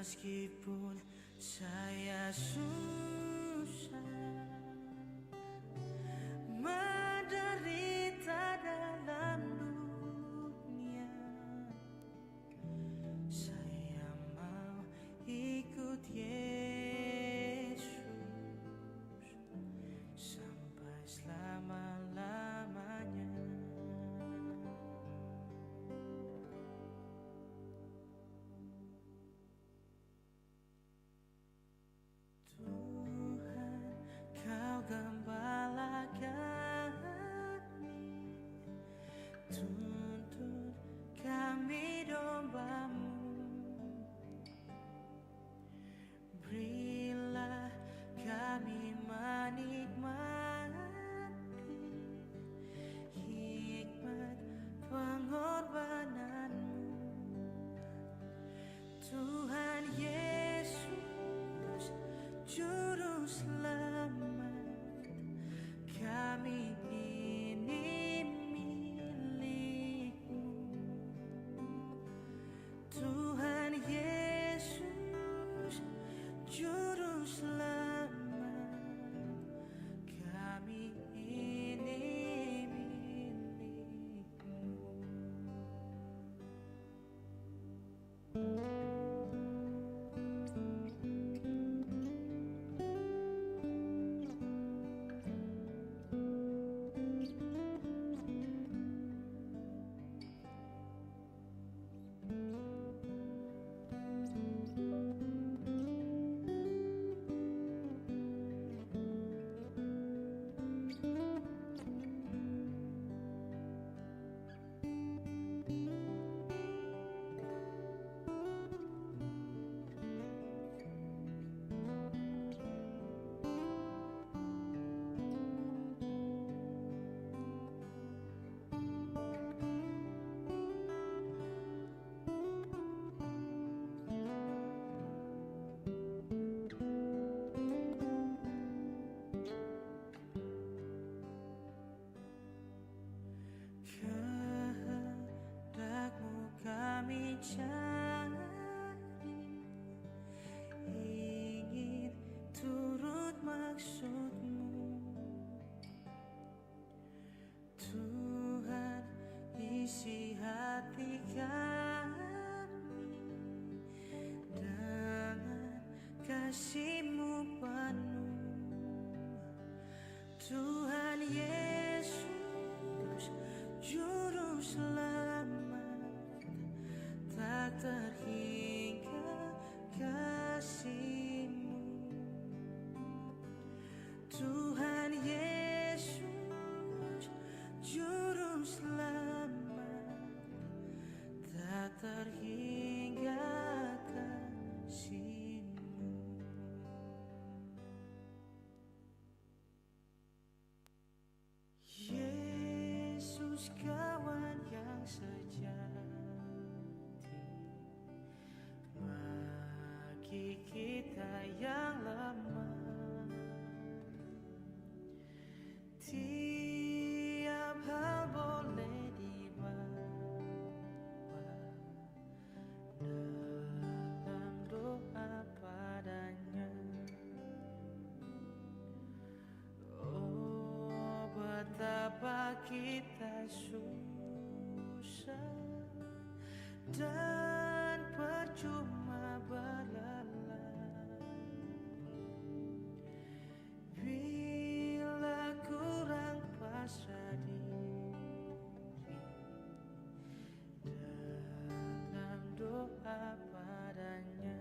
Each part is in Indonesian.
Meskipun saya susah menderita dalam dunia, saya mau ikut Yesus sampai selama-lamanya. Tuhan, Kau gembala kami, tuntun kami domba-Mu. Berilah kami menikmati hikmat pengorbanan-Mu. Tuhan Yesus, Juru Selamat, kami ini milik-Mu. Tuhan Yesus, Juru Selamat, kami ini milik-Mu. Kehendak-Mu kami cari, ingin turut maksud-Mu. Tuhan, isi hati kami dengan kasih-Mu penuh. Tuhan Yesus, Juru Selamat, tak terhingga kasih-Mu. Tuhan Yesus, Juru Selamat, tak terhingga kasih-Mu. Yesus, kawan yang sejati, bagi kita yang lemah, tiap hal boleh dibawa dalam doa padanya. Oh, betapa kita susah dan percuma berlelah bila kurang pasrah diri dalam doa padanya.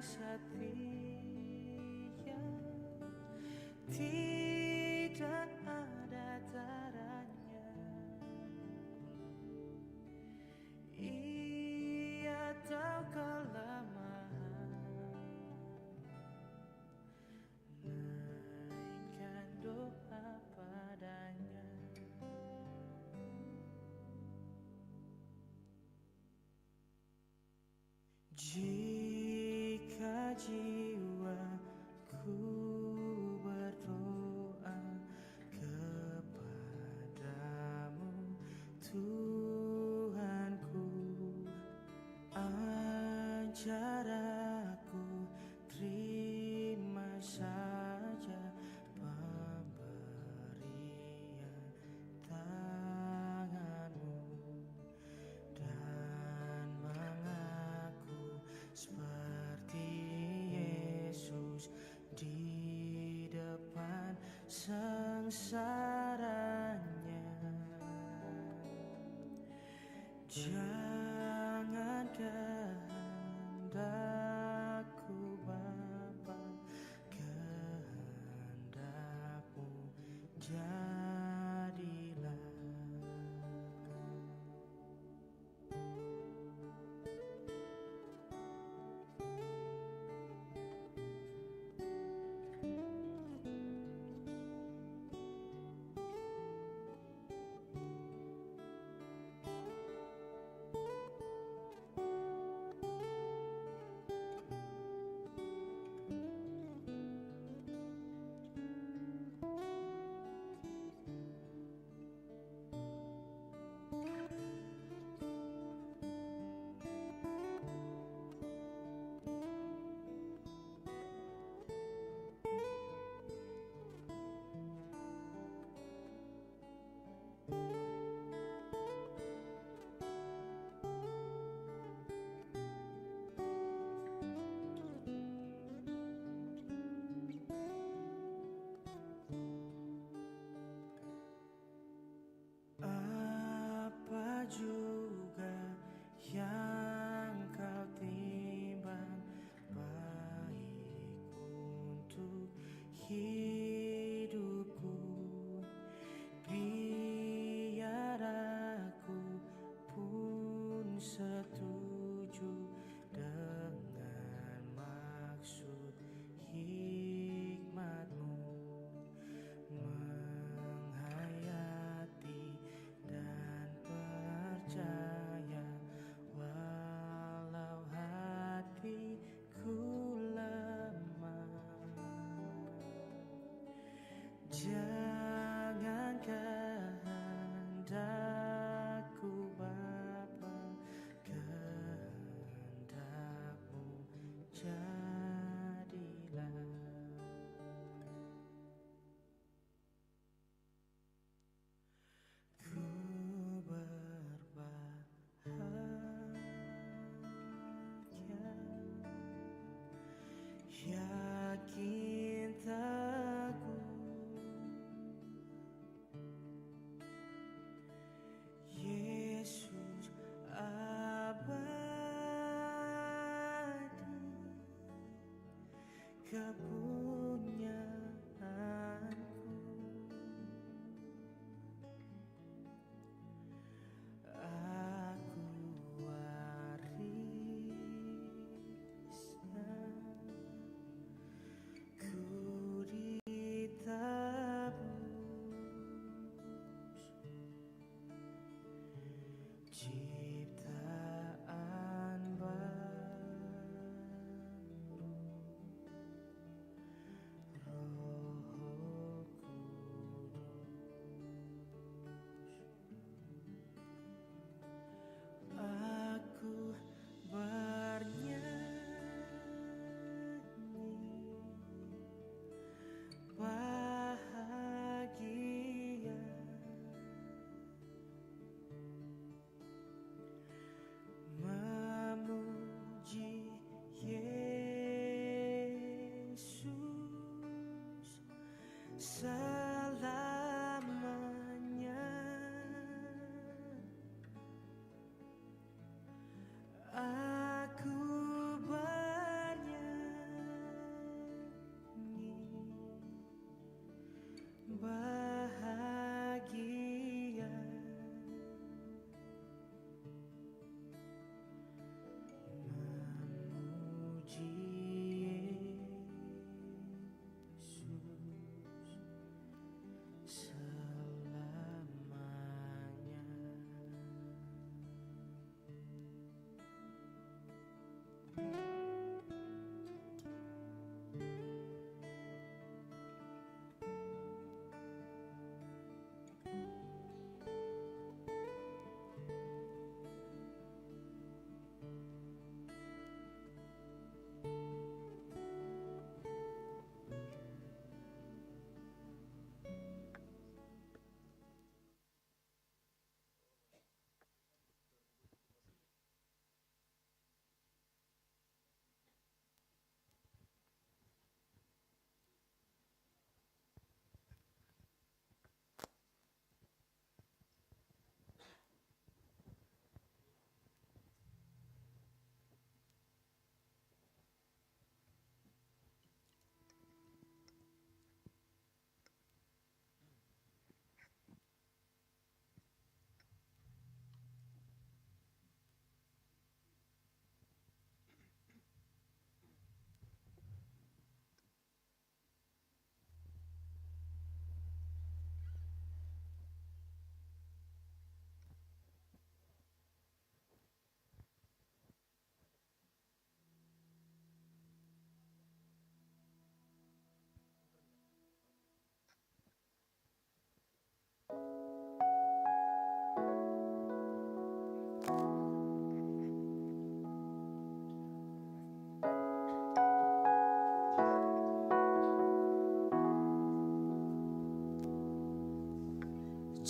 setia, tidak ada taranya. Ia tahu kelemahan, naikkan doa padanya. Jika jiwaku berdoa kepadamu, Tuhanku, ajar aku terima saja pemberian tanganmu dan mengaku seperti Yesus di depan sengsaranya. Jangan kehendakku Bapa, kehendakmu jadilah. Apa juga yang kau timbang baik untuk hidupku, biar aku pun setuju dengan maksud hikmatmu, menghayati dan percaya walau hatiku lemah. Jangan kehendakku Bapa, kehendakmu jadilah. Ku berbahagia, yakin teguh, Yesus abadi, kepunyaanku. Aku warisnya, ku ditebus, ciptaan baru, Roh Kudus. Aku bernyanyi bahagia,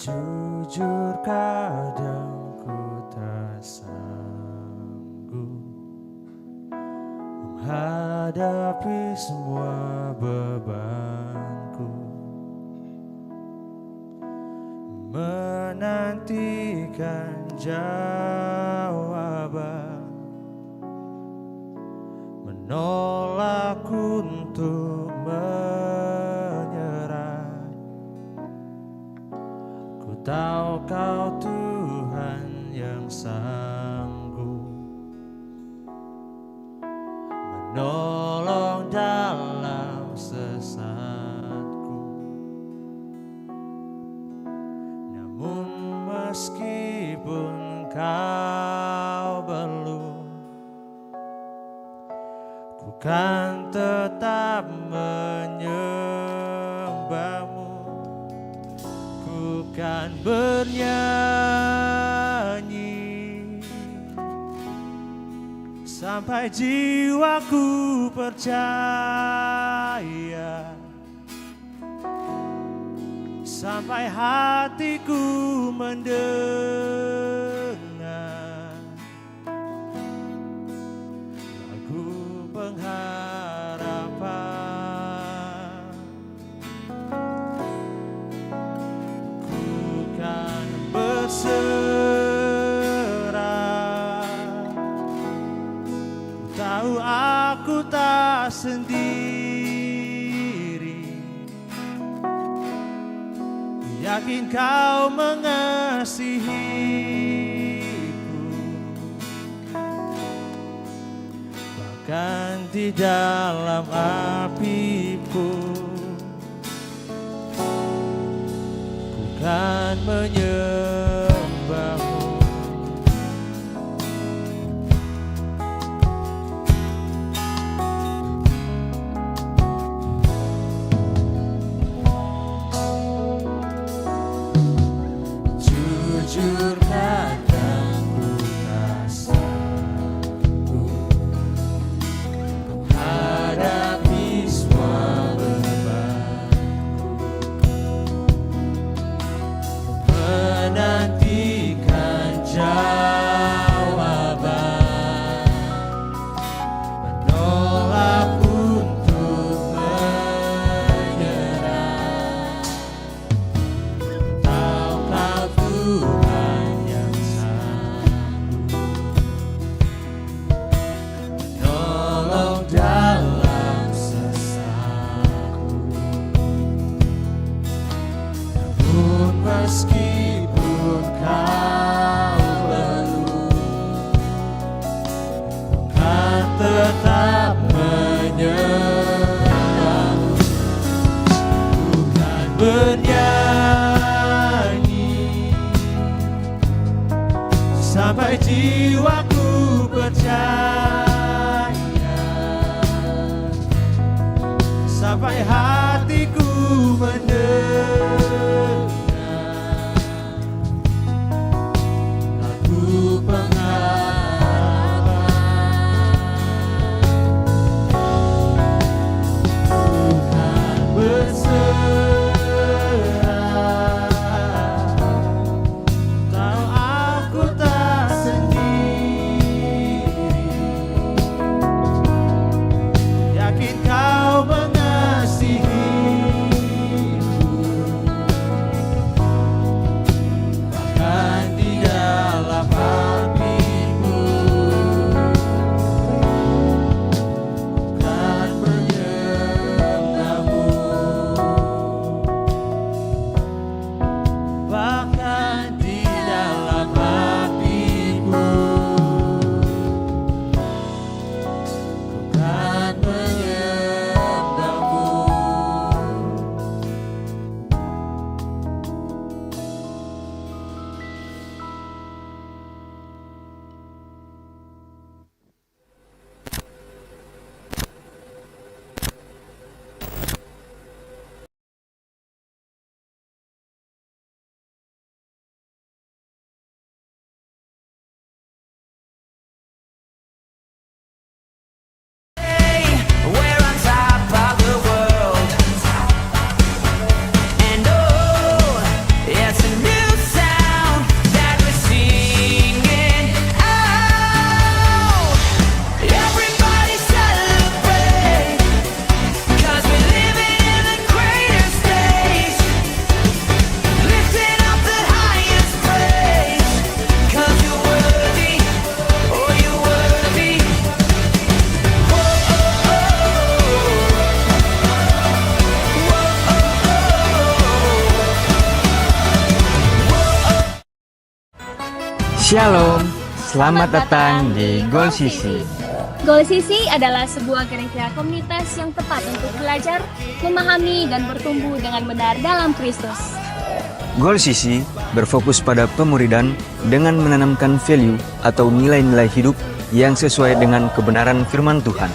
Jujur kadang ku tak sanggup menghadapi semua bebanku, menantikan jawaban, menolak untuk menyerah. Ku tahu Kau Tuhan yang sanggup menolong dalam sesatku. Namun meskipun Kau belum, ku kan tetap menyembahmu. Ku kan bernyanyi sampai jiwaku percaya, sampai hatiku mendengar lagu pengharapan. Ku kan berserah, ku tahu aku tak sendiri. Yakin Kau mengasihiku, bahkan di dalam api pun ku kan menyembahmu. Jujur kadang ku tak sanggup menghadapi semua bebanku, menantikan jawaban, menolak untuk menyerah. Tahu Kau Tuhan yang sanggup menolong dalam sesatku. Namun meskipun Kau belum, kan tetap menyembahmu. Bukan bernyanyi sampai jiwaku percaya, sampai hatiku mendengar lagu pengharapan. Bukan berserah, tahu aku tak sendiri. Yakin Kau mengasihiku, Shalom, selamat datang di Goal Sisi. Goal Sisi adalah sebuah gereja komunitas yang tepat untuk belajar, memahami, dan bertumbuh dengan benar dalam Kristus. Goal Sisi berfokus pada pemuridan dengan menanamkan value atau nilai-nilai hidup yang sesuai dengan kebenaran firman Tuhan.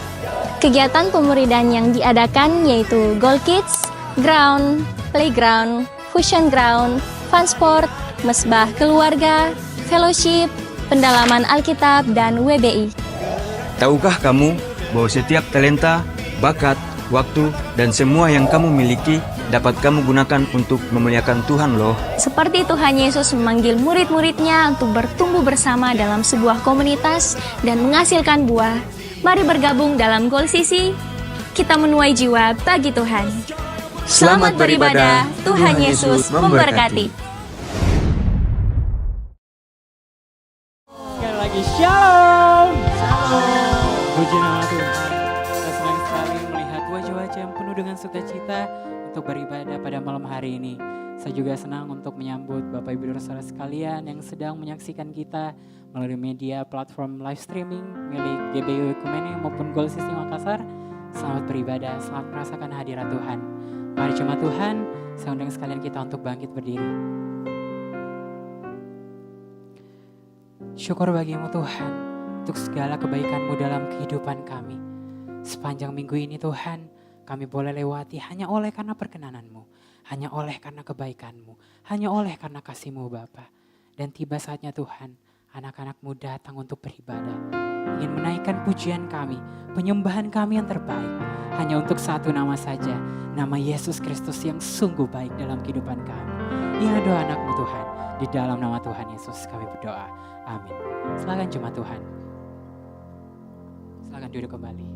Kegiatan pemuridan yang diadakan yaitu Goal Kids, Ground, Playground, Fusion Ground, Fun Sport, Mesbah Keluarga, Fellowship, Pendalaman Alkitab, dan WBI. Tahukah kamu bahwa setiap talenta, bakat, waktu, dan semua yang kamu miliki dapat kamu gunakan untuk memuliakan Tuhan loh. Seperti Tuhan Yesus memanggil murid-muridnya untuk bertumbuh bersama dalam sebuah komunitas dan menghasilkan buah. Mari bergabung dalam Goal Sisi, kita menuai jiwa bagi Tuhan. Selamat beribadah, Tuhan Yesus memberkati. Sekali lagi shalom. Puji nama Tuhan. Kita senang sekali melihat wajah-wajah yang penuh dengan sukacita untuk beribadah pada malam hari ini. Saya juga senang untuk menyambut Bapak Ibu dan Saudara sekalian yang sedang menyaksikan kita melalui media platform live streaming milik GBI Ekumene maupun Goal Sisi Makassar. Selamat beribadah, selamat merasakan hadirat Tuhan. Mari jemaat Tuhan, saya undang sekalian kita untuk bangkit berdiri. Syukur bagimu Tuhan untuk segala kebaikan-Mu dalam kehidupan kami. Sepanjang minggu ini Tuhan, kami boleh lewati hanya oleh karena perkenanan-Mu, hanya oleh karena kebaikan-Mu, hanya oleh karena kasih-Mu Bapa. Dan tiba saatnya Tuhan, anak-anak-Mu datang untuk beribadah, ingin menaikkan pujian kami, penyembahan kami yang terbaik, hanya untuk satu nama saja, nama Yesus Kristus yang sungguh baik dalam kehidupan kami. Inilah doa anak-Mu Tuhan, di dalam nama Tuhan Yesus kami berdoa. Amin. Silakan jemaat Tuhan. Silakan duduk kembali.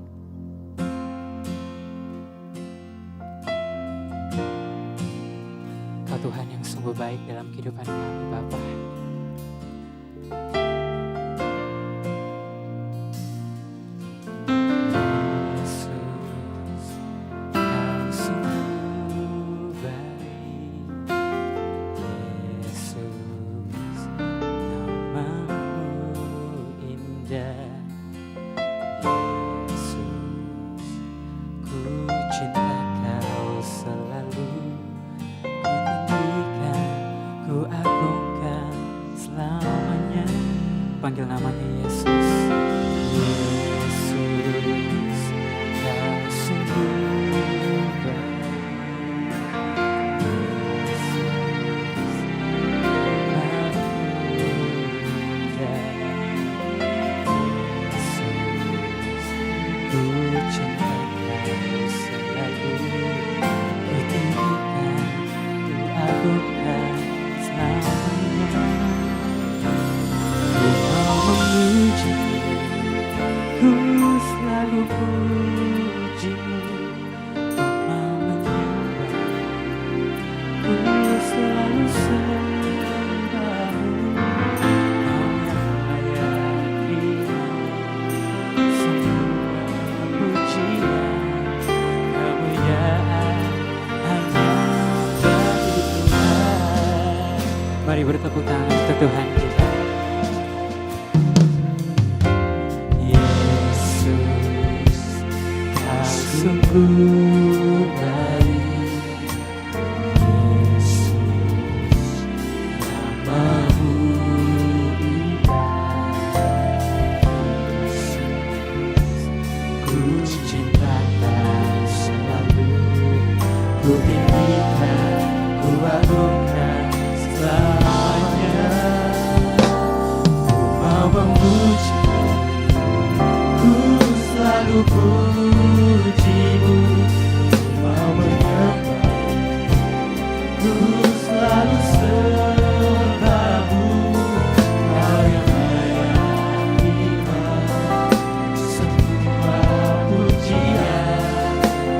Kau Tuhan yang sungguh baik dalam kehidupan kami Bapa. Panggil namanya Yesus. Yesus, Kau sungguh baik. Yesus, ku cinta Kau selalu. Ku tinggikan, ku agungkan selamanya. Ku selalu puji-Mu, ku mau menyembah, ku selalu sembah-Mu, Kau yang layak terima semua pujian, kemuliaan hanya bagi Tuhan. Mari bertepuk tangan untuk Tuhan kita. Sungguh baik, Yesus, nama-Mu indah. Ku cinta Kau selalu, ku tinggikan, ku agungkan selamanya. Ku mau memuji-Mu, ku selalu puji-Mu, mau menyembah, ku selalu sembah-Mu, Kau yang layak terima semua pujian,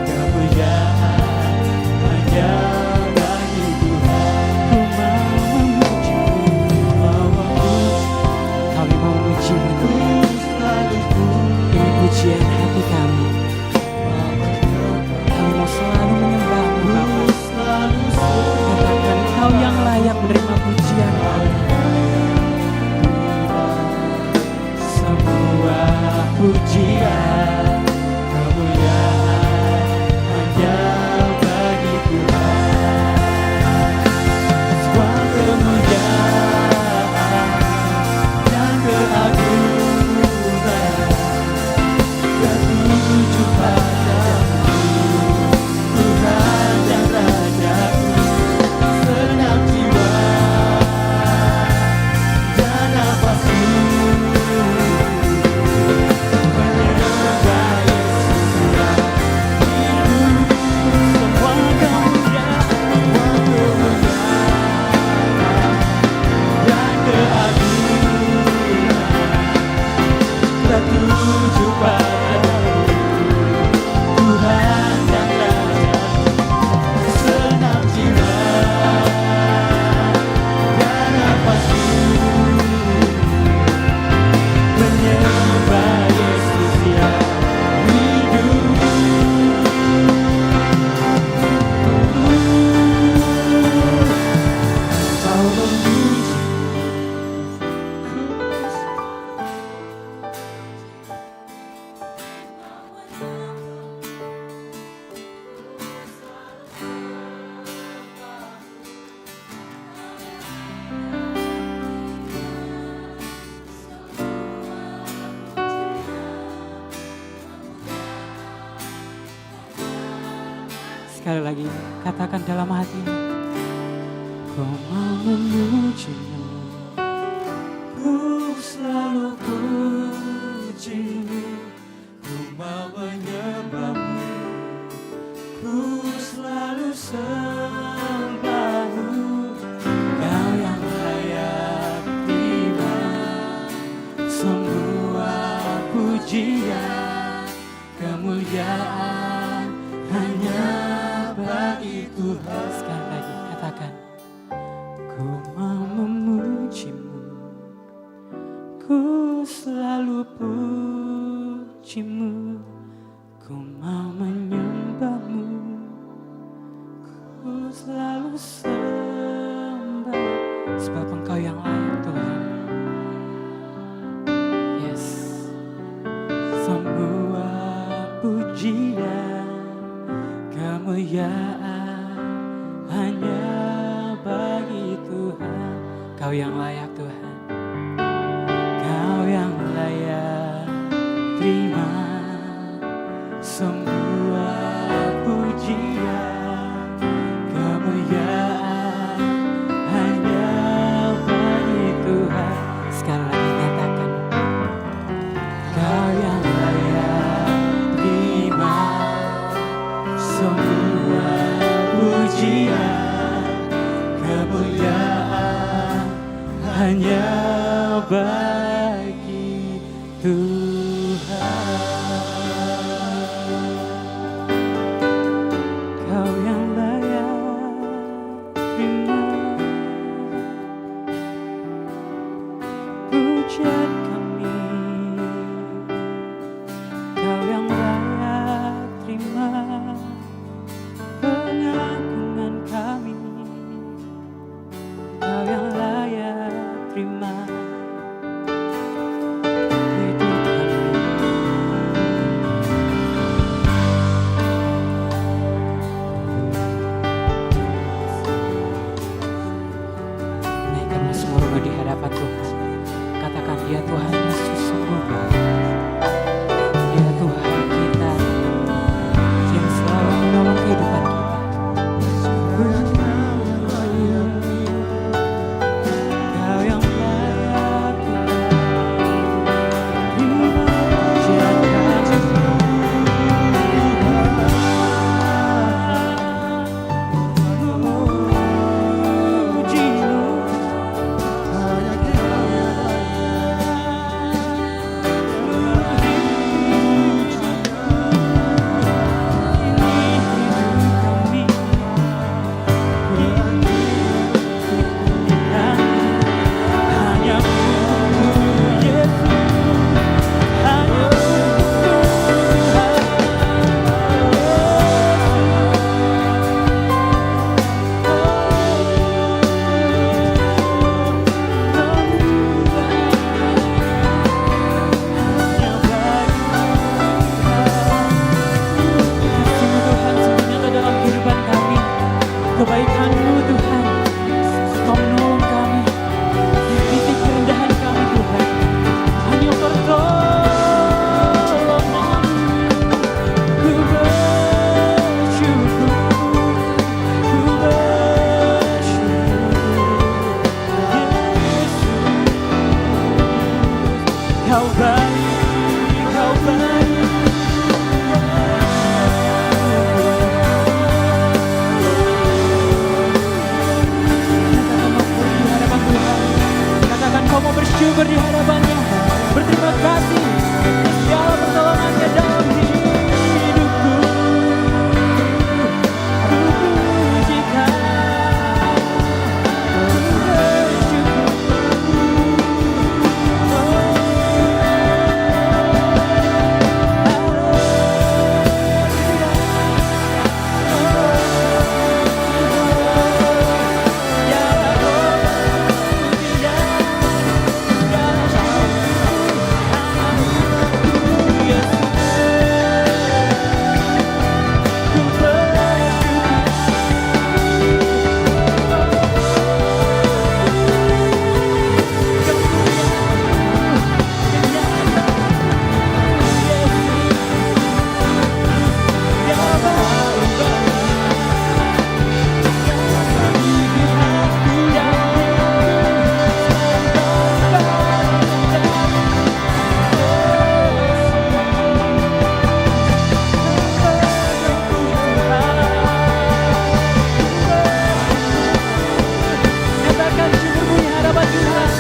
kemuliaan hanya bagi Tuhan. Ku mau memuji-Mu, kami mau memuji-Mu, ini pujian hati kami. Kami mau selalu menyembah-Mu Bapa. Katakan Kau yang layak menerima pujian kami. pujian, kemuliaan hanya bagi Tuhan. Semua kemuliaan dan keagungan tertuju padamu, Tuhan dan Rajaku. Senang jiwa dan nafasku menyembah Yesus yang hidup. Semua kemuliaan dan keagungan tertuju padamu, Tuhan dan Rajaku. Senang jiwa dan nafasku menyembah Yesus yang hidup. Kau memuji Sekali lagi katakan dalam hatimu, ku mau memujimu, Ku selalu pujimu, ku mau menyembahmu, ku selalu sembahmu. Kau yang layak terima semua pujian, kemuliaan hanya bagi Tuhan. sekali lagi katakan, ku mau memujimu, Ku selalu pujimu, ku mau menyembahmu, ku selalu sembah. sebab Engkau yang layak Tuhan. Yes, Semua pujian, kemuliaan hanya bagi Tuhan. Kau yang layak Tuhan. Kau yang layak terima semua pujian, kemuliaan hanya bagi Tuhan. Sekali lagi katakan, Kau yang layak terima semua pujian, kemuliaan hanya bagi Tuhan. Kau yang layak terima pujian kami. Kau yang layak terima pengagungan kami. Kau yang layak terima hidup Kau baik, kau baik. Katakan kau mau bersyukur di hadapannya, berterima kasih atas segala pertolongannya dalam hidupku. Ku puji Kau, ku bersyukur. Nyatakan syukurmu di hadapan Tuhan.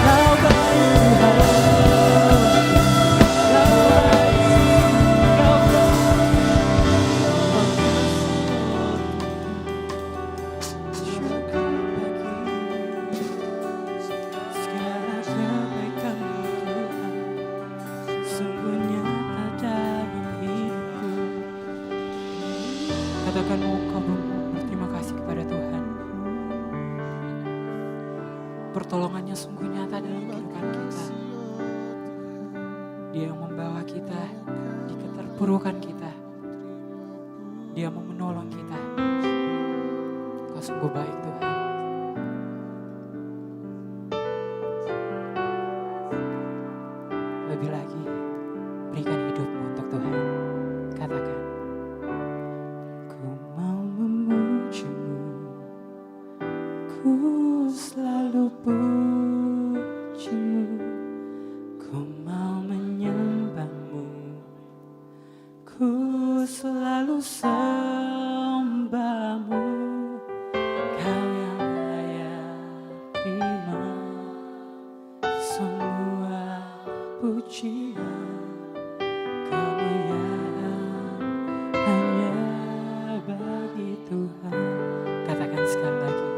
Kau baik Tuhan, Kau segala kebaikan-Mu Tuhan, sungguh nyata dalam hidupku. Katakan mau kau berterima kasih kepada Tuhan. Pertolongannya sungguh nyata dalam kehidupan kita. Dia yang membawa kita di keterpurukan kita. Dia mau menolong kita. Kau sungguh baik Tuhan. Lebih lagi, berikan hidupmu untuk Tuhan. Katakan, Ku mau memuji-Mu, ku selalu puji-Mu, ku mau menyembah-Mu, ku selalu sembah-Mu. Kau yang layak terima semua pujian, kemuliaan hanya bagi Tuhan. katakan sekali lagi.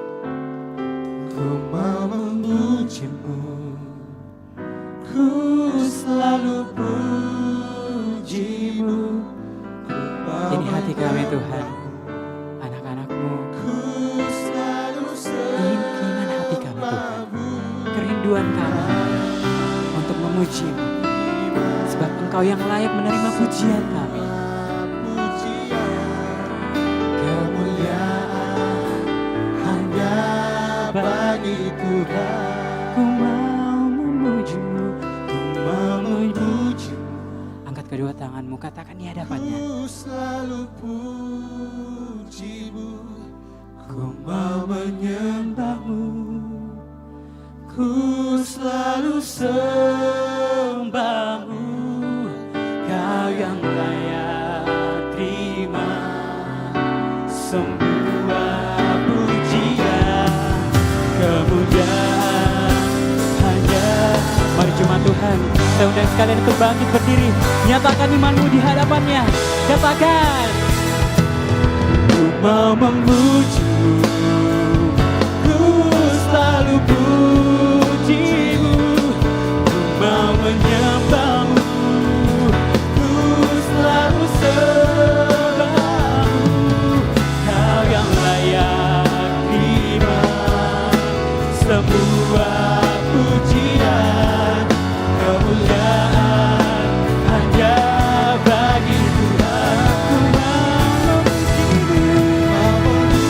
Ku mau memuji-Mu, ku selalu puji-Mu, ku mau Ini hati kami Tuhan, anak-anak-Mu. Ini keinginan hati kami Tuhan, kerinduan kami untuk memuji-Mu. Sebab Engkau yang layak menerima pujian kami. kemuliaan hanya bagi Tuhan. Ku mau memuji-Mu, ku mau memuji-Mu, Angkat kedua tanganmu, katakan di hadapannya. ku selalu puji-Mu, ku mau menyembah-Mu, ku selalu sembah-Mu. Kau yang layak terima semua pujian, kemuliaan hanya. Mari jemaat Tuhan, saya undang sekalian untuk bangkit berdiri. Nyatakan imanmu di hadapannya. Katakan, Ku mau memuji-Mu, ku selalu puji-Mu, ku mau menyembah-Mu, ku selalu sembah-Mu. Kau yang layak terima semua pujian, kemuliaan hanya bagi Tuhan. Ku mau memuji-Mu,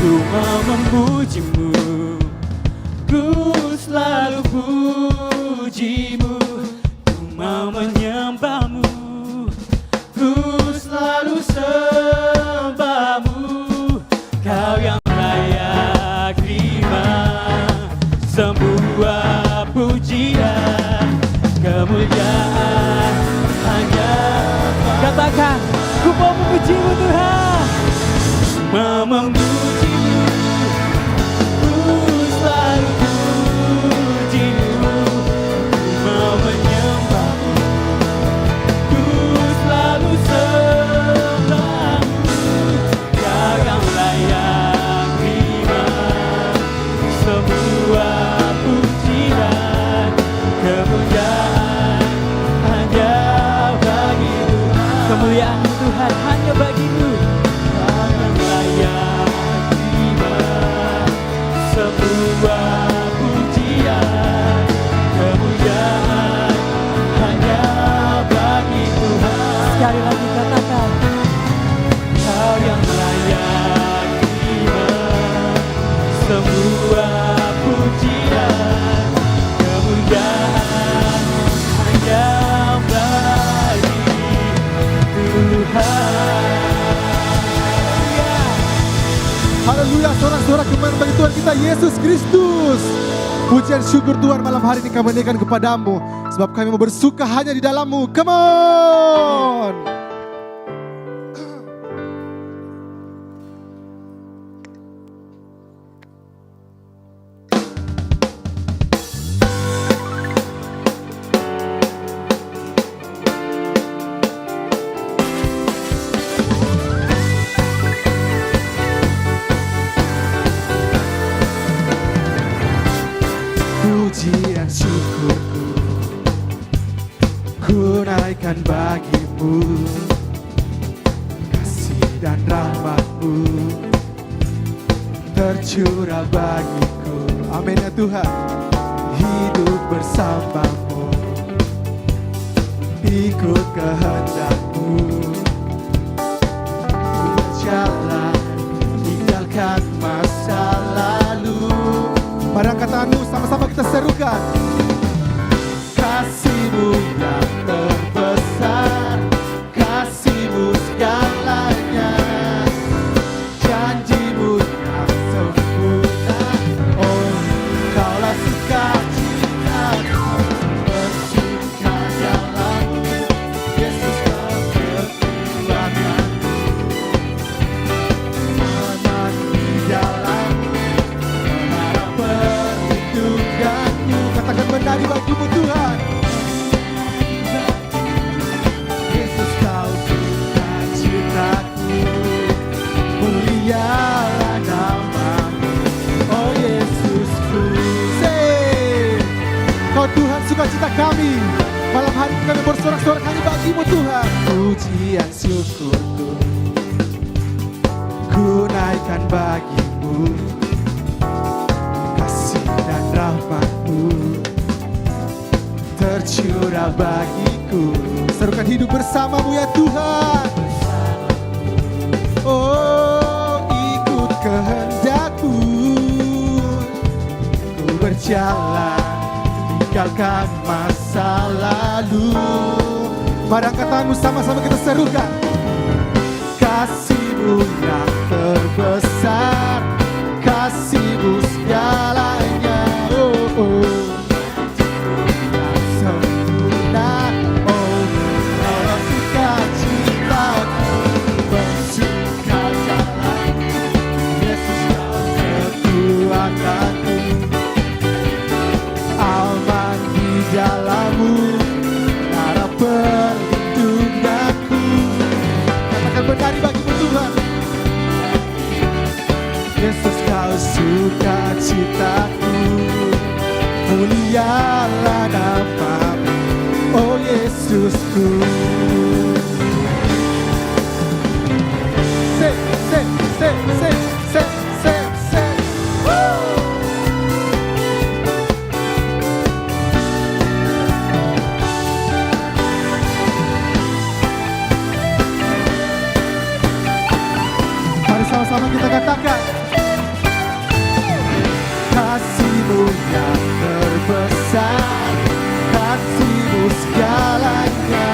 ku mau memujimu, ku selalu pujimu, ku mau menyembahmu, ku selalu sembahmu. Kau yang layak terima semua pujian, kemuliaan hanya. Katakan, ku mau memujimu Tuhan, mau memujimu, ku selalu pujimu, ku mau menyembahmu, ku selalu sembahmu. Kau yang layak terima semua pujian, kemuliaan hanya bagimu. Kemuliaan Tuhan hanya bagimu. Kau yang layak terima semua pujian, kemuliaan hanya bagi Tuhan. Sekali lagi katakan, Kau yang layak terima semua pujian, kemuliaan hanya bagi Tuhan. Haleluya, sorak-sorak kemenangan bagi Tuhan kita Yesus Kristus. Pujian syukur Tuhan malam hari ini kami naikkan kepadamu, sebab kami mau bersuka hanya di dalam-Mu. Come on. Pujian syukurku ku naikkan bagimu, kasih dan rahmat-Mu tercurah bagiku. Amin ya Tuhan. Hidup bersama-Mu, ikut kehendak-Mu, berjalan tinggalkan masa lalu. Mari angkat tanganmu, sama-sama kita serukan. Kasih-Mu yang terbesar, kasih-Mu segalanya, janji-Mu yang sempurna. Oh, Kaulah sukacitaku, bersuka dalam-Mu, Yesus Kau kekuatanku, aman di dalam-Mu, menara perlindungan-Mu. Katakan menari bagimu Tuhan. Yesus Kau sukacitaku, mulialah nama-Mu, oh Yesusku. Say, Kau Tuhan sukacita kami. Malam hari ini kami bersorak-sorak hanya bagimu Tuhan. Pujian syukurku ku naikkan bagimu, kasih dan rahmat-Mu tercurah bagiku. Serukan hidup bersama-Mu ya Tuhan. Oh, ikut kehendak-Mu, ku berjalan tinggalkan masa lalu. Mari angkat tanganmu, sama-sama kita serukan. Kasih-Mu yang terbesar, kasih-Mu segalanya. Oh, oh. Yang sempurna. Oh, Kaulah sukacitaku, bersuka dalam-Mu, Yesus Kau kekuatanku, aman di dalam-Mu, menara perlindunganku. Katakan menari bagimu Tuhan. Yesus Kau sukacitaku, mulialah nama-Mu, oh Yesusku. Say, say, say, say, say, say, say. Woo! Mari sama-sama kita katakan, kasih-Mu yang terbesar, kasih-Mu segalanya,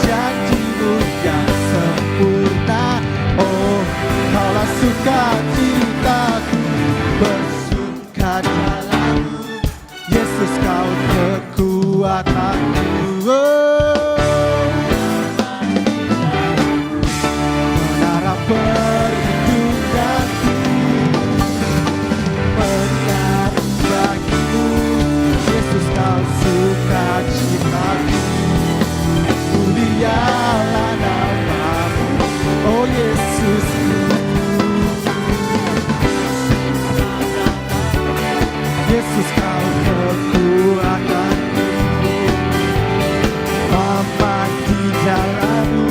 janji-Mu yang sempurna. Oh, Kaulah sukacitaku, bersukacitaku, Yesus Kau kekuatanku. Menara perlindunganku, menari bagi-Mu, Yesus Kau sukacitaku. Mulialah nama-Mu, oh Yesusku. Yesus Kau kekuatanku, aman di jalan-Mu,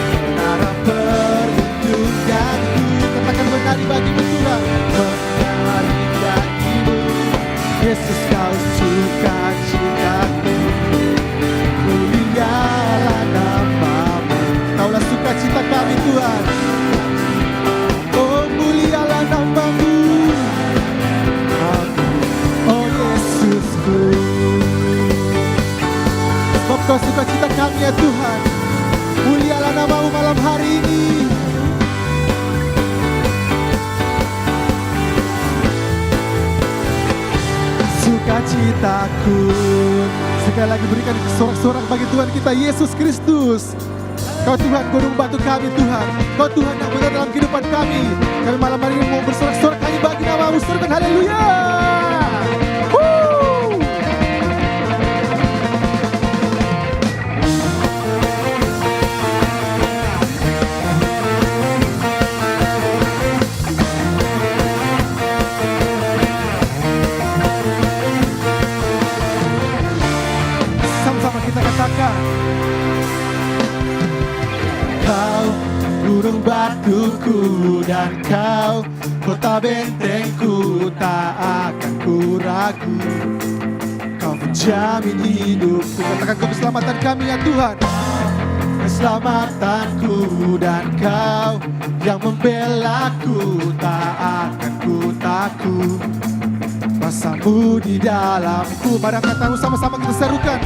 menara perlindunganku. Katakan menari bagi-Mu Tuhan, menari bagi-Mu, Yesus Kau sukacitaku. Mulialah nama-Mu, Kaulah sukacita kami Tuhan. Oh, mulialah nama-Mu, oh Yesusku. Sebab Kau sukacita kami ya Tuhan. Mulialah nama-Mu malam hari ini. Sukacitaku. Sekali lagi berikan sorak-sorak bagi Tuhan kita Yesus Kristus. Kau Tuhan gunung batu kami Tuhan. Kau Tuhan yang benar dalam kehidupan kami. Kami malam hari ini mau bersorak-sorak hanya bagi nama-Mu. Serukan haleluya. Sama-sama kita katakan, Kau gunung batuku dan Kau kota bentengku, tak akan ku ragu. Kau menjamin hidupku. Katakan Kau keselamatan kami ya Tuhan. Keselamatanku dan Kau yang membelaku, tak akan ku takut. Kuasa-Mu di dalamku. Mari katamu sama-sama kita serukan.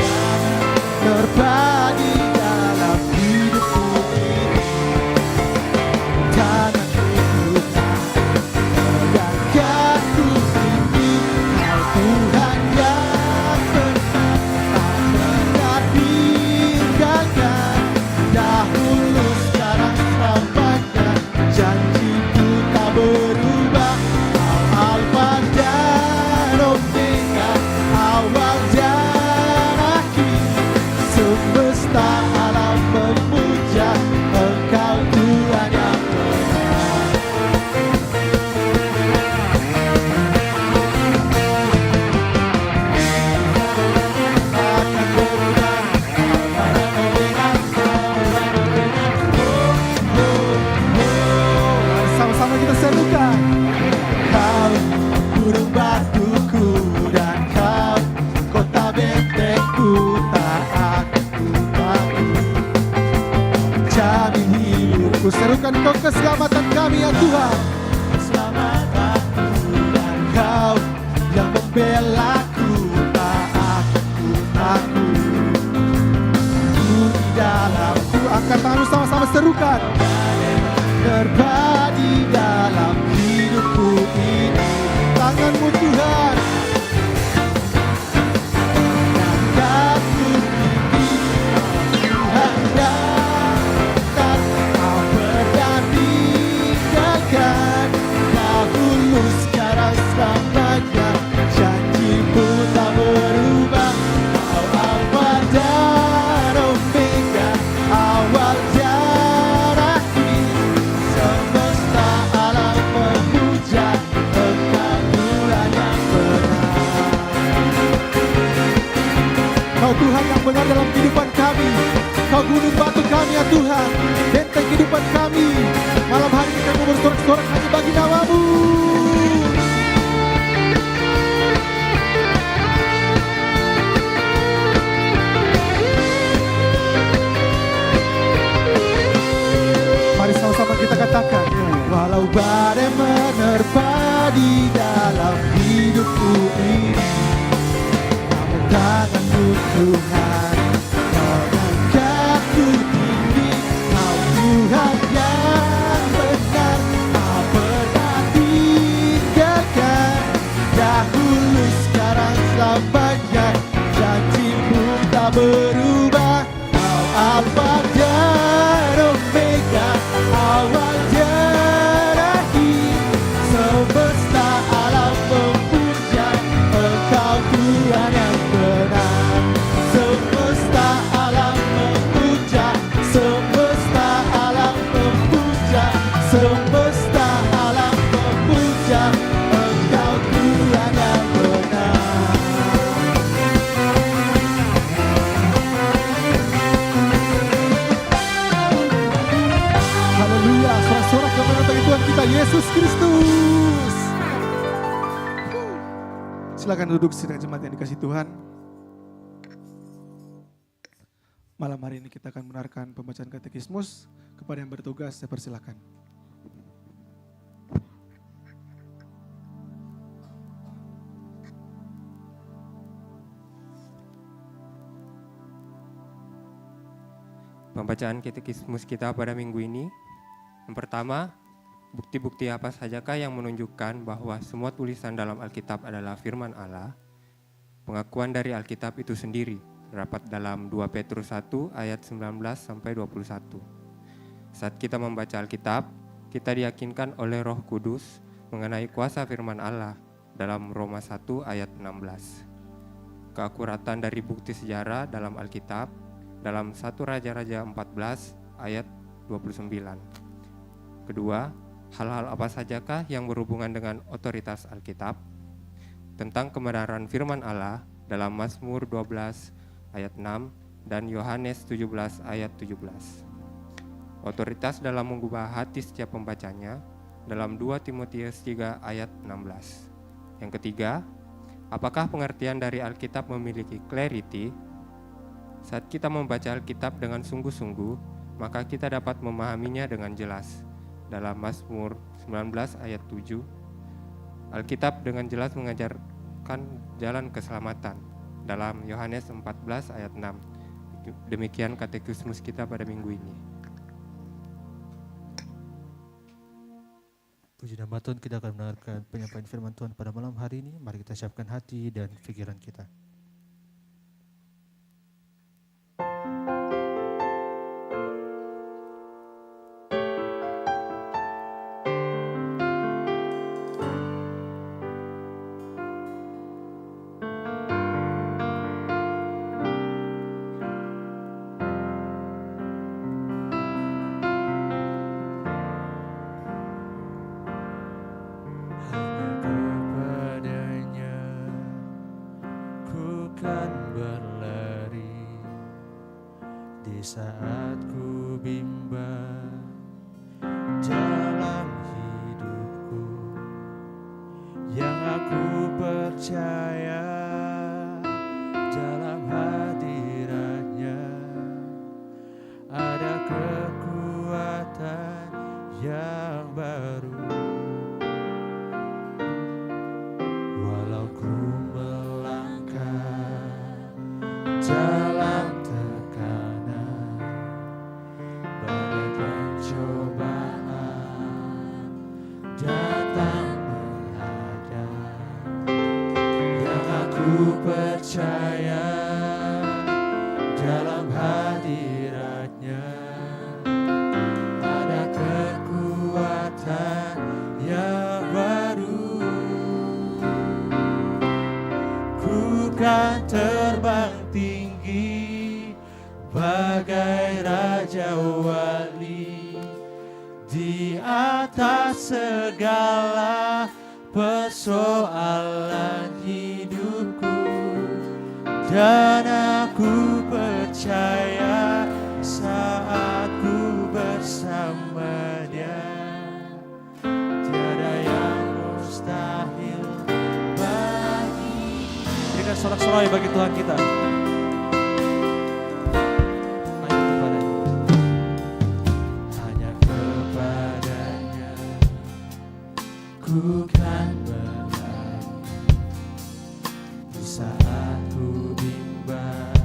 Terbagi dalam hidupku ini, tanganku tegakkanku tinggi. Kau Tuhan yang benar, tak pernah tinggalkan. Dahulu, sekarang, selamanya, janji-Mu tak berubah. Kau Alfa dan Omega, awal dan akhir. Semesta alam memuja Engkau Tuhan yang benar. Akan benar, sama-sama kita serukan. Kau gunung batuku dan Kau kota bentengku, tak akan ku takut. Jamin hidupku. Serukan Kau keselamatan kami ya Tuhan. Keselamatanku dan Kau yang membelaku, tak akan ku takut. Ku di dalamku. Angkat tanganmu sama-sama serukan. Terbadi dalam hidupku ini, tangan-Mu Tuhan. Angkatku tinggi, Tuhan dan Kau berdirikan. Dahulu, sekarang, selamanya, janji-Mu tak berubah. Kau Alfa dan Omega, awal dan akhir. Semesta alam memuja Engkau Tuhan yang benar. Kau Tuhan yang benar dalam kehidupan kami. Kau gunung batu kami ya Tuhan, benteng kehidupan kami. Malam hari ini kami bersorak-sorak hanya bagi nama-Mu. Mari sama-sama kita katakan, walau badai menerpa terjadi dalam hidupku ini. Namun tanganmu Tuhan, Kau angkatku tinggi. Kau Tuhan yang benar, Kau pernah tinggalkan. Dahulu, sekarang, selamanya, janjimu tak berubah. Kau Alfa dan Omega, awal dan akhir. Semesta alam memuja Engkau Tuhan yang benar. Semesta alam memuja, semesta alam memuja, semesta alam memuja Engkau Tuhan yang benar. Haleluya, sorak-sorak kemenangan bagi Tuhan kita Yesus Kristus. Silakan duduk sidang jemaat yang dikasih Tuhan. Malam hari ini kita akan mendengarkan pembacaan katekismus. Kepada yang bertugas, saya persilakan. Pembacaan katekismus kita pada minggu ini. Yang pertama, bukti-bukti apa sajakah yang menunjukkan bahwa semua tulisan dalam Alkitab adalah firman Allah? Pengakuan dari Alkitab itu sendiri terdapat dalam 2 Petrus 1 ayat 19-21. Saat kita membaca Alkitab, kita diyakinkan oleh Roh Kudus mengenai kuasa firman Allah dalam Roma 1 ayat 16. Keakuratan dari bukti sejarah dalam Alkitab dalam 1 Raja-Raja 14 ayat 29. Kedua, hal-hal apa sajakah yang berhubungan dengan otoritas Alkitab? Tentang kebenaran firman Allah dalam Mazmur 12 ayat 6 dan Yohanes 17 ayat 17. Otoritas dalam mengubah hati setiap pembacanya dalam 2 Timotius 3 ayat 16. Yang ketiga, apakah pengertian dari Alkitab memiliki clarity? Saat kita membaca Alkitab dengan sungguh-sungguh, maka kita dapat memahaminya dengan jelas. Dalam Mazmur 19 ayat 7, Alkitab dengan jelas mengajarkan jalan keselamatan. Dalam Yohanes 14 ayat 6. Demikian katekismus kita pada minggu ini. Puji nama Tuhan, kita akan mendengarkan penyampaian firman Tuhan pada malam hari ini. Mari kita siapkan hati dan pikiran kita. Saat ku bimbang dalam hidupku, yang aku percaya dalam hadiratnya ada kekuatan yang baru. Walau ku melangkah dalam percaya dalam hadiratnya ada kekuatan yang baru. Ku kan terbang tinggi bagai raja wali di atas segala persoalan hidupku, dan aku percaya saat ku bersama Dia tiada yang mustahil bagi. Berikan sorak-sorai bagi Tuhan kita. Hanya kepadanya ku ku kan berlari di saat ku bimbang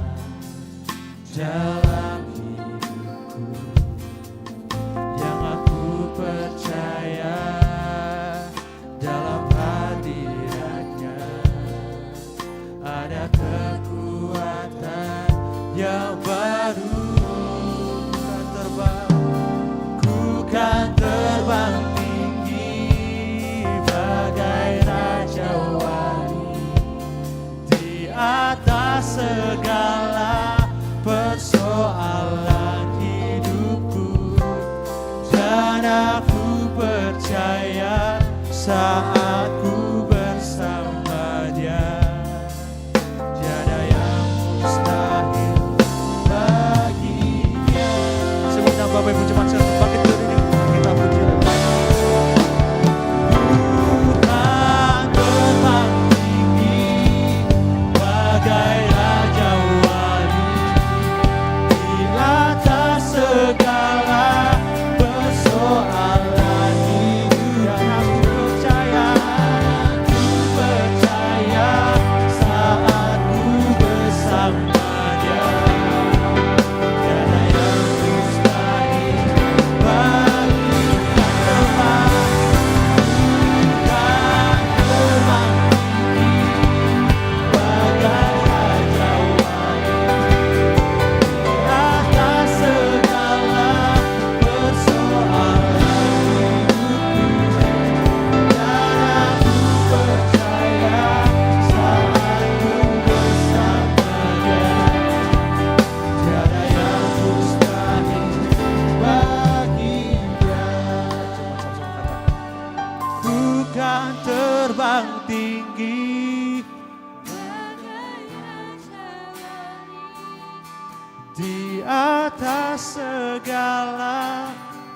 dalam hidupku. Yang aku percaya dalam hadiratnya ada kekuatan yang baru. Ku kan terbang tinggi bagai raja wali di atas segala persoalan hidupku. Dan aku percaya saat ku bersama Dia, tiada yang mustahil bagi Dia. Sebut nama Bapak Ibu jemaat sekalian, bangkit berdiri, kita puji Dia. Tuhan terbang tinggi bagai raja wali di atas segala persoalan hidup. Dan aku percaya saat ku bersama Dia, tiada yang mustahil bagi Dia. Kan terbang tinggi bagai raja wali di atas segala persoalan hidupku. Dan aku percaya saat ku bersama Dia, tiada yang mustahil bagi Dia. Ku kan terbang tinggi di atas segala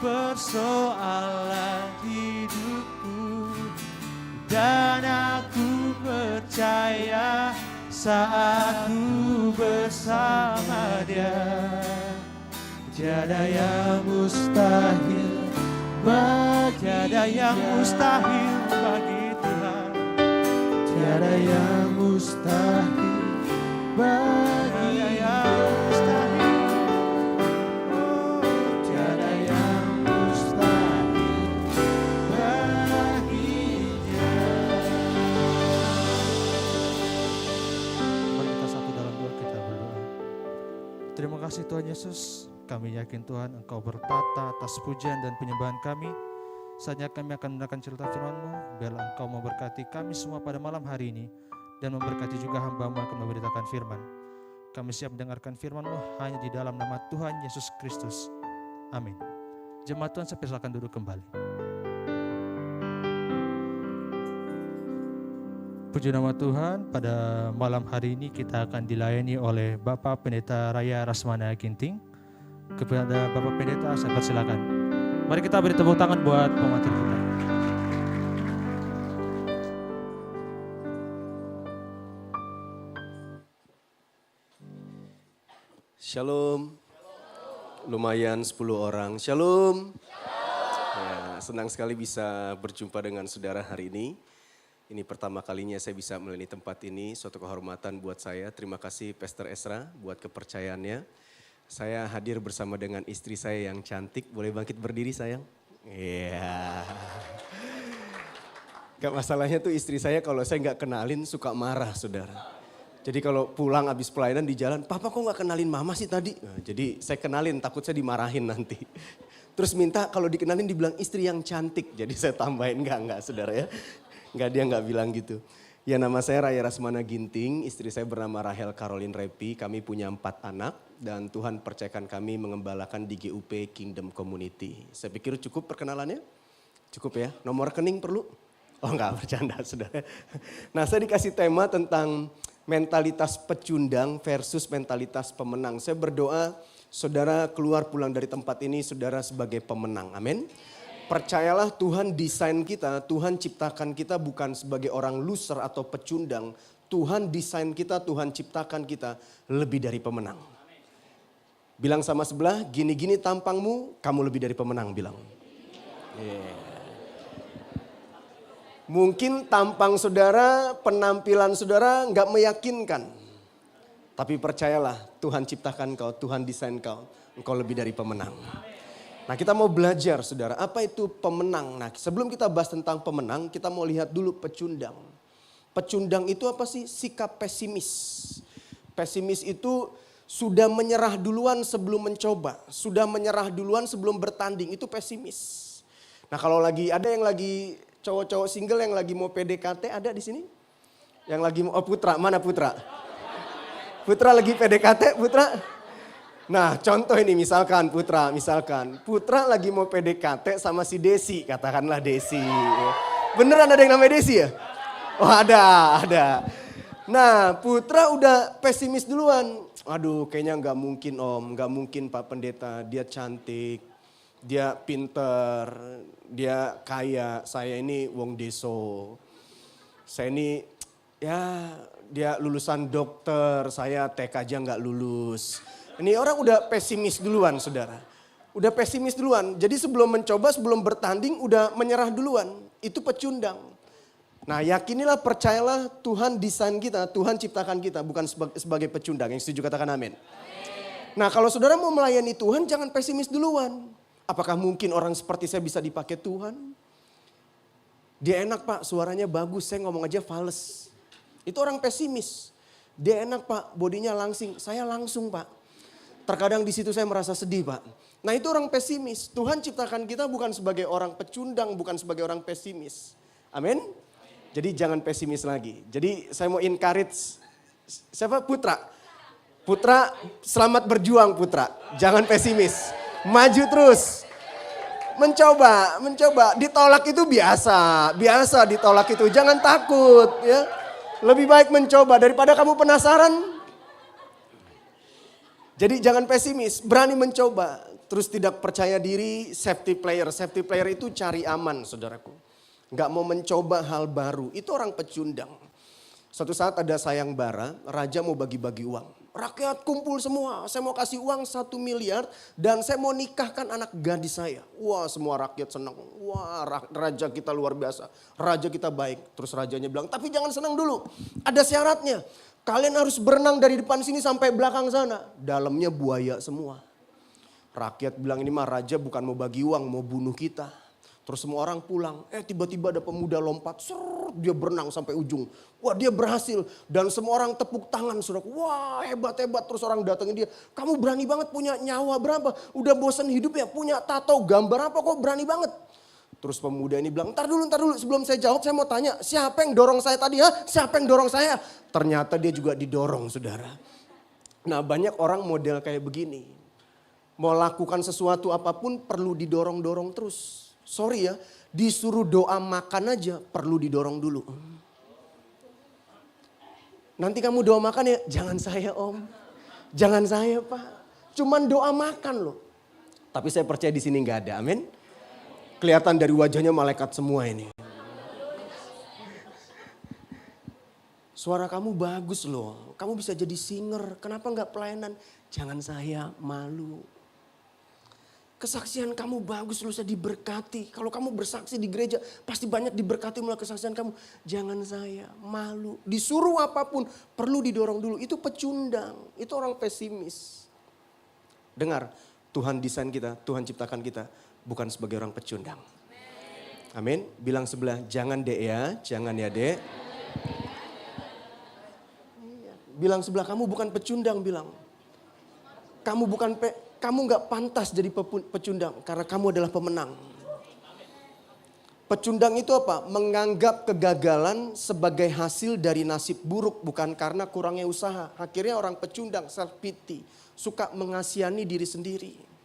persoalan hidupku. Dan aku percaya saat ku bersama Dia, tiada yang mustahil bagi tiada yang mustahil bagi Tuhan, tiada yang mustahil bagi tiada yang mustahil bagi Dia. Mari kita satu dalam doa, kita berdoa. Terima kasih Tuhan Yesus. Kami yakin Tuhan Engkau bertata atas pujian dan penyembahan kami. Saatnya kami akan mendengarkan cerita firman-Mu. Biarlah Engkau memberkati kami semua pada malam hari ini, dan memberkati juga hamba-Mu akan memberitakan firman. Kami siap mendengarkan firman-Mu hanya di dalam nama Tuhan Yesus Kristus. Amin. Jemaat Tuhan, saya persilakan duduk kembali. Puji nama Tuhan, pada malam hari ini kita akan dilayani oleh Bapak Pendeta Raya Rasmana Ginting. Kepada Bapak Pendeta, saya persilakan. Mari kita beri tepuk tangan buat pemateri kita. Shalom. Lumayan 10 orang. Shalom. Ya, senang sekali bisa berjumpa dengan saudara hari ini. Ini pertama kalinya saya bisa melayani tempat ini, suatu kehormatan buat saya. Terima kasih Pastor Ezra buat kepercayaannya. Saya hadir bersama dengan istri saya yang cantik. Boleh bangkit berdiri sayang? Iya. Gak masalahnya tuh istri saya kalau saya gak kenalin suka marah saudara. Jadi kalau pulang habis pelayanan di jalan, Papa kok gak kenalin mama sih tadi? Nah, jadi saya kenalin, takut saya dimarahin nanti. Terus minta kalau dikenalin dibilang istri yang cantik. Jadi saya tambahin, enggak saudara ya. Enggak, dia enggak bilang gitu. Ya, nama saya Raya Rasmana Ginting, istri saya bernama Rahel Caroline Repi. Kami punya 4 anak dan Tuhan percayakan kami mengembalakan di GUP Kingdom Community. Saya pikir cukup perkenalannya? Cukup ya? Nomor rekening perlu? Oh enggak, bercanda saudara. Nah, saya dikasih tema tentang mentalitas pecundang versus mentalitas pemenang. Saya berdoa saudara keluar pulang dari tempat ini saudara sebagai pemenang. Amin. Percayalah Tuhan desain kita, Tuhan ciptakan kita bukan sebagai orang loser atau pecundang. Tuhan desain kita, Tuhan ciptakan kita lebih dari pemenang. Bilang sama sebelah, gini-gini tampangmu, kamu lebih dari pemenang bilang. Yeah. Mungkin tampang saudara, penampilan saudara nggak meyakinkan. Tapi percayalah, Tuhan ciptakan kau, Tuhan desain kau. Engkau lebih dari pemenang. Nah, kita mau belajar saudara, apa itu pemenang? Nah, sebelum kita bahas tentang pemenang, kita mau lihat dulu pecundang. Pecundang itu apa sih? Sikap pesimis. Pesimis itu sudah menyerah duluan sebelum mencoba. Sudah menyerah duluan sebelum bertanding, itu pesimis. Nah, kalau ada yang lagi cowok-cowok single yang lagi mau PDKT, ada di sini? Yang lagi mau, oh Putra, mana Putra? Putra lagi PDKT, Putra? Nah, contoh ini misalkan Putra lagi mau PDKT sama si Desi, katakanlah Desi. Beneran ada yang namanya Desi ya? Oh ada. Nah, Putra udah pesimis duluan. Aduh, kayaknya nggak mungkin Om, nggak mungkin Pak Pendeta. Dia cantik, dia pinter, dia kaya. Saya ini wong deso. Saya ini ya dia lulusan dokter, saya TK aja nggak lulus. Ini orang udah pesimis duluan saudara. Udah pesimis duluan. Jadi sebelum mencoba, sebelum bertanding udah menyerah duluan. Itu pecundang. Nah yakinilah, percayalah Tuhan desain kita, Tuhan ciptakan kita bukan sebagai pecundang. Yang setuju katakan amin. Nah kalau saudara mau melayani Tuhan jangan pesimis duluan. Apakah mungkin orang seperti saya bisa dipakai Tuhan? Dia enak Pak, suaranya bagus, saya ngomong aja fales. Itu orang pesimis. Dia enak Pak, bodinya langsing, saya langsung Pak. Terkadang di situ saya merasa sedih Pak. Nah itu orang pesimis. Tuhan ciptakan kita bukan sebagai orang pecundang, bukan sebagai orang pesimis. Amin. Jadi jangan pesimis lagi. Jadi saya mau encourage, siapa? Putra. Putra selamat berjuang Putra. Jangan pesimis. Maju terus. Mencoba. Ditolak itu biasa ditolak itu. Jangan takut ya. Lebih baik mencoba daripada kamu penasaran. Jadi jangan pesimis, berani mencoba. Terus tidak percaya diri, safety player. Safety player itu cari aman saudaraku. Gak mau mencoba hal baru, itu orang pecundang. Suatu saat ada sayembara, raja mau bagi-bagi uang. Rakyat kumpul semua, saya mau kasih uang 1 miliar dan saya mau nikahkan anak gadis saya. Wah semua rakyat senang, wah raja kita luar biasa, raja kita baik. Terus rajanya bilang, tapi jangan senang dulu, ada syaratnya. Kalian harus berenang dari depan sini sampai belakang sana. Dalamnya buaya semua. Rakyat bilang ini mah raja bukan mau bagi uang, mau bunuh kita. Terus semua orang pulang. Tiba-tiba ada pemuda lompat. Dia berenang sampai ujung. Wah dia berhasil. Dan semua orang tepuk tangan. Saudara. Wah hebat-hebat. Terus orang datangin dia. Kamu berani banget, punya nyawa berapa? Udah bosan hidup ya, punya tato gambar apa kok berani banget? Terus pemuda ini bilang, ntar dulu sebelum saya jawab saya mau tanya, siapa yang dorong saya tadi? Siapa yang dorong saya? Ternyata dia juga didorong saudara. Nah banyak orang model kayak begini. Mau lakukan sesuatu apapun perlu didorong-dorong terus. Sorry ya, disuruh doa makan aja perlu didorong dulu. Nanti kamu doa makan ya, jangan saya Om. Jangan saya Pak. Cuman doa makan loh. Tapi saya percaya di sini nggak ada, amin. Kelihatan dari wajahnya malaikat semua ini. Suara kamu bagus loh. Kamu bisa jadi singer. Kenapa nggak pelayanan? Jangan saya, malu. Kesaksian kamu bagus loh, saya diberkati. Kalau kamu bersaksi di gereja pasti banyak diberkati melalui kesaksian kamu. Jangan saya, malu. Disuruh apapun perlu didorong dulu. Itu pecundang. Itu orang pesimis. Dengar, Tuhan desain kita, Tuhan ciptakan kita. Bukan sebagai orang pecundang. Amin. Bilang sebelah, jangan dek ya, jangan ya dek. Bilang sebelah, kamu bukan pecundang, bilang. Kamu nggak pantas jadi pecundang karena kamu adalah pemenang. Pecundang itu apa? Menganggap kegagalan sebagai hasil dari nasib buruk, bukan karena kurangnya usaha. Akhirnya orang pecundang, self pity, suka mengasihani diri sendiri.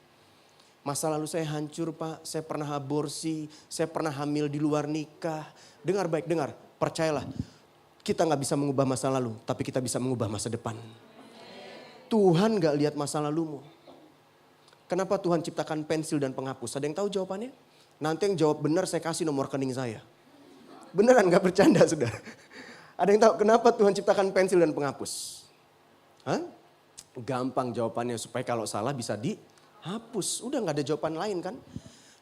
Masa lalu saya hancur Pak, saya pernah aborsi, saya pernah hamil di luar nikah. Dengar baik, dengar, percayalah. Kita gak bisa mengubah masa lalu, tapi kita bisa mengubah masa depan. Tuhan gak lihat masa lalumu. Kenapa Tuhan ciptakan pensil dan penghapus? Ada yang tahu jawabannya? Nanti yang jawab benar saya kasih nomor rekening saya. Beneran gak bercanda saudara. Ada yang tahu kenapa Tuhan ciptakan pensil dan penghapus? Gampang jawabannya, supaya kalau salah bisa dihapus. Udah gak ada jawaban lain kan.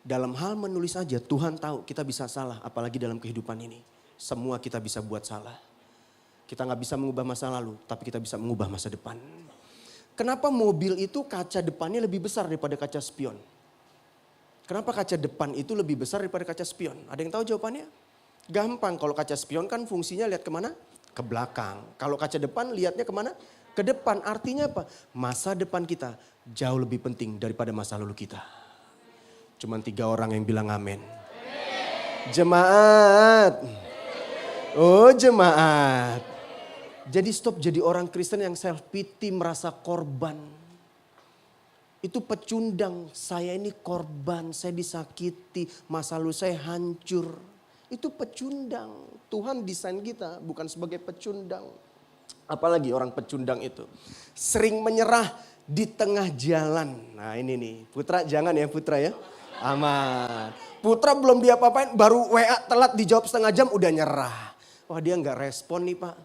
Dalam hal menulis aja Tuhan tahu kita bisa salah, apalagi dalam kehidupan ini. Semua kita bisa buat salah. Kita nggak bisa mengubah masa lalu, tapi kita bisa mengubah masa depan. Kenapa mobil itu kaca depannya lebih besar daripada kaca spion? Kenapa kaca depan itu lebih besar daripada kaca spion? Ada yang tahu jawabannya? Gampang, kalau kaca spion kan fungsinya lihat kemana? Ke belakang. Kalau kaca depan lihatnya kemana? Ke depan. Artinya apa? Masa depan kita jauh lebih penting daripada masa lalu kita. Cuman 3 orang yang bilang amin. Jemaat. Oh jemaat. Jadi stop jadi orang Kristen yang self pity, merasa korban. Itu pecundang, saya ini korban, saya disakiti, masa lalu saya hancur. Itu pecundang. Tuhan desain kita bukan sebagai pecundang. Apalagi orang pecundang itu. Sering menyerah di tengah jalan. Nah ini nih, Putra jangan ya Putra ya. Aman. Putra belum diapa-apain, baru WA telat dijawab setengah jam udah nyerah. Wah dia nggak respon nih Pak.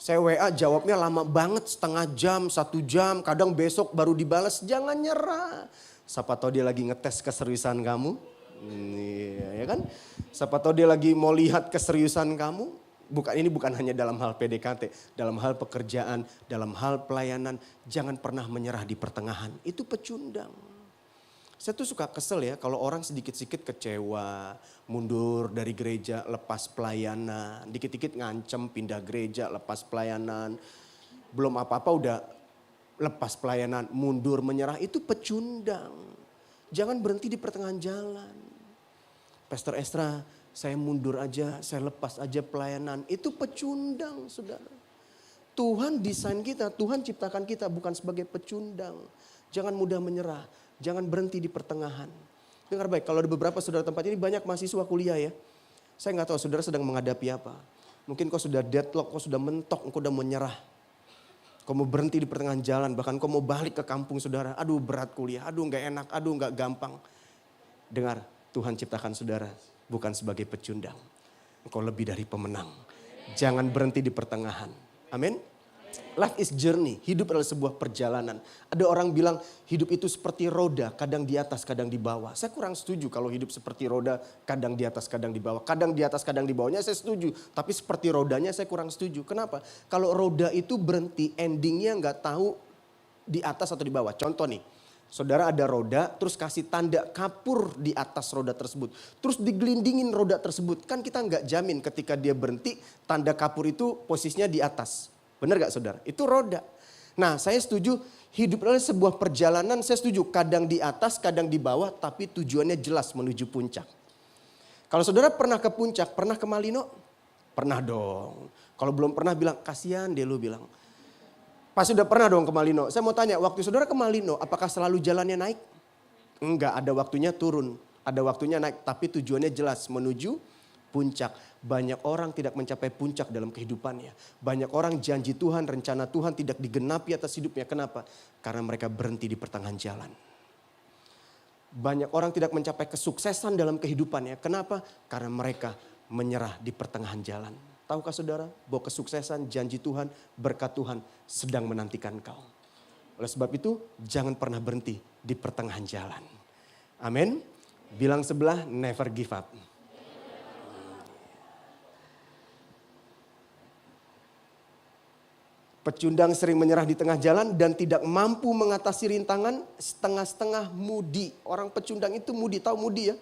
Saya WA jawabnya lama banget, setengah jam, 1 jam, kadang besok baru dibalas. Jangan nyerah. Siapa tahu dia lagi ngetes keseriusan kamu. Iya ya kan. Siapa tahu dia lagi mau lihat keseriusan kamu. Ini bukan hanya dalam hal PDKT, dalam hal pekerjaan, dalam hal pelayanan. Jangan pernah menyerah di pertengahan. Itu pecundang. Saya tuh suka kesel ya kalau orang sedikit-sedikit kecewa, mundur dari gereja, lepas pelayanan. Dikit-dikit ngancem pindah gereja, lepas pelayanan. Belum apa-apa udah lepas pelayanan, mundur, menyerah. Itu pecundang. Jangan berhenti di pertengahan jalan. Pastor Estra, saya mundur aja, saya lepas aja pelayanan. Itu pecundang saudara. Tuhan desain kita, Tuhan ciptakan kita bukan sebagai pecundang. Jangan mudah menyerah. Jangan berhenti di pertengahan. Dengar baik, kalau ada beberapa saudara tempat ini banyak mahasiswa kuliah ya. Saya nggak tahu saudara sedang menghadapi apa. Mungkin kau sudah deadlock, kau sudah mentok, kau sudah menyerah. Kau mau berhenti di pertengahan jalan, bahkan kau mau balik ke kampung saudara. Aduh berat kuliah, aduh nggak enak, aduh nggak gampang. Dengar, Tuhan ciptakan saudara bukan sebagai pecundang. Engkau lebih dari pemenang. Jangan berhenti di pertengahan. Amin. Life is journey, hidup adalah sebuah perjalanan. Ada orang bilang hidup itu seperti roda, kadang di atas, kadang di bawah. Saya kurang setuju kalau hidup seperti roda, kadang di atas, kadang di bawah. Kadang di atas, kadang di bawahnya saya setuju. Tapi seperti rodanya saya kurang setuju. Kenapa? Kalau roda itu berhenti, endingnya nggak tahu di atas atau di bawah. Contoh nih, saudara ada roda, terus kasih tanda kapur di atas roda tersebut. Terus digelindingin roda tersebut. Kan kita nggak jamin ketika dia berhenti, tanda kapur itu posisinya di atas. Benar gak saudara? Itu roda. Nah saya setuju hidup adalah sebuah perjalanan. Saya setuju kadang di atas, kadang di bawah. Tapi tujuannya jelas menuju puncak. Kalau saudara pernah ke puncak, pernah ke Malino? Pernah dong. Kalau belum pernah bilang, kasihan deh lu bilang. Pasti udah pernah dong ke Malino. Saya mau tanya, waktu saudara ke Malino apakah selalu jalannya naik? Enggak, ada waktunya turun. Ada waktunya naik, tapi tujuannya jelas menuju puncak. Banyak orang tidak mencapai puncak dalam kehidupannya. Banyak orang janji Tuhan, rencana Tuhan tidak digenapi atas hidupnya. Kenapa? Karena mereka berhenti di pertengahan jalan. Banyak orang tidak mencapai kesuksesan dalam kehidupannya. Kenapa? Karena mereka menyerah di pertengahan jalan. Tahukah saudara bahwa kesuksesan, janji Tuhan, berkat Tuhan sedang menantikan kau. Oleh sebab itu jangan pernah berhenti di pertengahan jalan. Amin. Bilang sebelah, never give up. Pecundang sering menyerah di tengah jalan dan tidak mampu mengatasi rintangan, setengah-setengah mudi. Orang pecundang itu mudi, tahu mudi ya?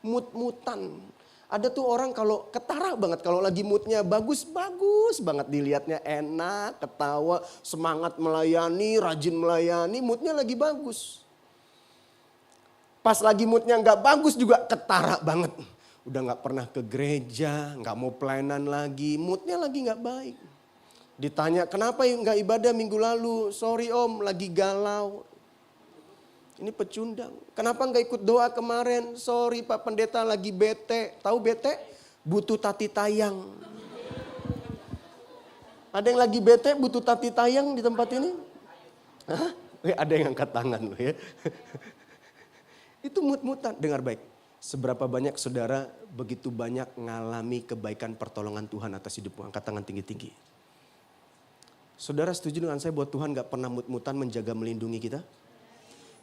Mut-mutan. Ada tuh orang kalau ketara banget, kalau lagi moodnya bagus banget, dilihatnya enak, ketawa, semangat melayani, rajin melayani, moodnya lagi bagus. Pas lagi moodnya nggak bagus juga ketara banget. Udah nggak pernah ke gereja, nggak mau pelayanan lagi, moodnya lagi nggak baik. Ditanya, kenapa nggak ibadah minggu lalu? Sorry om, lagi galau. Ini pecundang. Kenapa nggak ikut doa kemarin? Sorry Pak Pendeta, lagi bete. Tahu bete? Butuh tati tayang. Ada yang lagi bete butuh tati tayang di tempat ini? Hah? Ada yang angkat tangan loh ya. Itu mut-mutan. Dengar baik. Seberapa banyak saudara begitu banyak ngalami kebaikan pertolongan Tuhan atas hidupmu? Angkat tangan tinggi-tinggi. Saudara setuju dengan saya bahwa Tuhan gak pernah mut-mutan menjaga melindungi kita?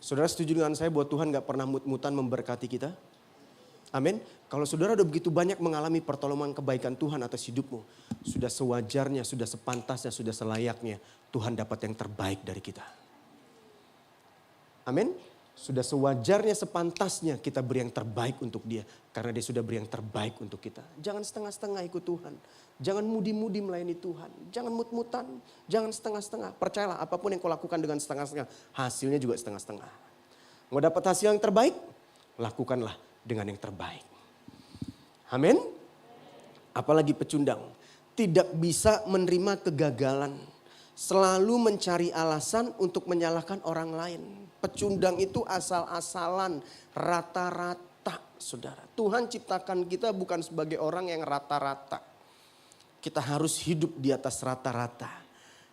Saudara setuju dengan saya bahwa Tuhan gak pernah mut-mutan memberkati kita? Amin. Kalau saudara udah begitu banyak mengalami pertolongan kebaikan Tuhan atas hidupmu, sudah sewajarnya, sudah sepantasnya, sudah selayaknya Tuhan dapat yang terbaik dari kita. Amin. Sudah sewajarnya, sepantasnya kita beri yang terbaik untuk dia. Karena dia sudah beri yang terbaik untuk kita. Jangan setengah-setengah ikut Tuhan. Jangan mudi-mudi melayani Tuhan. Jangan mut-mutan. Jangan setengah-setengah. Percayalah apapun yang kau lakukan dengan setengah-setengah, hasilnya juga setengah-setengah. Mau dapat hasil yang terbaik? Lakukanlah dengan yang terbaik. Amin. Apalagi pecundang. Tidak bisa menerima kegagalan. Selalu mencari alasan untuk menyalahkan orang lain. Pecundang itu asal-asalan, rata-rata, saudara. Tuhan ciptakan kita bukan sebagai orang yang rata-rata. Kita harus hidup di atas rata-rata.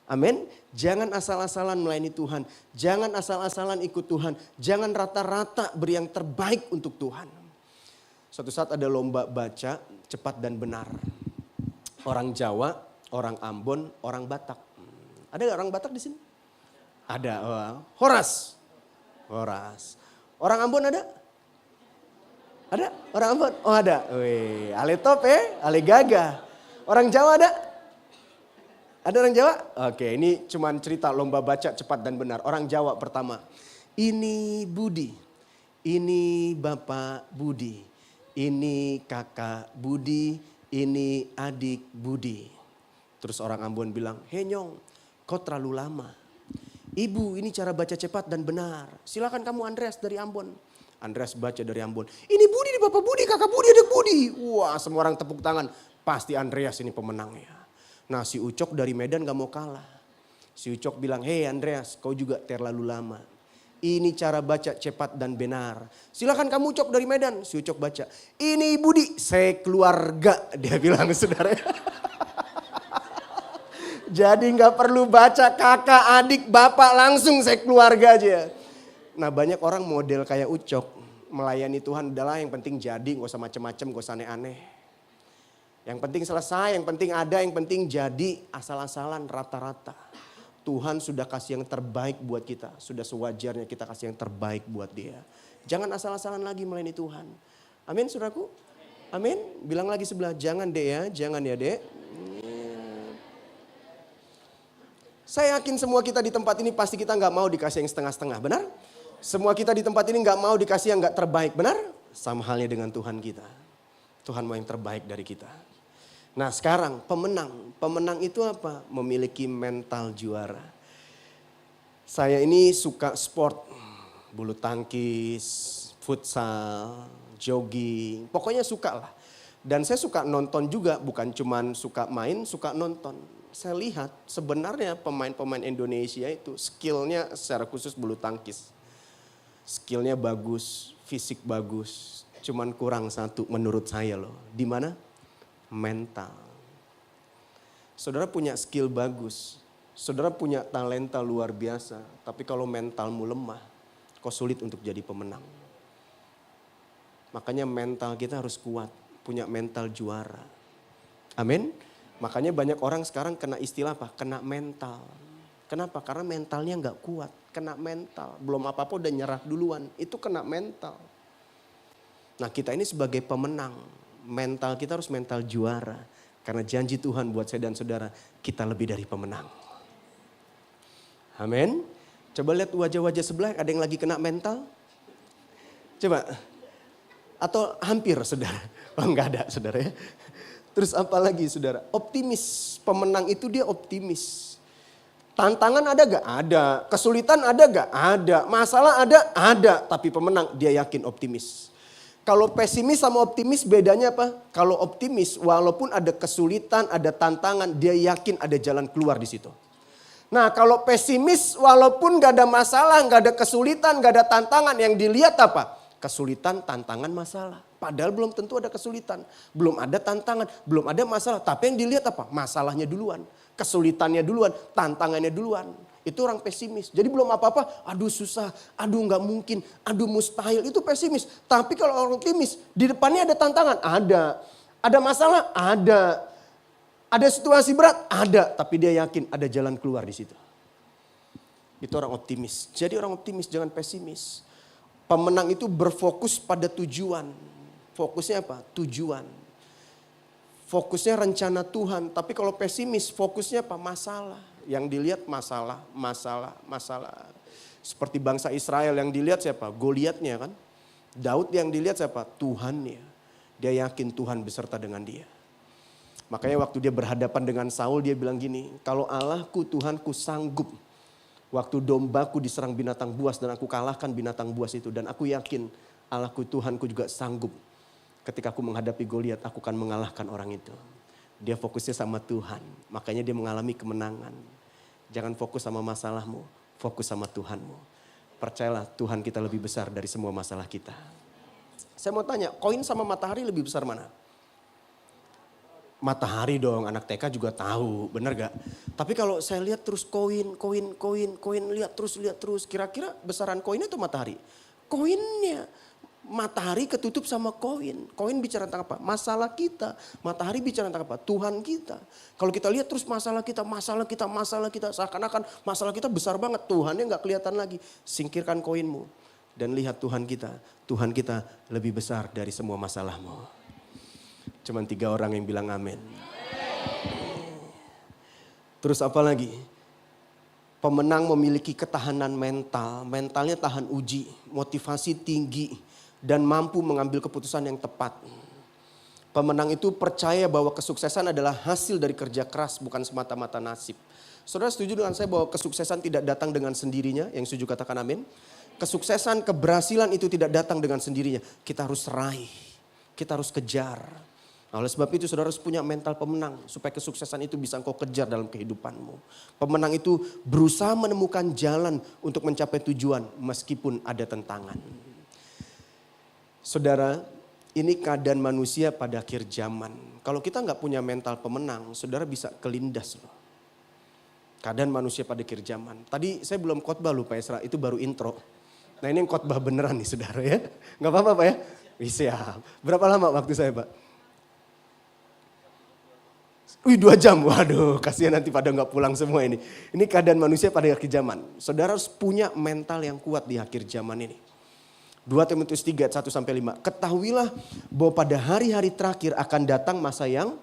Amin. Jangan asal-asalan melayani Tuhan. Jangan asal-asalan ikut Tuhan. Jangan rata-rata beri yang terbaik untuk Tuhan. Suatu saat ada lomba baca cepat dan benar. Orang Jawa, orang Ambon, orang Batak. Ada gak orang Batak di sini? Ada. Horas. Orang Ambon ada? Ada? Orang Ambon? Oh ada. Wih, ale top ale gagah. Orang Jawa ada? Ada orang Jawa? Oke, ini cuman cerita lomba baca cepat dan benar. Orang Jawa pertama. Ini Budi, ini Bapak Budi, ini Kakak Budi, ini Adik Budi. Terus orang Ambon bilang, "Hei Nyong, kau terlalu lama. Ibu, ini cara baca cepat dan benar. Silakan kamu Andreas dari Ambon." Andreas baca dari Ambon. "Ini Budi, ini Bapak Budi, Kakak Budi, Adik Budi." Wah, semua orang tepuk tangan. Pasti Andreas ini pemenangnya. Nah, si Ucok dari Medan gak mau kalah. Si Ucok bilang, "Hei Andreas, kau juga terlalu lama. Ini cara baca cepat dan benar. Silakan kamu Ucok dari Medan." Si Ucok baca, "Ini Budi, sekeluarga." Dia bilang, saudara. Jadi gak perlu baca kakak, adik, bapak, langsung sekeluarga aja. Nah, banyak orang model kayak Ucok. Melayani Tuhan udahlah, yang penting jadi, gak usah macem-macem, gak usah aneh-aneh. Yang penting selesai, yang penting ada, yang penting jadi, asal-asalan rata-rata. Tuhan sudah kasih yang terbaik buat kita. Sudah sewajarnya kita kasih yang terbaik buat dia. Jangan asal-asalan lagi melayani Tuhan. Amin saudaraku? Amin. Bilang lagi sebelah, jangan dek ya, jangan ya dek. Saya yakin semua kita di tempat ini pasti kita gak mau dikasih yang setengah-setengah, benar? Semua kita di tempat ini gak mau dikasih yang gak terbaik, benar? Sama halnya dengan Tuhan kita. Tuhan mau yang terbaik dari kita. Nah sekarang pemenang. Pemenang itu apa? Memiliki mental juara. Saya ini suka sport. Bulu tangkis, futsal, jogging. Pokoknya suka lah. Dan saya suka nonton juga. Bukan cuman suka main, suka nonton. Saya lihat sebenarnya pemain-pemain Indonesia itu skillnya secara khusus bulu tangkis. Skillnya bagus, fisik bagus. Cuman kurang satu menurut saya loh. Di mana? Mental. Saudara punya skill bagus. Saudara punya talenta luar biasa. Tapi kalau mentalmu lemah, kau sulit untuk jadi pemenang. Makanya mental kita harus kuat. Punya mental juara. Amin. Makanya banyak orang sekarang kena istilah apa? Kena mental. Kenapa? Karena mentalnya gak kuat. Kena mental. Belum apa-apa udah nyerah duluan. Itu kena mental. Nah kita ini sebagai pemenang. Mental kita harus mental juara. Karena janji Tuhan buat saya dan saudara. Kita lebih dari pemenang. Amin. Coba lihat wajah-wajah sebelah. Ada yang lagi kena mental? Coba. Atau hampir saudara. Oh enggak ada saudara ya. Terus apa lagi saudara? Optimis. Pemenang itu dia optimis. Tantangan ada gak? Ada. Kesulitan ada gak? Ada. Masalah ada? Ada. Tapi pemenang dia yakin optimis. Kalau pesimis sama optimis bedanya apa? Kalau optimis walaupun ada kesulitan, ada tantangan, dia yakin ada jalan keluar di situ. Nah kalau pesimis walaupun gak ada masalah, gak ada kesulitan, gak ada tantangan, yang dilihat apa? Kesulitan, tantangan, masalah. Padahal belum tentu ada kesulitan, belum ada tantangan, belum ada masalah. Tapi yang dilihat apa? Masalahnya duluan, kesulitannya duluan, tantangannya duluan. Itu orang pesimis. Jadi belum apa-apa, aduh susah, aduh gak mungkin, aduh mustahil. Itu pesimis. Tapi kalau orang optimis, di depannya ada tantangan? Ada. Ada masalah? Ada. Ada situasi berat? Ada. Tapi dia yakin ada jalan keluar di situ. Itu orang optimis. Jadi orang optimis, jangan pesimis. Pemenang itu berfokus pada tujuan. fokusnya apa? Tujuan. Fokusnya rencana Tuhan. Tapi kalau pesimis, fokusnya apa? Masalah. Yang dilihat masalah, masalah, masalah. Seperti bangsa Israel yang dilihat siapa? Goliatnya kan. Daud yang dilihat siapa? Tuhannya. Dia yakin Tuhan beserta dengan dia. Makanya waktu dia berhadapan dengan Saul dia bilang gini, kalau Allahku Tuhanku sanggup. Waktu dombaku diserang binatang buas dan aku kalahkan binatang buas itu. Dan aku yakin Allahku Tuhanku juga sanggup. Ketika aku menghadapi Goliat aku akan mengalahkan orang itu. Dia fokusnya sama Tuhan. Makanya dia mengalami kemenangan. Jangan fokus sama masalahmu. Fokus sama Tuhanmu. Percayalah Tuhan kita lebih besar dari semua masalah kita. Saya mau tanya, koin sama matahari lebih besar mana? Matahari dong, anak TK juga tahu, bener gak? Tapi kalau saya lihat terus koin, lihat terus. Kira-kira besaran koinnya atau matahari? Koinnya. Matahari ketutup sama koin. Koin bicara tentang apa? Masalah kita. Matahari bicara tentang apa? Tuhan kita. Kalau kita lihat terus masalah kita. Seakan-akan masalah kita besar banget. Tuhannya gak kelihatan lagi. Singkirkan koinmu. Dan lihat Tuhan kita. Tuhan kita lebih besar dari semua masalahmu. Cuman 3 orang yang bilang amin. Terus apa lagi? Pemenang memiliki ketahanan mental. Mentalnya tahan uji. Motivasi tinggi. Dan mampu mengambil keputusan yang tepat. Pemenang itu percaya bahwa kesuksesan adalah hasil dari kerja keras, bukan semata-mata nasib. Saudara setuju dengan saya bahwa kesuksesan tidak datang dengan sendirinya? Yang setuju katakan amin. Kesuksesan, keberhasilan itu tidak datang dengan sendirinya. Kita harus raih, kita harus kejar. Nah, oleh sebab itu saudara harus punya mental pemenang. Supaya kesuksesan itu bisa engkau kejar dalam kehidupanmu. Pemenang itu berusaha menemukan jalan untuk mencapai tujuan meskipun ada tentangan. Saudara, ini keadaan manusia pada akhir zaman. Kalau kita nggak punya mental pemenang, saudara bisa kelindas loh. Keadaan manusia pada akhir zaman. Tadi saya belum khotbah loh Pak Esra, itu baru intro. Nah ini yang khotbah beneran nih saudara ya. Nggak apa-apa Pak ya? Siap. Berapa lama waktu saya Pak? 2 jam, waduh kasihan nanti pada nggak pulang semua ini. Ini keadaan manusia pada akhir zaman. Saudara harus punya mental yang kuat di akhir zaman ini. 2 Timotius 3, 1-5. Ketahuilah bahwa pada hari-hari terakhir akan datang masa yang...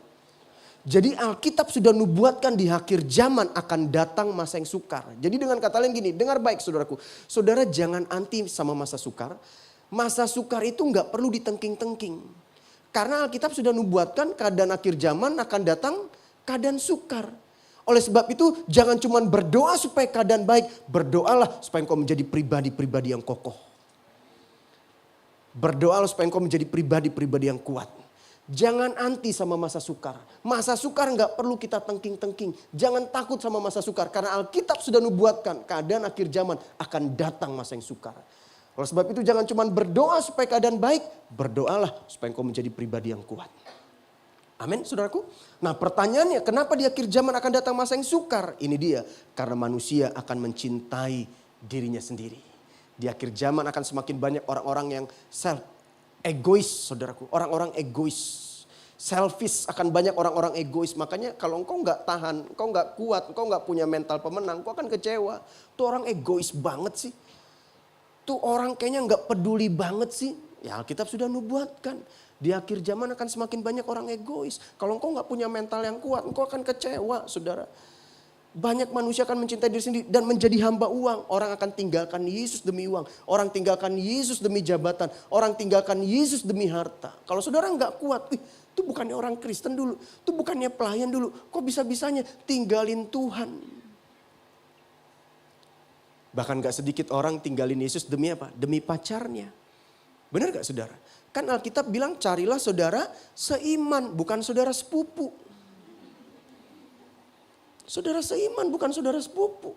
Jadi Alkitab sudah nubuatkan di akhir zaman akan datang masa yang sukar. Jadi dengan kata lain gini, dengar baik saudaraku. Saudara jangan anti sama masa sukar. Masa sukar itu nggak perlu ditengking-tengking. Karena Alkitab sudah nubuatkan keadaan akhir zaman akan datang keadaan sukar. Oleh sebab itu jangan cuma berdoa supaya keadaan baik. Berdoalah supaya engkau menjadi pribadi-pribadi yang kokoh. Berdoalah supaya engkau menjadi pribadi-pribadi yang kuat. Jangan anti sama masa sukar. Masa sukar nggak perlu kita tengking-tengking. Jangan takut sama masa sukar. Karena Alkitab sudah nubuatkan keadaan akhir zaman akan datang masa yang sukar. Oleh sebab itu jangan cuma berdoa supaya keadaan baik. Berdoalah supaya engkau menjadi pribadi yang kuat. Amin saudaraku. Nah pertanyaannya kenapa di akhir zaman akan datang masa yang sukar? Ini dia. Karena manusia akan mencintai dirinya sendiri. Di akhir zaman akan semakin banyak orang-orang yang egois saudaraku. Orang-orang egois. Selfish, akan banyak orang-orang egois. Makanya kalau engkau nggak tahan, engkau nggak kuat, engkau nggak punya mental pemenang, engkau akan kecewa. Tuh orang egois banget sih. Tuh orang kayaknya nggak peduli banget sih. Ya Alkitab sudah nubuatkan. Di akhir zaman akan semakin banyak orang egois. Kalau engkau nggak punya mental yang kuat, engkau akan kecewa saudara. Banyak manusia akan mencintai diri sendiri dan menjadi hamba uang. Orang akan tinggalkan Yesus demi uang. Orang tinggalkan Yesus demi jabatan. Orang tinggalkan Yesus demi harta. Kalau saudara nggak kuat, itu bukannya orang Kristen dulu. Itu bukannya pelayan dulu. Kok bisa-bisanya tinggalin Tuhan. Bahkan gak sedikit orang tinggalin Yesus demi apa? Demi pacarnya. Benar gak saudara? Kan Alkitab bilang carilah saudara seiman, bukan saudara sepupu. Saudara seiman bukan saudara sepupu.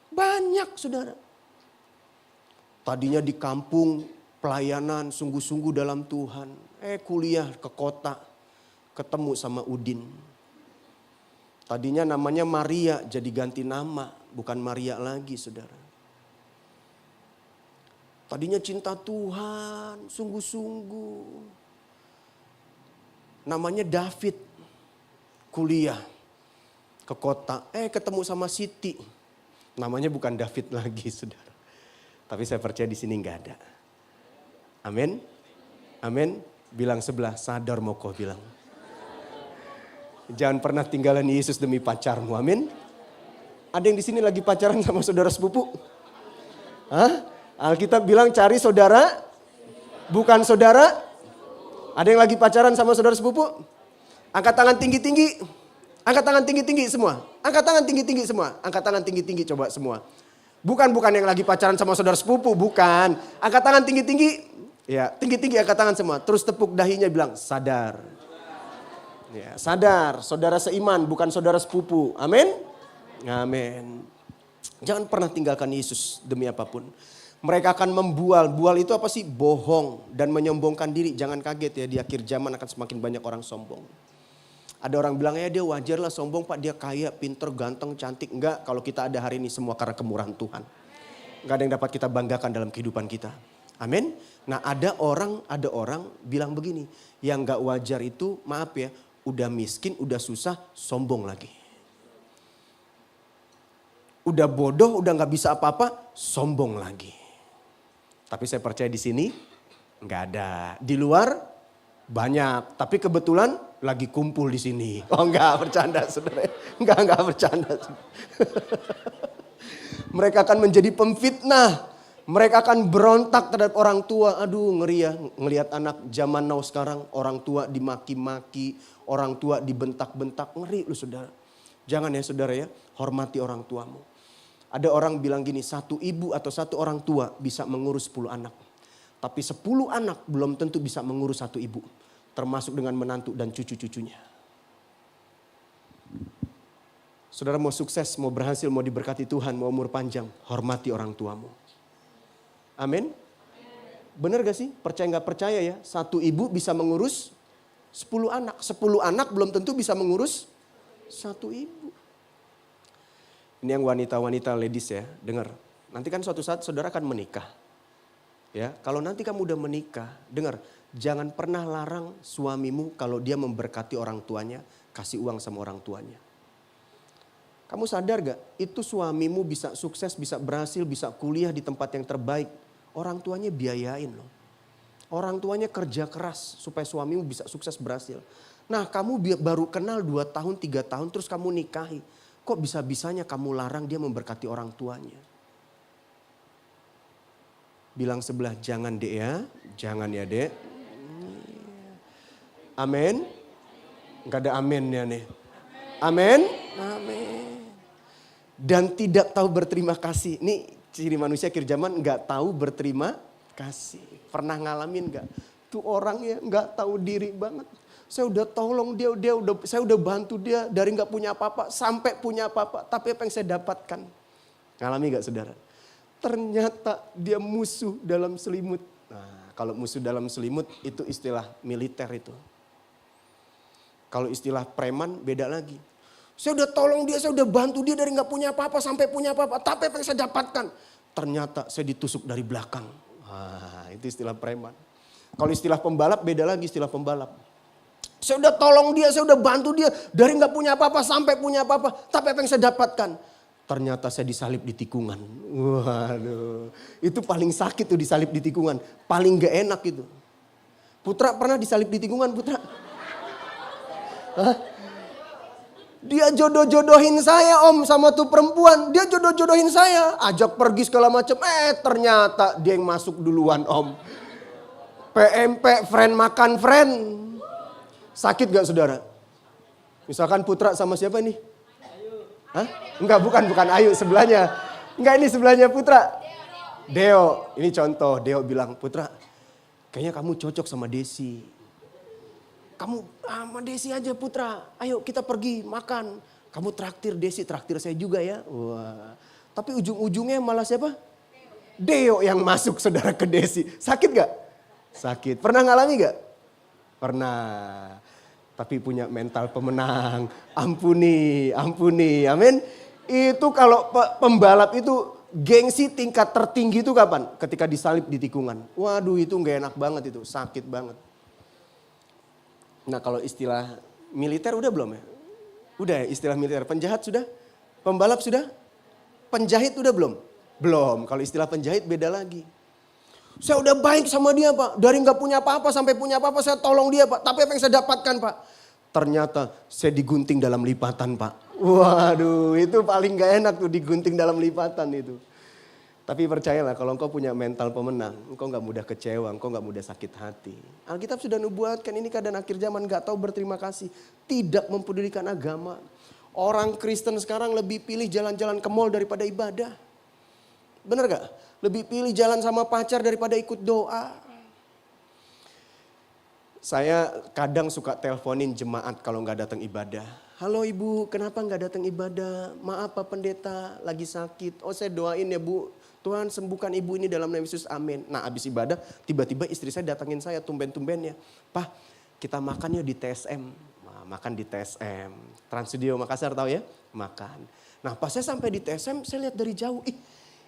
Banyak saudara. Tadinya di kampung pelayanan sungguh-sungguh dalam Tuhan. Kuliah ke kota ketemu sama Udin. Tadinya namanya Maria jadi ganti nama. Bukan Maria lagi saudara. Tadinya cinta Tuhan sungguh-sungguh. Namanya David. Kuliah ke kota, ketemu sama Siti. Namanya bukan David lagi saudara. Tapi saya percaya di sini nggak ada. Amin. Amin. Bilang sebelah, sadar moko bilang. Jangan pernah tinggalan Yesus demi pacarmu, amin. Ada yang di sini lagi pacaran sama saudara sepupu? Hah? Alkitab bilang cari saudara, bukan saudara. Ada yang lagi pacaran sama saudara sepupu? Angkat tangan tinggi-tinggi. Angkat tangan tinggi-tinggi semua. Angkat tangan tinggi-tinggi semua. Angkat tangan tinggi-tinggi coba semua. Bukan yang lagi pacaran sama saudara sepupu, bukan. Angkat tangan tinggi-tinggi. Ya, tinggi-tinggi angkat tangan semua. Terus tepuk dahinya bilang, sadar. Ya, sadar, saudara seiman bukan saudara sepupu. Amin. Amin. Jangan pernah tinggalkan Yesus demi apapun. Mereka akan membual. Bual itu apa sih? Bohong dan menyombongkan diri. Jangan kaget ya, di akhir zaman akan semakin banyak orang sombong. Ada orang bilang ya dia wajar lah sombong Pak, dia kaya, pinter, ganteng, cantik. Enggak, kalau kita ada hari ini semua karena kemurahan Tuhan. Enggak ada yang dapat kita banggakan dalam kehidupan kita. Amin. Nah ada orang bilang begini, yang enggak wajar itu maaf ya, udah miskin, udah susah, sombong lagi. Udah bodoh, udah nggak bisa apa-apa, sombong lagi. Tapi saya percaya di sini nggak ada. Di luar banyak, tapi kebetulan lagi kumpul di sini. Oh nggak bercanda saudara, nggak bercanda. Mereka akan menjadi pemfitnah. Mereka akan berontak terhadap orang tua. Aduh ngeri ya ngelihat anak zaman now sekarang. Orang tua dimaki-maki, orang tua dibentak-bentak. Ngeri lu saudara. Jangan ya saudara ya, hormati orang tuamu. Ada orang bilang gini, satu ibu atau satu orang tua bisa mengurus 10 anak. Tapi 10 anak belum tentu bisa mengurus satu ibu. Termasuk dengan menantu dan cucu-cucunya. Saudara mau sukses, mau berhasil, mau diberkati Tuhan, mau umur panjang. Hormati orang tuamu. Amin. Benar gak sih? Percaya gak percaya ya? Satu ibu bisa mengurus 10 anak. 10 anak belum tentu bisa mengurus satu ibu. Ini yang wanita-wanita ladies ya, dengar. Nanti kan suatu saat saudara akan menikah. Ya, kalau nanti kamu udah menikah, dengar. Jangan pernah larang suamimu kalau dia memberkati orang tuanya, kasih uang sama orang tuanya. Kamu sadar gak? Itu suamimu bisa sukses, bisa berhasil, bisa kuliah di tempat yang terbaik. Orang tuanya biayain loh. Orang tuanya kerja keras supaya suamimu bisa sukses berhasil. Nah kamu baru kenal 2 tahun, 3 tahun terus kamu nikahi. Kok bisa-bisanya kamu larang dia memberkati orang tuanya? Bilang sebelah jangan dek ya, jangan ya dek. Amin. Gak ada aminnya nih. Amin. Amin. Dan tidak tahu berterima kasih. Ini ciri manusia akhir zaman gak tahu berterima kasih. Pernah ngalamin gak? Tuh orang ya gak tahu diri banget. Saya udah tolong dia saya udah bantu dia dari gak punya apa-apa sampai punya apa-apa. Tapi apa yang saya dapatkan? Ngalami gak saudara? Ternyata dia musuh dalam selimut. Nah kalau musuh dalam selimut itu istilah militer itu. Kalau istilah preman beda lagi. Saya udah tolong dia, saya udah bantu dia dari gak punya apa-apa sampai punya apa-apa. Tapi apa yang saya dapatkan? Ternyata saya ditusuk dari belakang. Nah, itu istilah preman. Kalau istilah pembalap beda lagi istilah pembalap. Saya udah tolong dia, saya udah bantu dia dari gak punya apa-apa sampai punya apa-apa. Tapi apa yang saya dapatkan? Ternyata saya disalib di tikungan. Waduh, itu paling sakit tuh disalib di tikungan. Paling gak enak itu. Putra pernah disalib di tikungan Putra? Hah? Dia jodoh-jodohin saya om sama tuh perempuan. Dia jodoh-jodohin saya. Ajak pergi segala macam. Ternyata dia yang masuk duluan om. PMP, friend makan friend. Sakit gak saudara? Misalkan Putra sama siapa nih? Hah? Enggak bukan Ayu sebelahnya. Enggak ini sebelahnya Putra. Deo. Ini contoh Deo bilang Putra. Kayaknya kamu cocok sama Desi. Kamu sama Desi aja Putra, ayo kita pergi makan. Kamu traktir Desi, traktir saya juga ya. Wah. Tapi ujung-ujungnya malah siapa? Deo yang masuk saudara ke Desi. Sakit gak? Sakit. Pernah ngalami gak? Pernah. Tapi punya mental pemenang. Ampuni, amin. Itu kalau pembalap itu gengsi tingkat tertinggi itu kapan? Ketika disalib di tikungan. Waduh itu gak enak banget itu, sakit banget. Nah kalau istilah militer udah belum ya? Udah ya istilah militer. Penjahat sudah? Pembalap sudah? Penjahit udah belum? Belum. Kalau istilah penjahit beda lagi. Saya udah baik sama dia Pak. Dari nggak punya apa-apa sampai punya apa-apa saya tolong dia Pak. Tapi apa yang saya dapatkan Pak? Ternyata saya digunting dalam lipatan Pak. Waduh itu paling gak enak tuh digunting dalam lipatan itu. Tapi percayalah kalau engkau punya mental pemenang. Engkau gak mudah kecewa, engkau gak mudah sakit hati. Alkitab sudah nubuatkan ini keadaan akhir zaman gak tahu berterima kasih. Tidak mempedulikan agama. Orang Kristen sekarang lebih pilih jalan-jalan ke mall daripada ibadah. Bener gak? Lebih pilih jalan sama pacar daripada ikut doa. Saya kadang suka teleponin jemaat kalau nggak datang ibadah. Halo ibu, kenapa nggak datang ibadah? Maaf Pak Pendeta, lagi sakit. Oh saya doain ya bu, Tuhan sembuhkan ibu ini dalam nama Yesus, amin. Nah abis ibadah, tiba-tiba istri saya datangin saya tumben-tumben ya. Pak, kita makan yuk di TSM. Nah, makan di TSM. Trans Studio Makassar tahu ya? Makan. Nah pas saya sampai di TSM, saya lihat dari jauh.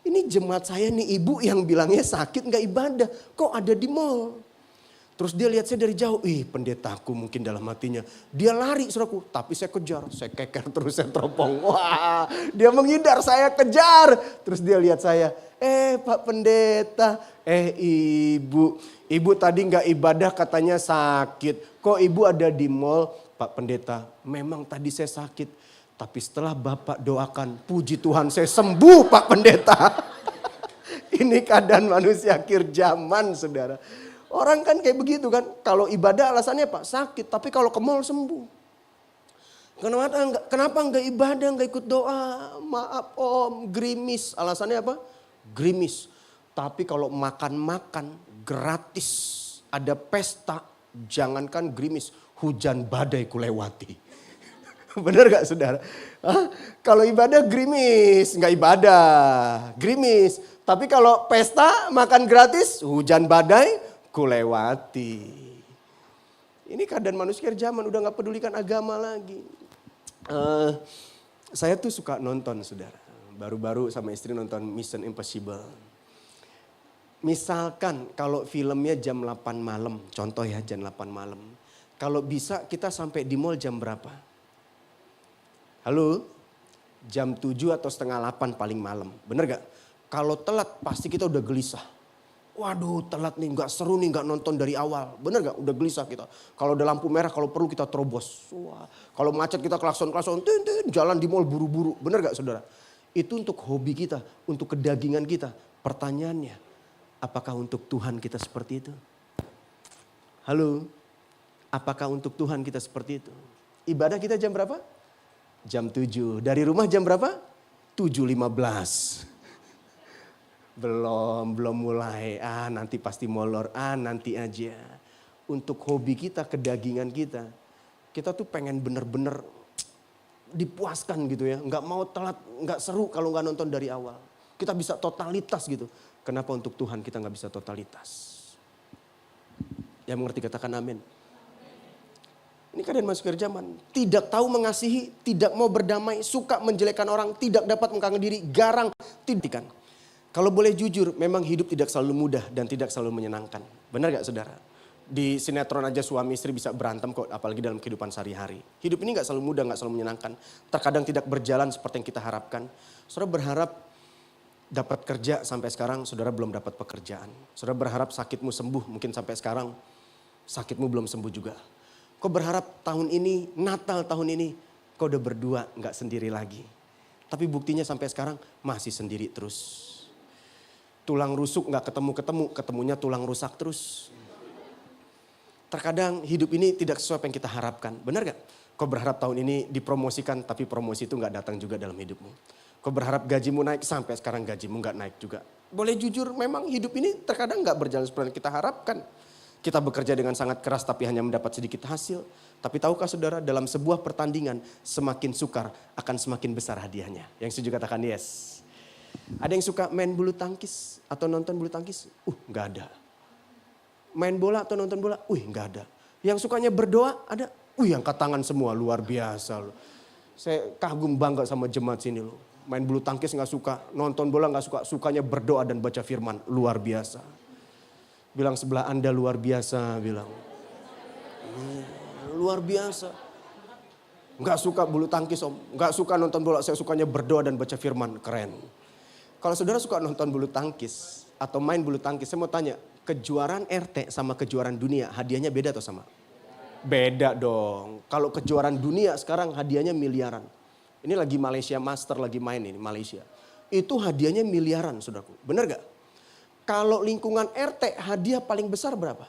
Ini jemaat saya nih ibu yang bilangnya sakit nggak ibadah. Kok ada di mall? Terus dia lihat saya dari jauh. Pendetaku mungkin dalam hatinya. Dia lari saudaraku. Tapi saya kejar. Saya keker terus saya teropong. Wah dia menghindar saya kejar. Terus dia lihat saya. Pak Pendeta. Ibu. Ibu tadi nggak ibadah katanya sakit. Kok ibu ada di mall? Pak Pendeta memang tadi saya sakit. Tapi setelah Bapak doakan, puji Tuhan saya sembuh Pak Pendeta. Ini keadaan manusia akhir zaman saudara. Orang kan kayak begitu kan. Kalau ibadah alasannya Pak sakit, tapi kalau ke mall sembuh. Kenapa enggak ibadah, enggak ikut doa? Maaf om, gerimis. Alasannya apa? Gerimis. Tapi kalau makan-makan gratis, ada pesta, jangankan gerimis, hujan badai kulewati. Bener gak saudara? Kalau ibadah gerimis, gak ibadah. Gerimis. Tapi kalau pesta makan gratis, hujan badai kulewati. Ini keadaan manusia zaman udah gak pedulikan agama lagi. Saya tuh suka nonton saudara. Baru-baru sama istri nonton Mission Impossible. Misalkan kalau filmnya jam 8 malam. Contoh ya jam 8 malam. Kalau bisa kita sampai di mall jam berapa? Halo, jam 7 atau setengah 8 paling malam. Bener gak? Kalau telat pasti kita udah gelisah. Waduh telat nih, gak seru nih gak nonton dari awal. Bener gak? Udah gelisah kita. Kalau ada lampu merah kalau perlu kita terobos. Wah, kalau macet kita klakson-klakson, jalan di mall buru-buru. Bener gak saudara? Itu untuk hobi kita, untuk kedagingan kita. Pertanyaannya, apakah untuk Tuhan kita seperti itu? Halo, apakah untuk Tuhan kita seperti itu? Ibadah kita jam berapa? Jam 7. Dari rumah jam berapa? 7.15. Belum mulai. Nanti pasti molor. Nanti aja. Untuk hobi kita, kedagingan kita. Kita tuh pengen bener-bener dipuaskan gitu ya. Nggak mau telat, nggak seru kalau nggak nonton dari awal. Kita bisa totalitas gitu. Kenapa untuk Tuhan kita nggak bisa totalitas? Yang mengerti katakan amin. Ini keadaan manusia zaman. Tidak tahu mengasihi, tidak mau berdamai, suka menjelekkan orang, tidak dapat mengangkat diri, garang, tidak. Kalau boleh jujur, memang hidup tidak selalu mudah dan tidak selalu menyenangkan. Benar gak saudara? Di sinetron aja suami istri bisa berantem kok, apalagi dalam kehidupan sehari-hari. Hidup ini gak selalu mudah, gak selalu menyenangkan. Terkadang tidak berjalan seperti yang kita harapkan. Saudara berharap dapat kerja sampai sekarang, saudara belum dapat pekerjaan. Saudara berharap sakitmu sembuh, mungkin sampai sekarang sakitmu belum sembuh juga. Kau berharap tahun ini, Natal tahun ini, kau udah berdua gak sendiri lagi. Tapi buktinya sampai sekarang masih sendiri terus. Tulang rusuk gak ketemu-ketemu, ketemunya tulang rusak terus. Terkadang hidup ini tidak sesuai apa yang kita harapkan. Benar gak? Kau berharap tahun ini dipromosikan, tapi promosi itu gak datang juga dalam hidupmu. Kau berharap gajimu naik, sampai sekarang gajimu gak naik juga. Boleh jujur, memang hidup ini terkadang gak berjalan seperti yang kita harapkan. Kita bekerja dengan sangat keras tapi hanya mendapat sedikit hasil. Tapi tahukah saudara, dalam sebuah pertandingan semakin sukar akan semakin besar hadiahnya. Yang setuju katakan yes. Ada yang suka main bulu tangkis atau nonton bulu tangkis? Nggak ada. Main bola atau nonton bola? Nggak ada. Yang sukanya berdoa ada? Angkat tangan semua, luar biasa loh. Saya kagum bangga sama jemaat sini loh. Main bulu tangkis nggak suka, nonton bola nggak suka, sukanya berdoa dan baca firman, luar biasa. Bilang sebelah Anda luar biasa, bilang. Luar biasa. Nggak suka bulu tangkis om, nggak suka nonton bola, saya sukanya berdoa dan baca firman, keren. Kalau saudara suka nonton bulu tangkis, atau main bulu tangkis. Saya mau tanya, kejuaraan RT sama kejuaraan dunia hadiahnya beda atau sama? Beda dong. Kalau kejuaraan dunia sekarang hadiahnya miliaran. Ini lagi Malaysia Master lagi main ini Malaysia. Itu hadiahnya miliaran saudaraku. Bener gak? Kalau lingkungan RT hadiah paling besar berapa?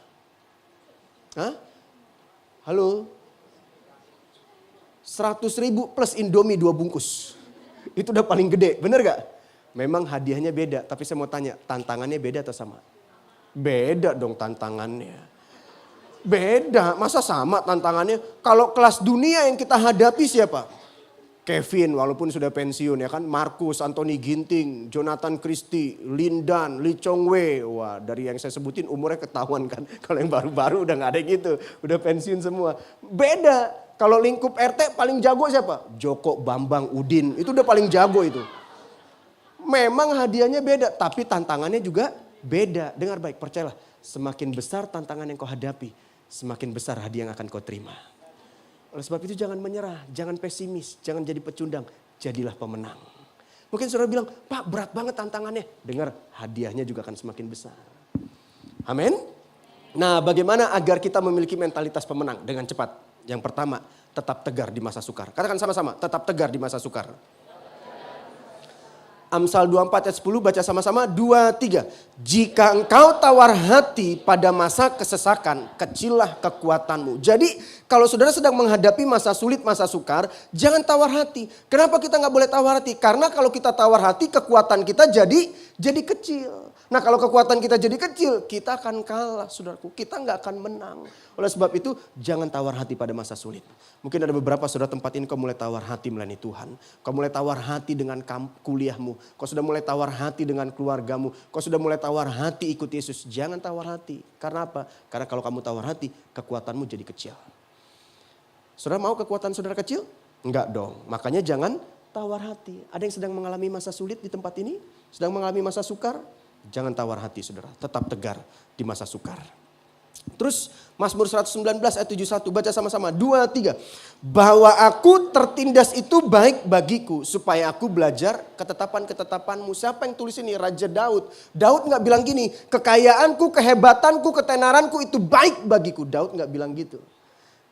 Hah? Halo? 100.000 plus Indomie 2 bungkus. Itu udah paling gede, bener gak? Memang hadiahnya beda, tapi saya mau tanya, tantangannya beda atau sama? Beda dong tantangannya. Beda, masa sama tantangannya? Kalau kelas dunia yang kita hadapi siapa? Kevin walaupun sudah pensiun ya kan. Marcus, Anthony Ginting, Jonathan Christie, Lindan, Lee Chong Wei. Wah dari yang saya sebutin umurnya ketahuan kan. Kalau yang baru-baru udah gak ada gitu. Udah pensiun semua. Beda, kalau lingkup RT paling jago siapa? Joko, Bambang, Udin. Itu udah paling jago itu. Memang hadiahnya beda, tapi tantangannya juga beda. Dengar baik, percayalah. Semakin besar tantangan yang kau hadapi, semakin besar hadiah yang akan kau terima. Oleh sebab itu jangan menyerah, jangan pesimis, jangan jadi pecundang. Jadilah pemenang. Mungkin saudara bilang, Pak berat banget tantangannya. Dengar, hadiahnya juga akan semakin besar. Amin. Nah bagaimana agar kita memiliki mentalitas pemenang? Dengan cepat. Yang pertama, tetap tegar di masa sukar. Katakan sama-sama, tetap tegar di masa sukar. Amsal 24 ayat 10 baca sama-sama 2, 3. Jika engkau tawar hati pada masa kesesakan, kecillah kekuatanmu. Jadi kalau saudara sedang menghadapi masa sulit, masa sukar, jangan tawar hati. Kenapa kita gak boleh tawar hati? Karena kalau kita tawar hati, kekuatan kita jadi kecil. Nah kalau kekuatan kita jadi kecil, kita akan kalah saudaraku. Kita gak akan menang. Oleh sebab itu jangan tawar hati pada masa sulit. Mungkin ada beberapa saudara tempat ini kau mulai tawar hati melayani Tuhan. Kau mulai tawar hati dengan kuliahmu. Kau sudah mulai tawar hati dengan keluargamu. Kau sudah mulai tawar hati ikut Yesus. Jangan tawar hati. Karena apa? Karena kalau kamu tawar hati, kekuatanmu jadi kecil. Saudara mau kekuatan saudara kecil? Enggak dong. Makanya jangan tawar hati. Ada yang sedang mengalami masa sulit di tempat ini? Sedang mengalami masa sukar? Jangan tawar hati saudara. Tetap tegar di masa sukar. Terus Mazmur 119 ayat 71 baca sama-sama 2, 3. Bahwa aku tertindas itu baik bagiku supaya aku belajar ketetapan-ketetapanmu. Siapa yang tulis ini? Raja Daud. Daud gak bilang gini, kekayaanku, kehebatanku, ketenaranku itu baik bagiku. Daud gak bilang gitu.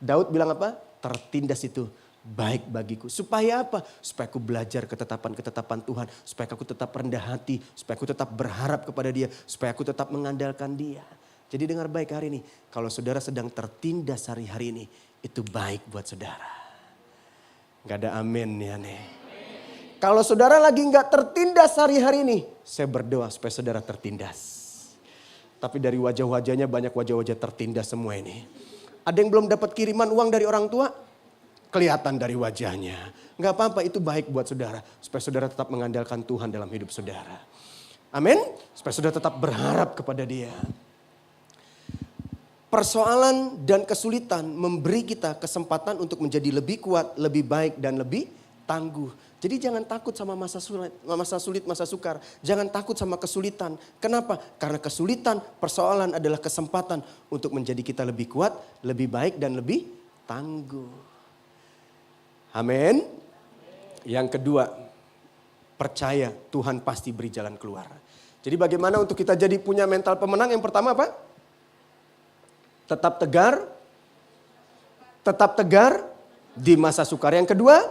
Daud bilang apa? Tertindas itu baik bagiku. Supaya apa? Supaya aku belajar ketetapan-ketetapan Tuhan. Supaya aku tetap rendah hati. Supaya aku tetap berharap kepada Dia. Supaya aku tetap mengandalkan Dia. Jadi dengar baik hari ini. Kalau saudara sedang tertindas hari-hari ini. Itu baik buat saudara. Gak ada amin ya nih. Kalau saudara lagi gak tertindas hari-hari ini. Saya berdoa supaya saudara tertindas. Tapi dari wajah-wajahnya banyak wajah-wajah tertindas semua ini. Ada yang belum dapat kiriman uang dari orang tua? Kelihatan dari wajahnya. Gak apa-apa, itu baik buat saudara. Supaya saudara tetap mengandalkan Tuhan dalam hidup saudara. Amin. Supaya saudara tetap berharap kepada Dia. Persoalan dan kesulitan memberi kita kesempatan untuk menjadi lebih kuat, lebih baik dan lebih tangguh. Jadi jangan takut sama masa sulit, masa sukar. Jangan takut sama kesulitan. Kenapa? Karena kesulitan, persoalan adalah kesempatan untuk menjadi kita lebih kuat, lebih baik dan lebih tangguh. Amin. Yang kedua, percaya Tuhan pasti beri jalan keluar. Jadi bagaimana untuk kita jadi punya mental pemenang? Yang pertama apa? Tetap tegar di masa sukar. Yang kedua,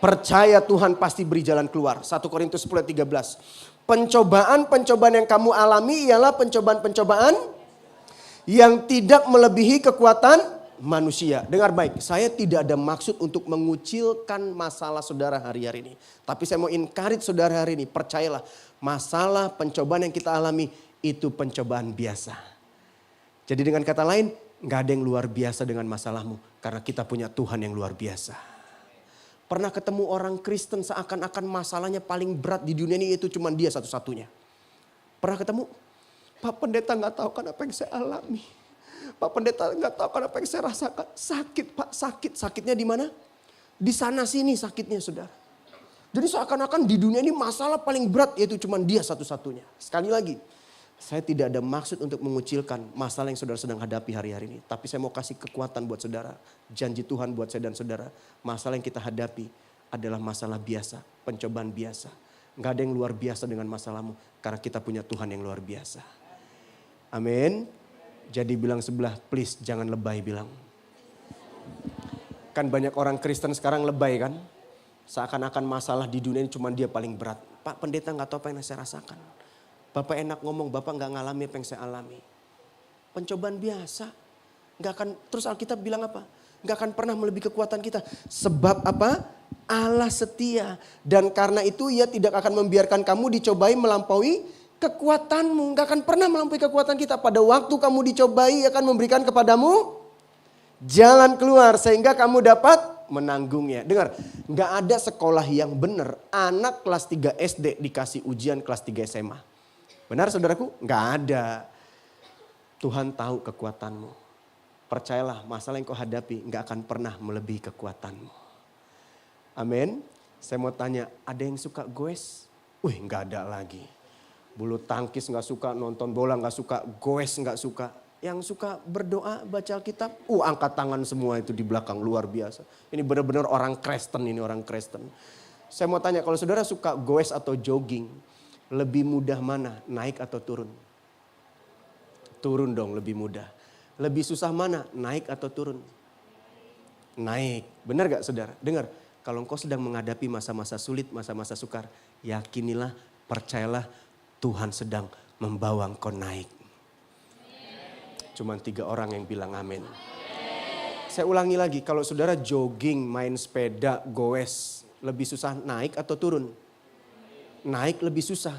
percaya Tuhan pasti beri jalan keluar. 1 Korintus 10 ayat 13. Pencobaan-pencobaan yang kamu alami ialah pencobaan-pencobaan yang tidak melebihi kekuatan manusia. Dengar baik, saya tidak ada maksud untuk mengucilkan masalah saudara hari-hari ini. Tapi saya mau encourage saudara hari ini, percayalah, masalah pencobaan yang kita alami itu pencobaan biasa. Jadi dengan kata lain, gak ada yang luar biasa dengan masalahmu. Karena kita punya Tuhan yang luar biasa. Pernah ketemu orang Kristen seakan-akan masalahnya paling berat di dunia ini itu cuma dia satu-satunya. Pernah ketemu? Pak Pendeta gak tahu kan apa yang saya alami. Pak Pendeta gak tahu kan apa yang saya rasakan. Sakit Pak, sakit. Sakitnya di mana? Di sana sini sakitnya saudara. Jadi seakan-akan di dunia ini masalah paling berat yaitu cuma dia satu-satunya. Sekali lagi. Saya tidak ada maksud untuk mengucilkan masalah yang saudara sedang hadapi hari-hari ini. Tapi saya mau kasih kekuatan buat saudara. Janji Tuhan buat saya dan saudara. Masalah yang kita hadapi adalah masalah biasa, pencobaan biasa. Nggak ada yang luar biasa dengan masalahmu. Karena kita punya Tuhan yang luar biasa. Amin. Jadi bilang sebelah, please jangan lebay bilang. Kan banyak orang Kristen sekarang lebay kan. Seakan-akan masalah di dunia ini cuma dia paling berat. Pak pendeta gak tahu apa yang saya rasakan. Bapak enak ngomong, Bapak gak ngalami apa yang saya alami. Pencobaan biasa. Gak akan, terus Alkitab bilang apa? Gak akan pernah melebihi kekuatan kita. Sebab apa? Allah setia. Dan karena itu Ia tidak akan membiarkan kamu dicobai melampaui kekuatanmu. Gak akan pernah melampaui kekuatan kita. Pada waktu kamu dicobai Ia akan memberikan kepadamu jalan keluar. Sehingga kamu dapat menanggungnya. Dengar, gak ada sekolah yang benar. Anak kelas 3 SD dikasih ujian kelas 3 SMA. Benar saudaraku? Gak ada. Tuhan tahu kekuatanmu. Percayalah masalah yang kau hadapi gak akan pernah melebihi kekuatanmu. Amin. Saya mau tanya, ada yang suka goes? Gak ada lagi. Bulu tangkis gak suka, nonton bola gak suka, goes gak suka. Yang suka berdoa, baca Alkitab, angkat tangan semua itu di belakang, luar biasa. Ini benar-benar orang Kristen, ini orang Kristen. Saya mau tanya, kalau saudara suka goes atau jogging, lebih mudah mana, naik atau turun? Turun dong, lebih mudah. Lebih susah mana, naik atau turun? Naik. Benar gak saudara? Dengar, kalau engkau sedang menghadapi masa-masa sulit, masa-masa sukar, yakinilah, percayalah, Tuhan sedang membawa engkau naik. Cuman 3 orang yang bilang amin. Saya ulangi lagi, kalau saudara jogging, main sepeda, goes, lebih susah naik atau turun? Naik lebih susah.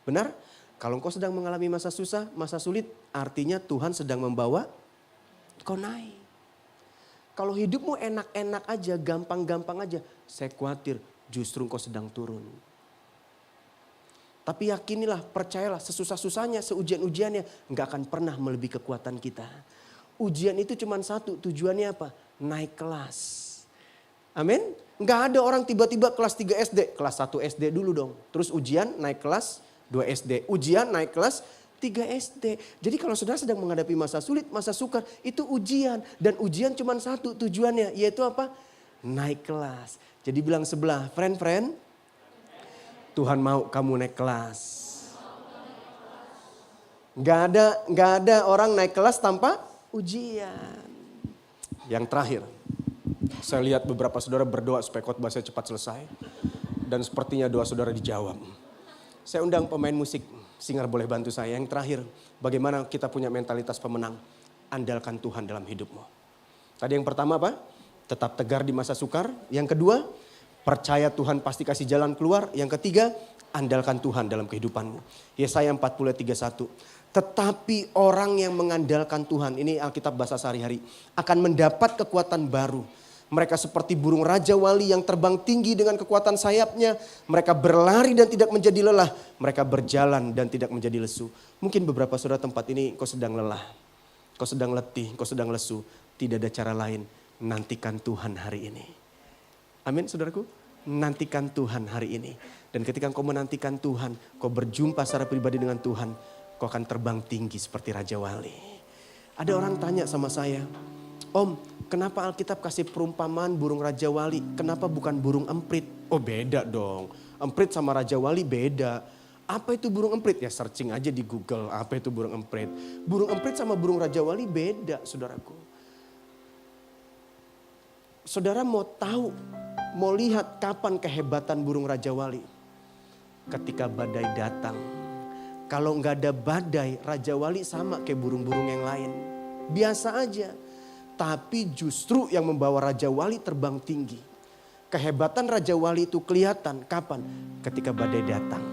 Benar? Kalau engkau sedang mengalami masa susah, masa sulit, artinya Tuhan sedang membawa kau naik. Kalau hidupmu enak-enak aja, gampang-gampang aja, saya khawatir justru engkau sedang turun. Tapi yakinilah, percayalah, sesusah-susahnya, seujian-ujiannya gak akan pernah melebihi kekuatan kita. Ujian itu cuma satu, tujuannya apa? Naik kelas. Amin? Gak ada orang tiba-tiba kelas 3 SD, kelas 1 SD dulu dong. Terus ujian naik kelas 2 SD, ujian naik kelas 3 SD. Jadi kalau saudara sedang menghadapi masa sulit, masa sukar, itu ujian. Dan ujian cuma satu tujuannya, yaitu apa? Naik kelas. Jadi bilang sebelah, friend, Tuhan mau kamu naik kelas. Gak ada orang naik kelas tanpa ujian. Yang terakhir, saya lihat beberapa saudara berdoa supaya khotbah saya cepat selesai. Dan sepertinya doa saudara dijawab. Saya undang pemain musik, Singer boleh bantu saya. Yang terakhir, bagaimana kita punya mentalitas pemenang. Andalkan Tuhan dalam hidupmu. Tadi yang pertama apa? Tetap tegar di masa sukar. Yang kedua, percaya Tuhan pasti kasih jalan keluar. Yang ketiga, andalkan Tuhan dalam kehidupanmu. Yesaya 40:31. Tetapi orang yang mengandalkan Tuhan, ini Alkitab bahasa sehari-hari, akan mendapat kekuatan baru. Mereka seperti burung raja wali yang terbang tinggi dengan kekuatan sayapnya. Mereka berlari dan tidak menjadi lelah. Mereka berjalan dan tidak menjadi lesu. Mungkin beberapa saudara tempat ini kau sedang lelah. Kau sedang letih, kau sedang lesu. Tidak ada cara lain. Nantikan Tuhan hari ini. Amin saudaraku, nantikan Tuhan hari ini. Dan ketika kau menantikan Tuhan, kau berjumpa secara pribadi dengan Tuhan, kau akan terbang tinggi seperti Raja Wali. Ada orang tanya sama saya, Om, kenapa Alkitab kasih perumpamaan burung Raja Wali, kenapa bukan burung emprit? Oh beda dong, emprit sama Raja Wali beda. Apa itu burung emprit? Ya searching aja di Google, apa itu burung emprit. Burung emprit sama burung Raja Wali beda saudaraku. Saudara mau tahu, mau lihat kapan kehebatan burung Raja Wali? Ketika badai datang. Kalau nggak ada badai, Raja Wali sama kayak burung-burung yang lain. Biasa aja. Tapi justru yang membawa Raja Wali terbang tinggi. Kehebatan Raja Wali itu kelihatan kapan? Ketika badai datang.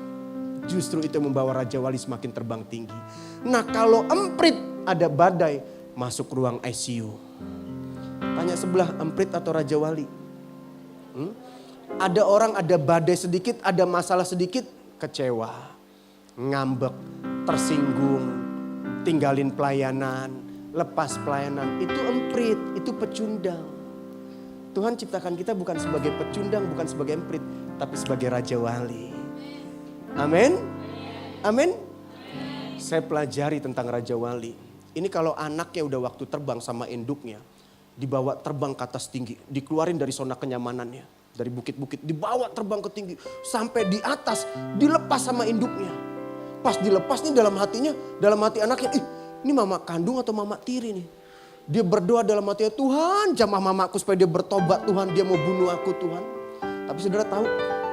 Justru itu yang membawa Raja Wali semakin terbang tinggi. Nah kalau emprit ada badai, masuk ruang ICU. Tanya sebelah, emprit atau Raja Wali? Ada orang ada badai sedikit, ada masalah sedikit, kecewa, ngambek, tersinggung, tinggalin pelayanan, lepas pelayanan. Itu emprit, itu pecundang. Tuhan ciptakan kita bukan sebagai pecundang, bukan sebagai emprit, tapi sebagai Raja Wali. Amin? Amin? Saya pelajari tentang Raja Wali. Ini kalau anaknya udah waktu terbang sama induknya, dibawa terbang ke atas tinggi, dikeluarin dari zona kenyamanannya. Dari bukit-bukit dibawa terbang ke tinggi. Sampai di atas dilepas sama induknya. Pas dilepas nih dalam hati anaknya. Ini mama kandung atau mama tiri nih. Dia berdoa dalam hatinya, Tuhan jamah mamaku supaya dia bertobat Tuhan. Dia mau bunuh aku Tuhan. Tapi saudara tahu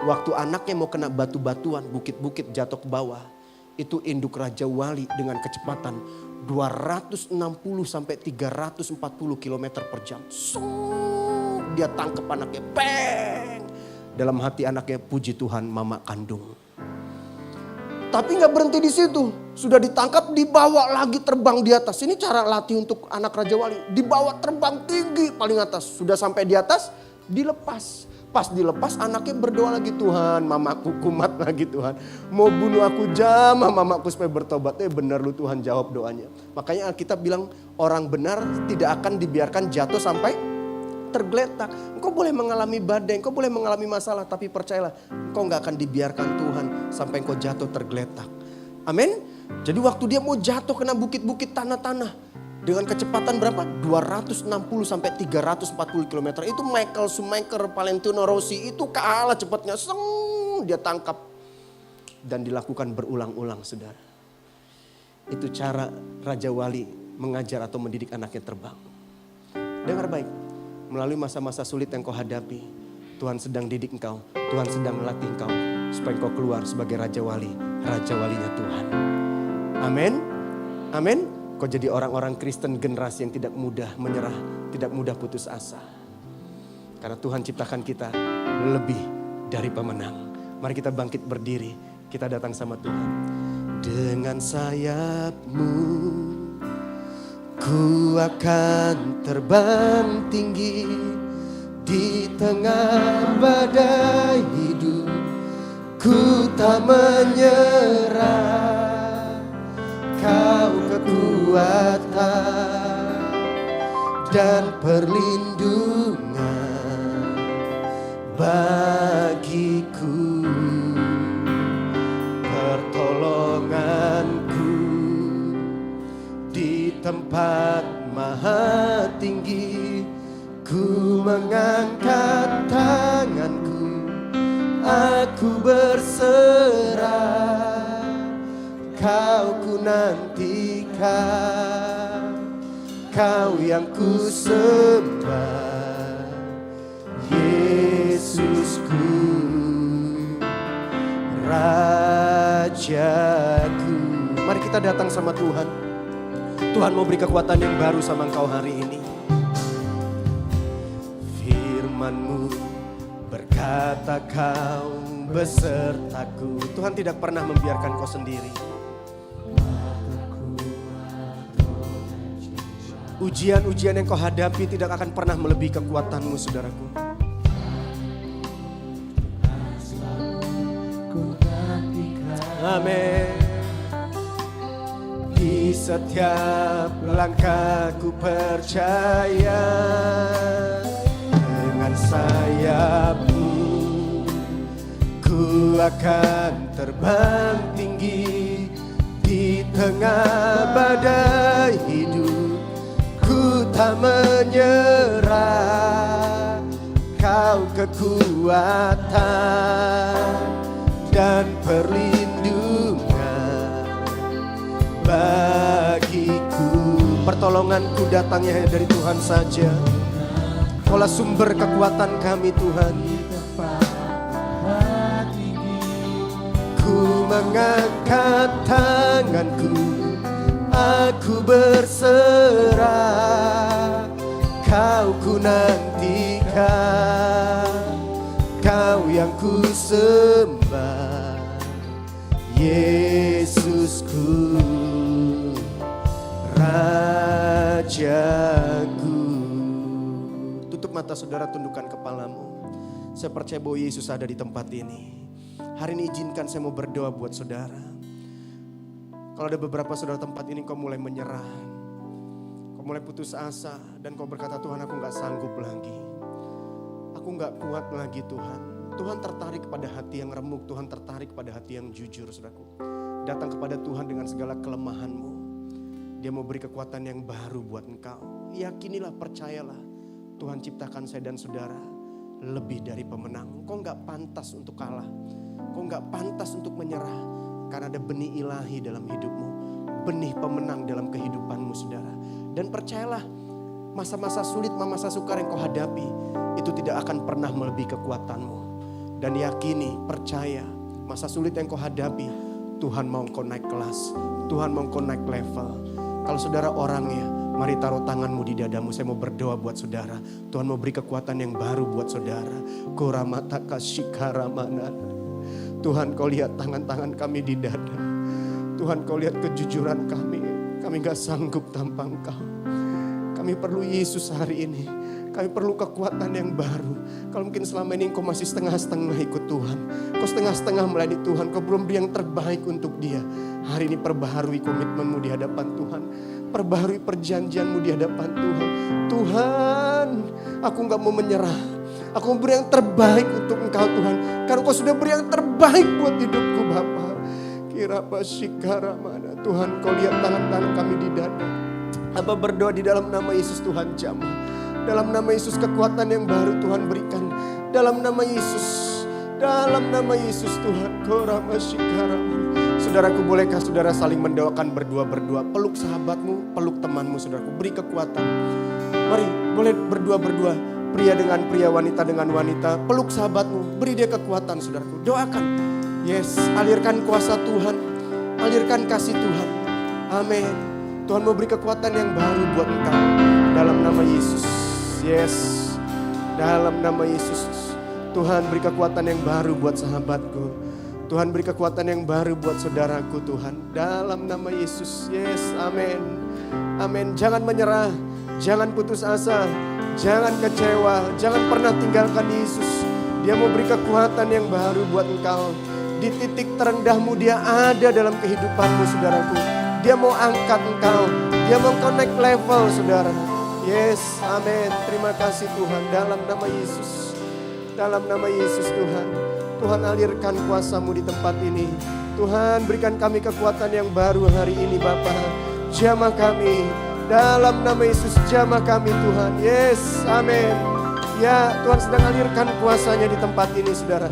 waktu anaknya mau kena batu-batuan, bukit-bukit jatuh ke bawah. Itu induk Raja Wali dengan kecepatan 260 sampai 340 km per jam. Dia tangkap anaknya, bang. Dalam hati anaknya, puji Tuhan mama kandung. Tapi gak berhenti di situ. Sudah ditangkap, dibawa lagi terbang di atas. Ini cara latih untuk anak Raja Wali. Dibawa terbang tinggi paling atas. Sudah sampai di atas, dilepas. Pas dilepas anaknya berdoa lagi, Tuhan mamaku kumat lagi Tuhan. Mau bunuh aku jamah mamaku supaya bertobat. Benar lu Tuhan jawab doanya. Makanya Alkitab bilang orang benar tidak akan dibiarkan jatuh sampai tergeletak. Engkau boleh mengalami badai, engkau boleh mengalami masalah. Tapi percayalah engkau gak akan dibiarkan Tuhan sampai engkau jatuh tergeletak. Amin. Jadi waktu dia mau jatuh kena bukit-bukit tanah-tanah. Dengan kecepatan berapa? 260 sampai 340 km. Itu Michael Schumacher, Valentino Rossi itu kalah cepatnya. Dia tangkap. Dan dilakukan berulang-ulang saudara. Itu cara Raja Wali mengajar atau mendidik anaknya terbang. Dengar baik. Melalui masa-masa sulit yang kau hadapi. Tuhan sedang didik engkau. Tuhan sedang melatih engkau. Supaya engkau keluar sebagai Raja Wali. Raja Walinya Tuhan. Amin. Amin. Kau jadi orang-orang Kristen generasi yang tidak mudah menyerah, tidak mudah putus asa. Karena Tuhan ciptakan kita lebih dari pemenang. Mari kita bangkit berdiri, kita datang sama Tuhan. Dengan sayap-Mu, ku akan terbang tinggi di tengah badai hidup. Ku tak menyerah. Kau kekuatan dan perlindungan bagiku, pertolonganku di tempat maha tinggi. Ku mengangkat tanganku, aku berserah. Kau ku nantikan, Kau yang ku sembah, Yesusku, Rajaku. Mari kita datang sama Tuhan. Tuhan mau beri kekuatan yang baru sama engkau hari ini. Firman-Mu berkata Kau besertaku. Tuhan tidak pernah membiarkan kau sendiri. Ujian-ujian yang kau hadapi tidak akan pernah melebihi kekuatan-Mu, saudaraku. Amin. Di setiap langkahku percaya, dengan sayap-Mu ku akan terbang tinggi di tengah badai hidup. Ku tak menyerah, Kau kekuatan dan perlindungan bagiku. Pertolonganku datangnya hanya dari Tuhan saja. Kaulah sumber kekuatan kami Tuhan. Ku mengangkat tanganku, aku berserah. Kau ku nantikan, Kau yang ku sembah, Yesusku, Rajaku. Tutup mata saudara, tundukkan kepalamu. Saya percaya bahwa Yesus ada di tempat ini. Hari ini izinkan saya mau berdoa buat saudara. Kalau ada beberapa saudara tempat ini kau mulai menyerah, kau mulai putus asa, dan kau berkata, Tuhan aku gak sanggup lagi. Aku gak kuat lagi Tuhan. Tuhan tertarik pada hati yang remuk, Tuhan tertarik pada hati yang jujur saudaraku. Datang kepada Tuhan dengan segala kelemahanmu. Dia mau beri kekuatan yang baru buat engkau. Yakinilah, percayalah. Tuhan ciptakan saya dan saudara lebih dari pemenang. Engkau gak pantas untuk kalah. Engkau gak pantas untuk menyerah. Karena ada benih ilahi dalam hidupmu. Benih pemenang dalam kehidupanmu saudara. Dan percayalah, masa-masa sulit, masa sukar yang kau hadapi, itu tidak akan pernah melebihi kekuatanmu. Dan yakini, percaya, masa sulit yang kau hadapi, Tuhan mau kau naik kelas. Tuhan mau kau naik level. Kalau saudara orangnya, mari taruh tanganmu di dadamu. Saya mau berdoa buat saudara. Tuhan mau beri kekuatan yang baru buat saudara. Koramataka shikaramana. Tuhan kau lihat tangan-tangan kami di dada. Tuhan kau lihat kejujuran kami. Kami gak sanggup tanpa Engkau. Kami perlu Yesus hari ini. Kami perlu kekuatan yang baru. Kalau mungkin selama ini kau masih setengah-setengah ikut Tuhan. Kau setengah-setengah melayani Tuhan. Kau belum beri yang terbaik untuk Dia. Hari ini perbaharui komitmenmu di hadapan Tuhan. Perbaharui perjanjianmu di hadapan Tuhan. Tuhan, aku gak mau menyerah. Aku mau beri yang terbaik untuk Engkau Tuhan. Karena Kau sudah beri yang terbaik buat hidupku Bapa. Kirapa shikara mana. Tuhan kau lihat tangan-tangan kami di dada. Apa berdoa di dalam nama Yesus Tuhan jamah. Dalam nama Yesus kekuatan yang baru Tuhan berikan. Dalam nama Yesus. Dalam nama Yesus Tuhan. Korama shikara mana. Saudaraku, bolehkah saudara saling mendoakan berdua-berdua. Peluk sahabatmu, peluk temanmu saudaraku. Beri kekuatan. Mari boleh berdua-berdua. Pria dengan pria, wanita dengan wanita. Peluk sahabatmu, beri dia kekuatan saudaraku. Doakan. Yes, alirkan kuasa Tuhan. Alirkan kasih Tuhan. Amin. Tuhan mau beri kekuatan yang baru buat engkau. Dalam nama Yesus. Yes. Dalam nama Yesus. Tuhan beri kekuatan yang baru buat sahabatku. Tuhan beri kekuatan yang baru buat saudaraku Tuhan. Dalam nama Yesus. Yes, amin. Amin. Jangan menyerah. Jangan putus asa. Jangan kecewa. Jangan pernah tinggalkan Yesus. Dia mau beri kekuatan yang baru buat engkau. Di titik terendahmu Dia ada dalam kehidupanmu saudaraku. Dia mau angkat engkau. Dia mau connect level saudara. Yes, amin. Terima kasih Tuhan. Dalam nama Yesus. Dalam nama Yesus Tuhan. Tuhan alirkan kuasa-Mu di tempat ini. Tuhan berikan kami kekuatan yang baru hari ini Bapa. Jamah kami. Dalam nama Yesus jamah kami Tuhan. Yes, amin. Ya, Tuhan sedang alirkan kuasa-Nya di tempat ini saudara.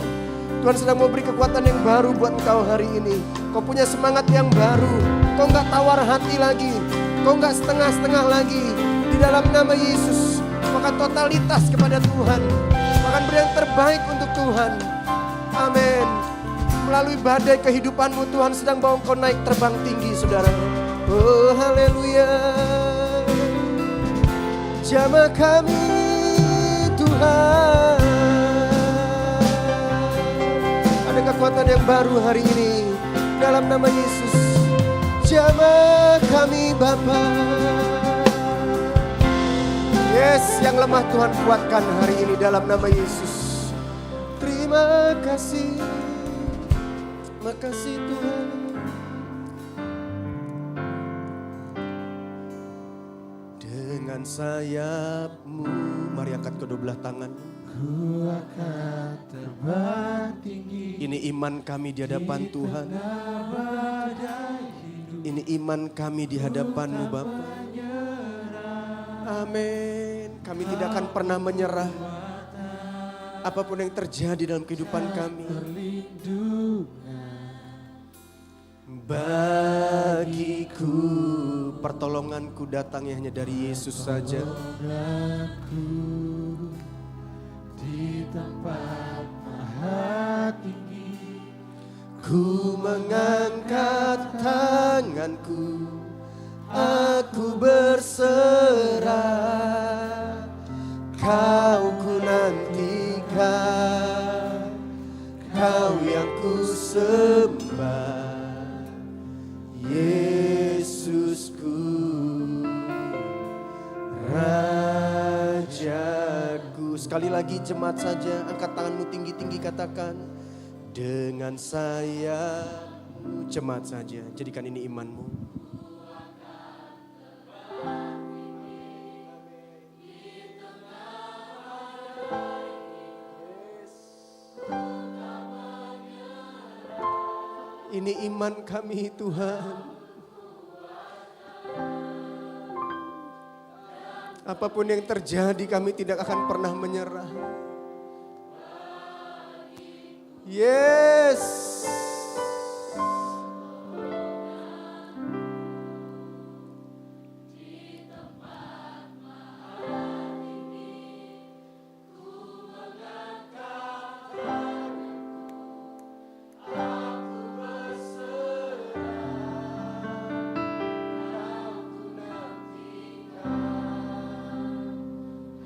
Tuhan sedang mau beri kekuatan yang baru buat engkau hari ini. Kau punya semangat yang baru. Kau gak tawar hati lagi. Kau gak setengah-setengah lagi. Di dalam nama Yesus. Maka totalitas kepada Tuhan. Makan beri yang terbaik untuk Tuhan. Amin. Melalui badai kehidupanmu Tuhan sedang bawa kau naik terbang tinggi saudara. Oh haleluya. Jamah kami Tuhan. Kekuatan yang baru hari ini dalam nama Yesus. Jamah kami Bapa. Yes, yang lemah Tuhan kuatkan hari ini dalam nama Yesus. Terima kasih. Makasih Tuhan. Dengan sayap-Mu, mari angkat kedua belah tangan. Ku akan terbang tinggi. Ini iman kami di hadapan Tuhan. Ini iman kami di hadapan-Mu Bapa. Amin. Kami tidak akan pernah menyerah. Apapun yang terjadi dalam kehidupan kami. Bagiku pertolonganku datangnya hanya dari Yesus saja. Di tempat maha tinggi, ku mengangkat tanganku, aku berserah, kau ku nantikan, kau yang ku sembah, Yesusku, Rajaku. Sekali lagi jemaat saja, angkat tanganmu tinggi-tinggi katakan, dengan saya. Jemaat saja, jadikan ini imanmu. Ini iman kami Tuhan. Apapun yang terjadi kami tidak akan pernah menyerah. Yes.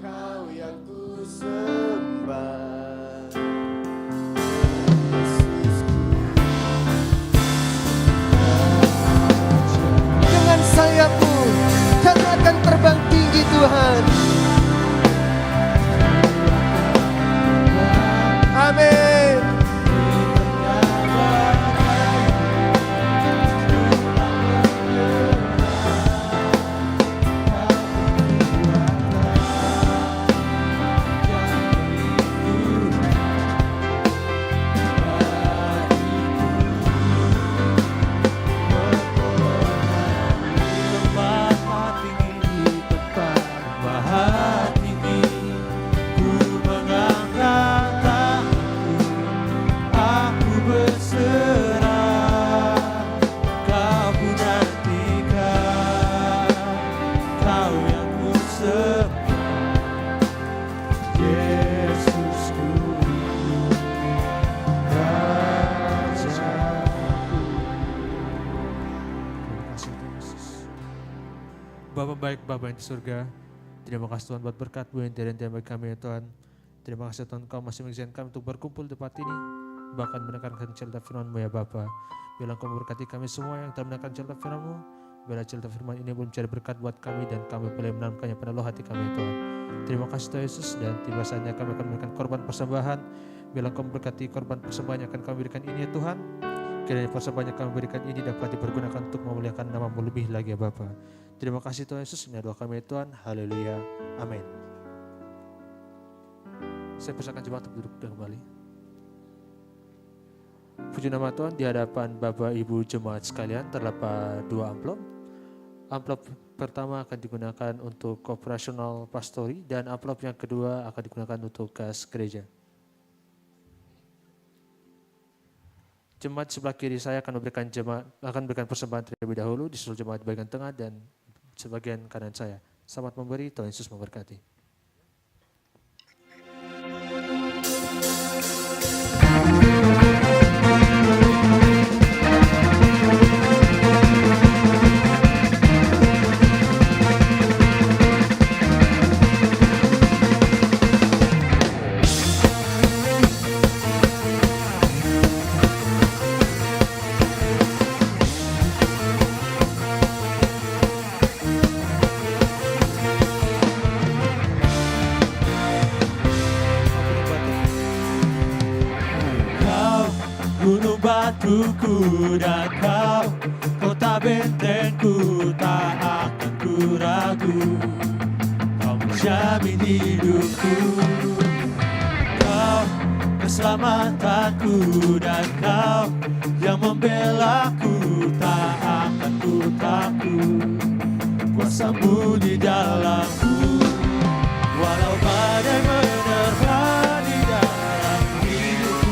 Kau yang ku sembah, dengan sayapmu kami akan terbang tinggi Tuhan. Amin. Bapa baik, Bapa yang di surga, terima kasih Tuhan buat berkat-Mu yang tiada henti bagi kami ya Tuhan. Terima kasih Tuhan Kau masih mengizinkan kami untuk berkumpul di tempat ini, bahkan mendengarkan cerita firman-Mu ya Bapa. Biarlah Kau memberkati kami semua yang telah mendengarkan cerita firman-Mu. Biarlah cerita firman ini boleh menjadi berkat buat kami dan kami boleh menanamkannya pada dalam hati kami ya Tuhan. Terima kasih Tuhan Yesus, dan tiba saatnya kami akan memberikan korban persembahan. Biarlah Kau memberkati korban persembahan yang akan kami berikan ini ya Tuhan. Kiranya persembahan yang kami berikan ini dapat dipergunakan untuk memuliakan nama-Mu lebih lagi ya Bapa. Terima kasih Tuhan Yesus, ini doa kami Tuhan. Haleluya. Amin. Saya persilakan jemaat untuk duduk kembali. Puji nama Tuhan, di hadapan Bapak Ibu jemaat sekalian terdapat 2 amplop. Amplop pertama akan digunakan untuk operasional pastori dan amplop yang kedua akan digunakan untuk kas gereja. Jemaat sebelah kiri saya akan memberikan persembahan terlebih dahulu, disusul jemaat bagian tengah dan sebagian kanan saya. Selamat memberi, Tuhan Yesus memberkati. Gunung batuku dan Kau, kota bentengku, tak akan ku ragu. Kau menjamin hidupku, Kau keselamatanku, dan Kau yang membelaku, tak akan ku takut. Kuasa-Mu di dalamku, walau badai menerpa di dalam hidupku.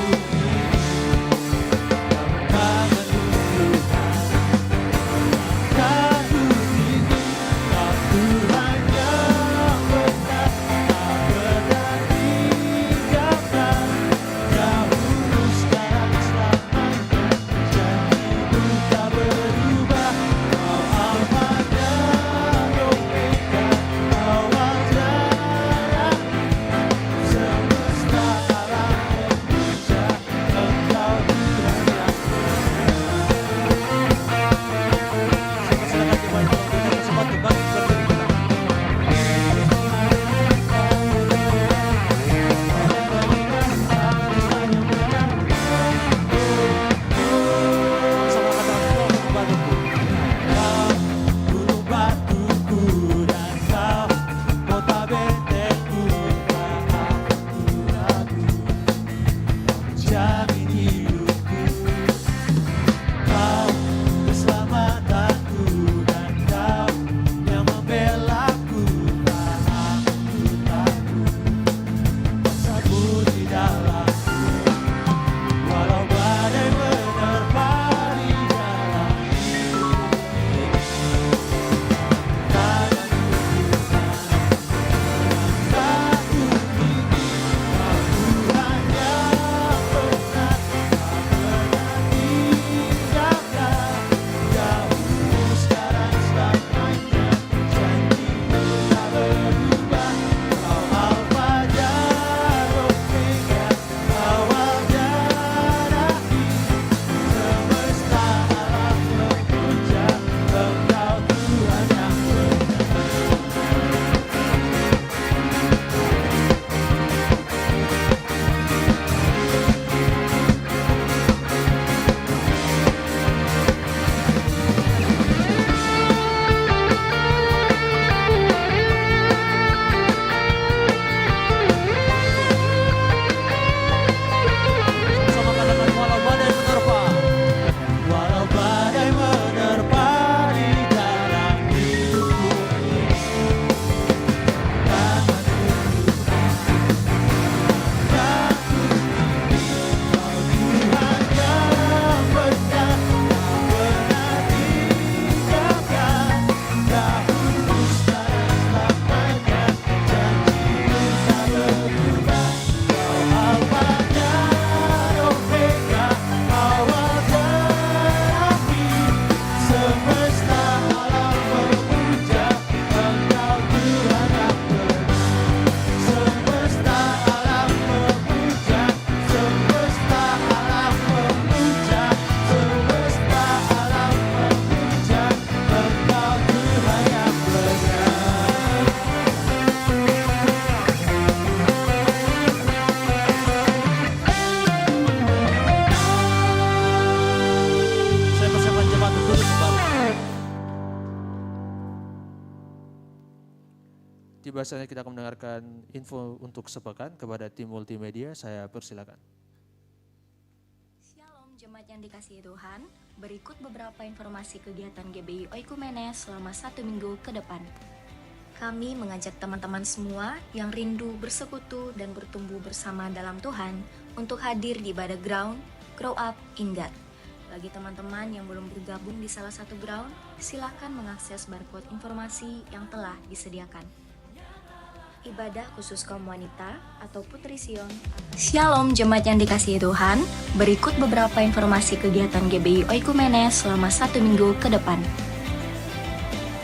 tiba saatnya kita akan mendengarkan info untuk sepekan kepada tim multimedia. Saya persilakan. Shalom jemaat yang dikasihi Tuhan, berikut beberapa informasi kegiatan GBI Oikumene selama 1 minggu ke depan. Kami mengajak teman-teman semua yang rindu bersekutu dan bertumbuh bersama dalam Tuhan untuk hadir di ibadah ground Grow Up in God. Bagi teman-teman yang belum bergabung di salah satu ground, silakan mengakses barcode informasi yang telah disediakan. Ibadah khusus kaum wanita atau Putri Sion. Shalom jemaat yang dikasihi Tuhan, berikut beberapa informasi kegiatan GBI Oikumene selama 1 minggu ke depan.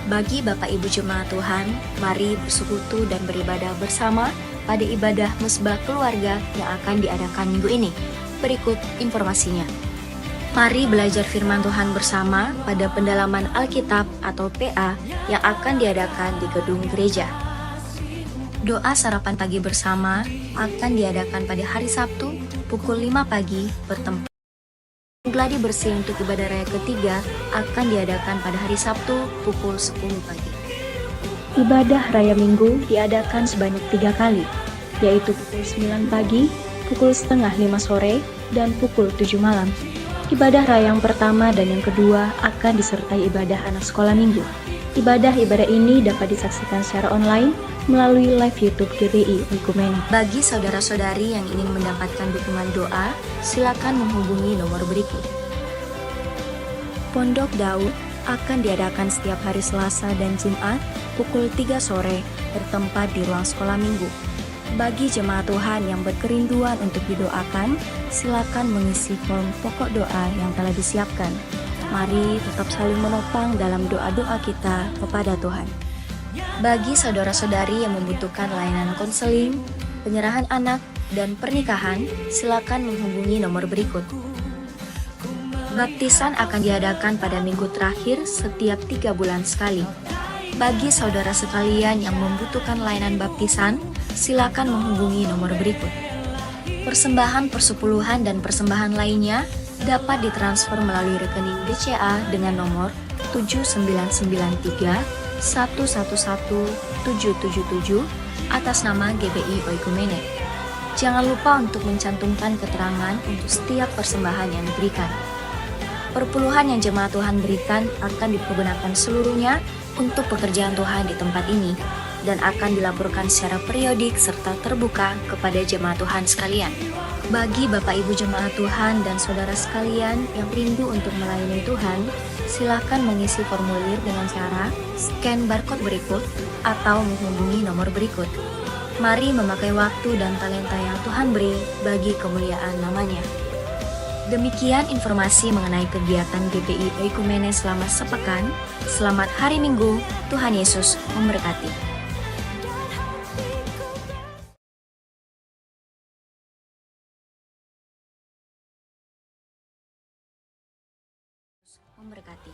Bagi Bapak Ibu Jemaat Tuhan, mari bersekutu dan beribadah bersama pada ibadah musbah keluarga yang akan diadakan minggu ini. Berikut informasinya. Mari belajar firman Tuhan bersama pada pendalaman Alkitab atau PA yang akan diadakan di gedung gereja. Doa sarapan pagi bersama akan diadakan pada hari Sabtu pukul 5 pagi bertempat. Gladi bersih untuk ibadah raya ketiga akan diadakan pada hari Sabtu pukul 10 pagi. Ibadah raya minggu diadakan sebanyak 3 kali, yaitu pukul 9 pagi, pukul setengah 5 sore, dan pukul 7 malam. Ibadah raya yang pertama dan yang kedua akan disertai ibadah anak sekolah minggu. Ibadah-ibadah ini dapat disaksikan secara online melalui live YouTube GBI Oikumene. Bagi saudara-saudari yang ingin mendapatkan dukungan doa, silakan menghubungi nomor berikut. Pondok Daud akan diadakan setiap hari Selasa dan Jumat pukul 3 sore bertempat di ruang sekolah minggu. Bagi jemaat Tuhan yang berkerinduan untuk didoakan, silakan mengisi form pokok doa yang telah disiapkan. Mari tetap saling menopang dalam doa-doa kita kepada Tuhan. Bagi saudara-saudari yang membutuhkan layanan konseling, penyerahan anak, dan pernikahan, silakan menghubungi nomor berikut. Baptisan akan diadakan pada minggu terakhir setiap 3 bulan sekali. Bagi saudara sekalian yang membutuhkan layanan baptisan, silakan menghubungi nomor berikut. Persembahan persepuluhan dan persembahan lainnya dapat ditransfer melalui rekening BCA dengan nomor 7993 111777 atas nama GBI Oikumene. Jangan lupa untuk mencantumkan keterangan untuk setiap persembahan yang diberikan. Perpuluhan yang jemaat Tuhan berikan akan dipergunakan seluruhnya untuk pekerjaan Tuhan di tempat ini dan akan dilaporkan secara periodik serta terbuka kepada jemaat Tuhan sekalian. Bagi Bapak Ibu jemaat Tuhan dan saudara sekalian yang rindu untuk melayani Tuhan, silakan mengisi formulir dengan cara scan barcode berikut atau menghubungi nomor berikut. Mari memakai waktu dan talenta yang Tuhan beri bagi kemuliaan namanya. Demikian informasi mengenai kegiatan GBI Oikumene selama sepekan. Selamat hari Minggu, Tuhan Yesus memberkati. Memberkati.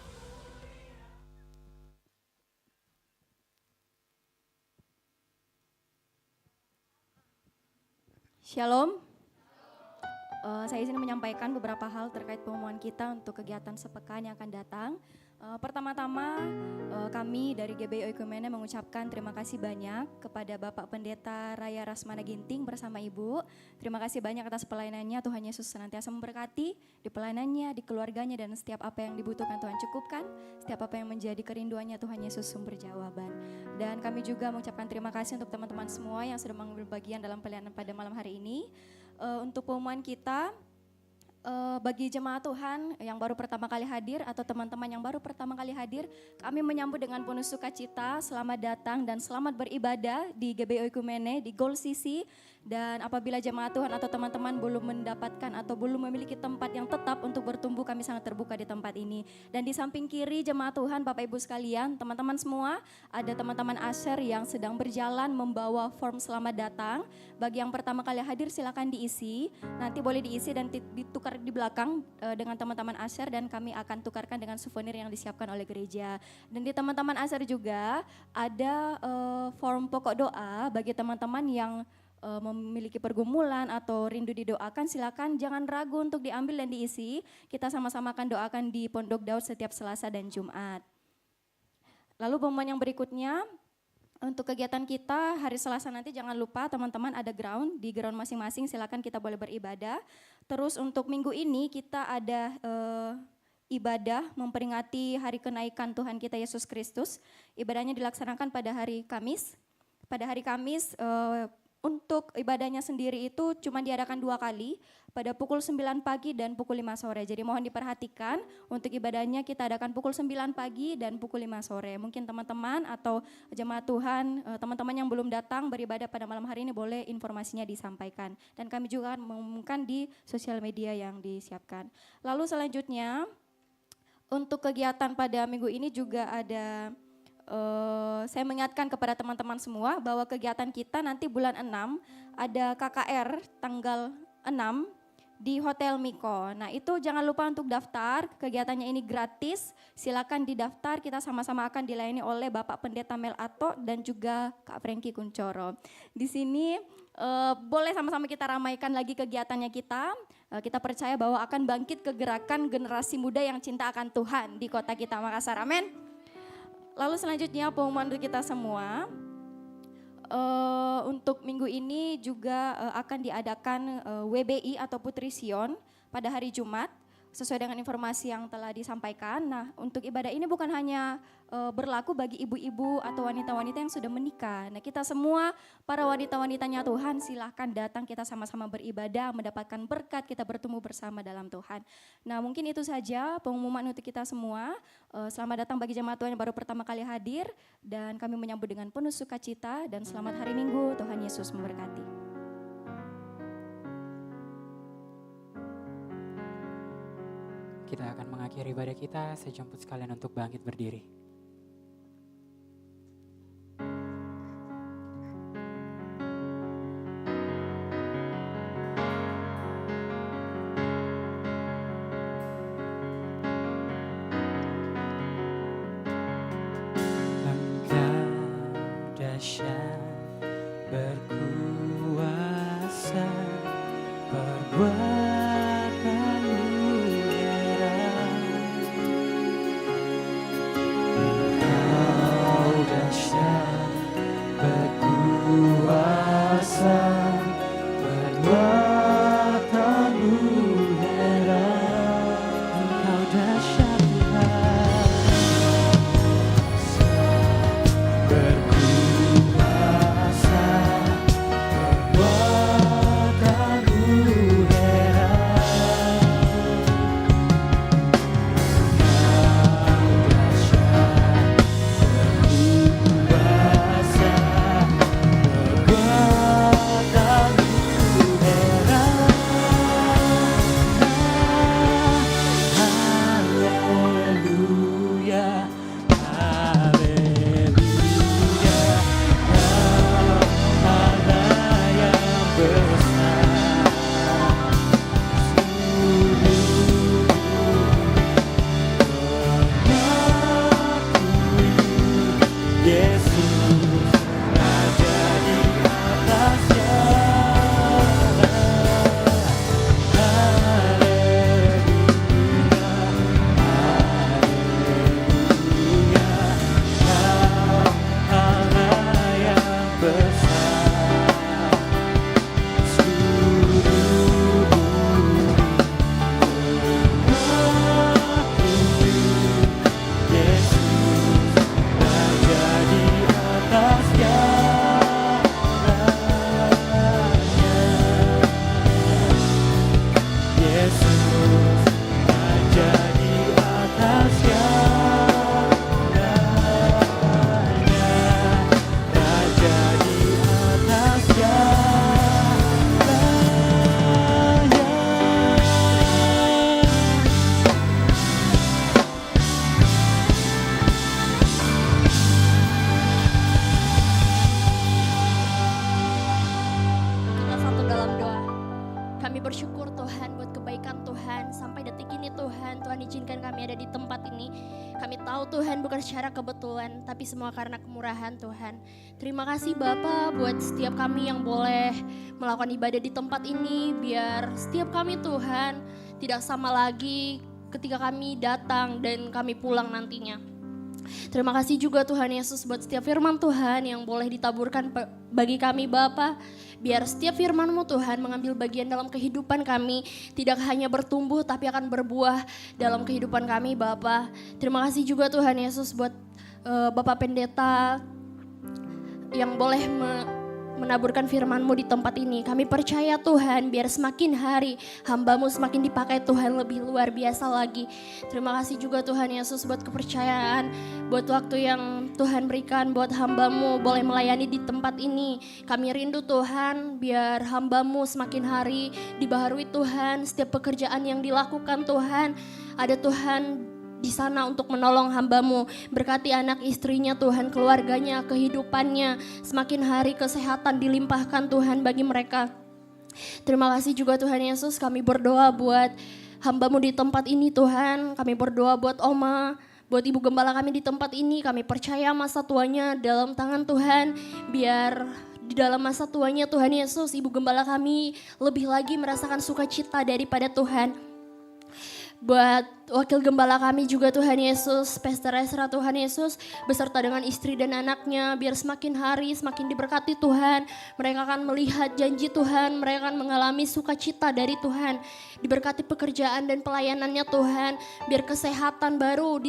Shalom. Saya izin menyampaikan beberapa hal terkait pengumuman kita untuk kegiatan sepekan yang akan datang. Pertama-tama kami dari GBI Oikumene mengucapkan terima kasih banyak kepada Bapak Pendeta Raya Rasmana Ginting bersama Ibu. Terima kasih banyak atas pelayanannya. Tuhan Yesus senantiasa memberkati di pelayanannya, di keluarganya, dan setiap apa yang dibutuhkan Tuhan cukupkan. Setiap apa yang menjadi kerinduannya Tuhan Yesus sumber jawaban. Dan kami juga mengucapkan terima kasih untuk teman-teman semua yang sudah mengambil bagian dalam pelayanan pada malam hari ini. Untuk pengumuman kita, bagi jemaat Tuhan yang baru pertama kali hadir atau teman-teman yang baru pertama kali hadir, kami menyambut dengan penuh sukacita, selamat datang dan selamat beribadah di GBI Oikumene di Gold CC. Dan apabila jemaat Tuhan atau teman-teman belum mendapatkan atau belum memiliki tempat yang tetap untuk bertumbuh, kami sangat terbuka di tempat ini. Dan di samping kiri jemaat Tuhan, Bapak Ibu sekalian, teman-teman semua, ada teman-teman Asher yang sedang berjalan membawa form selamat datang. Bagi yang pertama kali hadir silakan diisi, nanti boleh diisi dan ditukar di belakang dengan teman-teman Asher, dan kami akan tukarkan dengan souvenir yang disiapkan oleh gereja. Dan di teman-teman Asher juga ada form pokok doa bagi teman-teman yang memiliki pergumulan atau rindu didoakan, silakan jangan ragu untuk diambil dan diisi. Kita sama-sama akan doakan di Pondok Daud setiap Selasa dan Jumat. Lalu pengumuman yang berikutnya, Untuk kegiatan kita hari Selasa nanti jangan lupa teman-teman ada ground, di ground masing-masing silakan kita boleh beribadah. Terus untuk minggu ini kita ada ibadah memperingati hari kenaikan Tuhan kita Yesus Kristus. Ibadahnya dilaksanakan pada hari Kamis. Pada hari Kamis untuk ibadahnya sendiri itu cuma diadakan 2 kali, pada pukul 9 pagi dan pukul 5 sore. Jadi mohon diperhatikan untuk ibadahnya kita adakan pukul 9 pagi dan pukul 5 sore. Mungkin teman-teman atau jemaat Tuhan, teman-teman yang belum datang beribadah pada malam hari ini boleh informasinya disampaikan. Dan kami juga akan mengumumkan di sosial media yang disiapkan. Lalu selanjutnya untuk kegiatan pada minggu ini juga ada saya mengingatkan kepada teman-teman semua bahwa kegiatan kita nanti bulan 6 ada KKR tanggal 6 di Hotel Miko. Nah itu jangan lupa untuk daftar, kegiatannya ini gratis, silakan didaftar, kita sama-sama akan dilayani oleh Bapak Pendeta Mel Ato dan juga Kak Franky Kuncoro. Di sini boleh sama-sama kita ramaikan lagi kegiatannya kita percaya bahwa akan bangkit kegerakan generasi muda yang cinta akan Tuhan di kota kita Makassar, amin. Lalu selanjutnya pengumuman untuk kita semua, untuk minggu ini juga akan diadakan WBI atau Putri Sion pada hari Jumat sesuai dengan informasi yang telah disampaikan. Nah untuk ibadah ini bukan hanya berlaku bagi ibu-ibu atau wanita-wanita yang sudah menikah. Nah kita semua para wanita-wanitanya Tuhan silahkan datang, kita sama-sama beribadah, mendapatkan berkat, kita bertumbuh bersama dalam Tuhan. Nah mungkin itu saja pengumuman untuk kita semua. Selamat datang bagi jemaat Tuhan yang baru pertama kali hadir dan kami menyambut dengan penuh sukacita dan selamat hari Minggu, Tuhan Yesus memberkati. Kita akan mengakhiri ibadah kita, saya jemput sekalian untuk bangkit berdiri. Engkau dahsyat berkuasa, perbuatanmu heran. Engkau dahsyat berkuasa, perbuatanmu heran. Engkau dahsyat berkuasa, perbuatanmu secara kebetulan, tapi semua karena kemurahan Tuhan. Terima kasih Bapa buat setiap kami yang boleh melakukan ibadah di tempat ini, biar setiap kami Tuhan tidak sama lagi ketika kami datang dan kami pulang nantinya. Terima kasih juga Tuhan Yesus buat setiap firman Tuhan yang boleh ditaburkan bagi kami Bapa. Biar setiap firman-Mu Tuhan mengambil bagian dalam kehidupan kami. Tidak hanya bertumbuh tapi akan berbuah dalam kehidupan kami Bapa. Terima kasih juga Tuhan Yesus buat Bapak Pendeta yang boleh menaburkan firman-Mu di tempat ini. Kami percaya Tuhan, biar semakin hari hamba-Mu semakin dipakai Tuhan lebih luar biasa lagi. Terima kasih juga Tuhan Yesus buat kepercayaan, buat waktu yang Tuhan berikan buat hamba-Mu boleh melayani di tempat ini. Kami rindu Tuhan, biar hamba-Mu semakin hari dibaharui Tuhan. Setiap pekerjaan yang dilakukan Tuhan, ada Tuhan di sana untuk menolong hamba-Mu. Berkati anak istrinya Tuhan, keluarganya, kehidupannya. Semakin hari kesehatan dilimpahkan Tuhan bagi mereka. Terima kasih juga Tuhan Yesus, kami berdoa buat hamba-Mu di tempat ini Tuhan. Kami berdoa buat Oma, buat Ibu Gembala kami di tempat ini. Kami percaya masa tuanya dalam tangan Tuhan. Biar di dalam masa tuanya Tuhan Yesus, Ibu Gembala kami lebih lagi merasakan sukacita daripada Tuhan. Buat wakil gembala kami juga Tuhan Yesus, Pastor Ezra Tuhan Yesus, beserta dengan istri dan anaknya, biar semakin hari semakin diberkati Tuhan. Mereka akan melihat janji Tuhan, mereka akan mengalami sukacita dari Tuhan. Diberkati pekerjaan dan pelayanannya Tuhan, biar kesehatan baru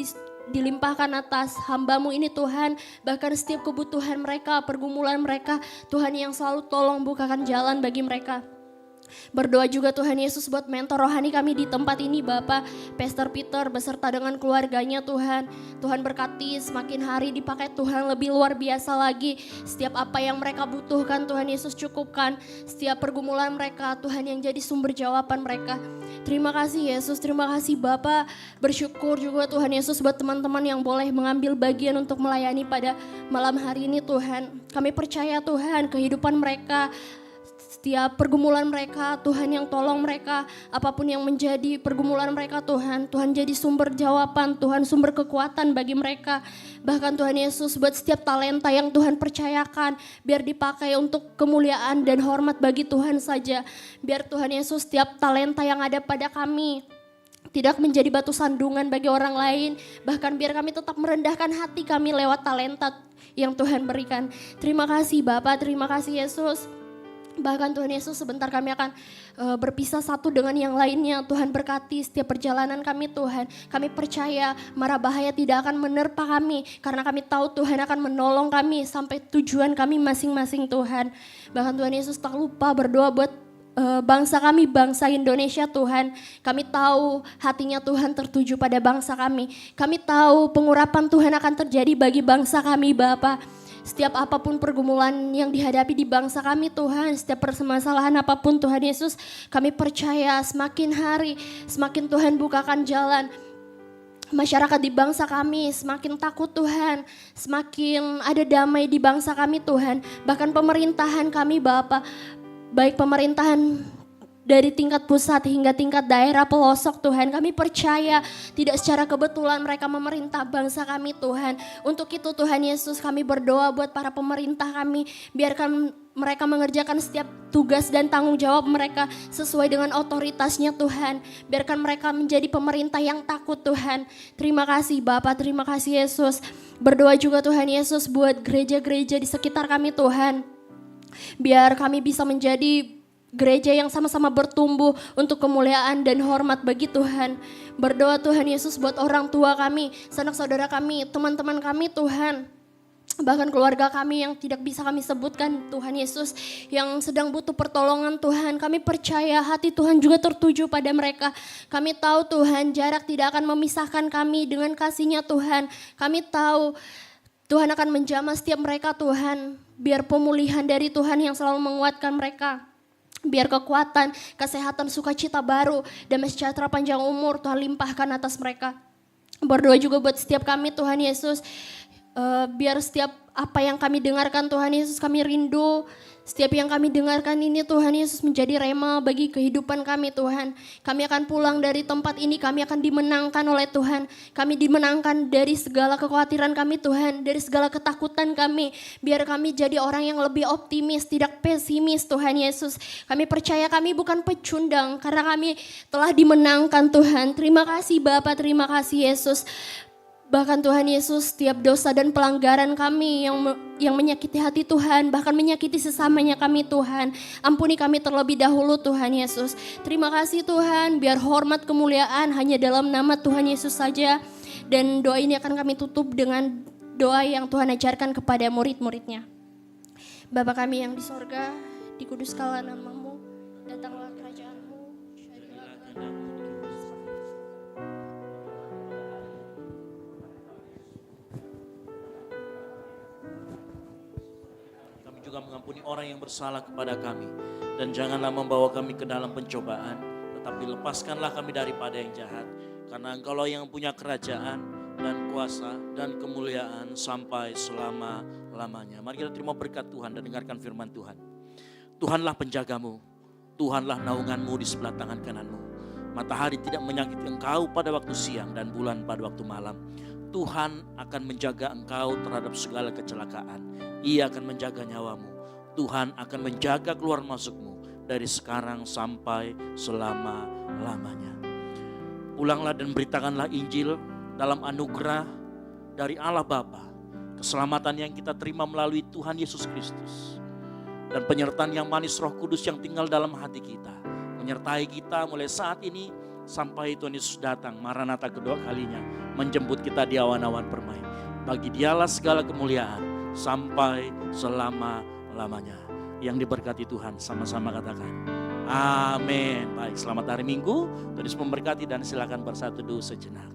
dilimpahkan atas hamba-Mu ini Tuhan. Bahkan setiap kebutuhan mereka, pergumulan mereka, Tuhan yang selalu tolong bukakan jalan bagi mereka. Berdoa juga Tuhan Yesus buat mentor rohani kami di tempat ini Bapak Pastor Peter beserta dengan keluarganya Tuhan. Tuhan berkati semakin hari dipakai Tuhan lebih luar biasa lagi. Setiap apa yang mereka butuhkan Tuhan Yesus cukupkan. Setiap pergumulan mereka Tuhan yang jadi sumber jawaban mereka. Terima kasih Yesus, terima kasih Bapak. Bersyukur juga Tuhan Yesus buat teman-teman yang boleh mengambil bagian untuk melayani pada malam hari ini Tuhan. Kami percaya Tuhan kehidupan mereka, setiap pergumulan mereka, Tuhan yang tolong mereka. Apapun yang menjadi pergumulan mereka Tuhan, Tuhan jadi sumber jawaban, Tuhan sumber kekuatan bagi mereka. Bahkan Tuhan Yesus buat setiap talenta yang Tuhan percayakan, biar dipakai untuk kemuliaan dan hormat bagi Tuhan saja. Biar Tuhan Yesus setiap talenta yang ada pada kami tidak menjadi batu sandungan bagi orang lain. Bahkan biar kami tetap merendahkan hati kami lewat talenta yang Tuhan berikan. Terima kasih Bapak, terima kasih Yesus. Bahkan Tuhan Yesus sebentar kami akan berpisah satu dengan yang lainnya. Tuhan berkati setiap perjalanan kami Tuhan. Kami percaya mara bahaya tidak akan menerpa kami. Karena kami tahu Tuhan akan menolong kami sampai tujuan kami masing-masing Tuhan. Bahkan Tuhan Yesus tak lupa berdoa buat bangsa kami, bangsa Indonesia Tuhan. Kami tahu hatinya Tuhan tertuju pada bangsa kami. Kami tahu pengurapan Tuhan akan terjadi bagi bangsa kami Bapa. Setiap apapun pergumulan yang dihadapi di bangsa kami Tuhan, setiap permasalahan apapun Tuhan Yesus, kami percaya semakin hari, semakin Tuhan bukakan jalan. Masyarakat di bangsa kami semakin takut Tuhan, semakin ada damai di bangsa kami Tuhan. Bahkan pemerintahan kami Bapa, baik pemerintahan dari tingkat pusat hingga tingkat daerah pelosok Tuhan, kami percaya tidak secara kebetulan mereka memerintah bangsa kami Tuhan. Untuk itu Tuhan Yesus kami berdoa buat para pemerintah kami, biarkan mereka mengerjakan setiap tugas dan tanggung jawab mereka sesuai dengan otoritasnya Tuhan. Biarkan mereka menjadi pemerintah yang takut Tuhan. Terima kasih Bapak, terima kasih Yesus. Berdoa juga Tuhan Yesus buat gereja-gereja di sekitar kami Tuhan. Biar kami bisa menjadi gereja yang sama-sama bertumbuh untuk kemuliaan dan hormat bagi Tuhan. Berdoa Tuhan Yesus buat orang tua kami, sanak saudara kami, teman-teman kami Tuhan. Bahkan keluarga kami yang tidak bisa kami sebutkan Tuhan Yesus, yang sedang butuh pertolongan Tuhan. Kami percaya hati Tuhan juga tertuju pada mereka. Kami tahu Tuhan jarak tidak akan memisahkan kami dengan kasih-Nya Tuhan. Kami tahu Tuhan akan menjamah setiap mereka Tuhan. Biar pemulihan dari Tuhan yang selalu menguatkan mereka. Biar kekuatan, kesehatan, sukacita baru, damai sejahtera panjang umur Tuhan limpahkan atas mereka. Berdoa juga buat setiap kami Tuhan Yesus. Biar setiap apa yang kami dengarkan Tuhan Yesus kami rindu. Setiap yang kami dengarkan ini Tuhan Yesus menjadi rema bagi kehidupan kami Tuhan. Kami akan pulang dari tempat ini, kami akan dimenangkan oleh Tuhan. Kami dimenangkan dari segala kekhawatiran kami Tuhan, dari segala ketakutan kami. Biar kami jadi orang yang lebih optimis, tidak pesimis Tuhan Yesus. Kami percaya kami bukan pecundang karena kami telah dimenangkan Tuhan. Terima kasih Bapa, terima kasih Yesus. Bahkan Tuhan Yesus, setiap dosa dan pelanggaran kami yang menyakiti hati Tuhan, bahkan menyakiti sesamanya kami Tuhan. Ampuni kami terlebih dahulu Tuhan Yesus. Terima kasih Tuhan, biar hormat kemuliaan hanya dalam nama Tuhan Yesus saja. Dan doa ini akan kami tutup dengan doa yang Tuhan ajarkan kepada murid-muridnya. Bapa kami yang di sorga, dikuduskanlah nama-Mu, datanglah kerajaan-Mu, jadilah kehendak-Mu di bumi seperti di surga. Kami juga mengampuni orang yang bersalah kepada kami, dan janganlah membawa kami ke dalam pencobaan, tetapi lepaskanlah kami daripada yang jahat, karena Engkaulah yang punya kerajaan dan kuasa dan kemuliaan sampai selama-lamanya. Mari kita terima berkat Tuhan dan dengarkan firman Tuhan. Tuhanlah penjagamu, Tuhanlah naunganmu di sebelah tangan kananmu. Matahari tidak menyakiti engkau pada waktu siang dan bulan pada waktu malam. Tuhan akan menjaga engkau terhadap segala kecelakaan. Ia akan menjaga nyawamu. Tuhan akan menjaga keluar masukmu dari sekarang sampai selama-lamanya. Pulanglah dan beritakanlah Injil dalam anugerah dari Allah Bapa, keselamatan yang kita terima melalui Tuhan Yesus Kristus, dan penyertaan yang manis Roh Kudus yang tinggal dalam hati kita, menyertai kita mulai saat ini sampai Tuhan Yesus datang, Maranatha kedua kalinya, menjemput kita di awan-awan permai. Bagi Dialah segala kemuliaan sampai selama-lamanya. Yang diberkati Tuhan, sama-sama katakan amin. Baik, selamat hari Minggu, Tuhan Yesus memberkati dan silakan bersatu dulu sejenak.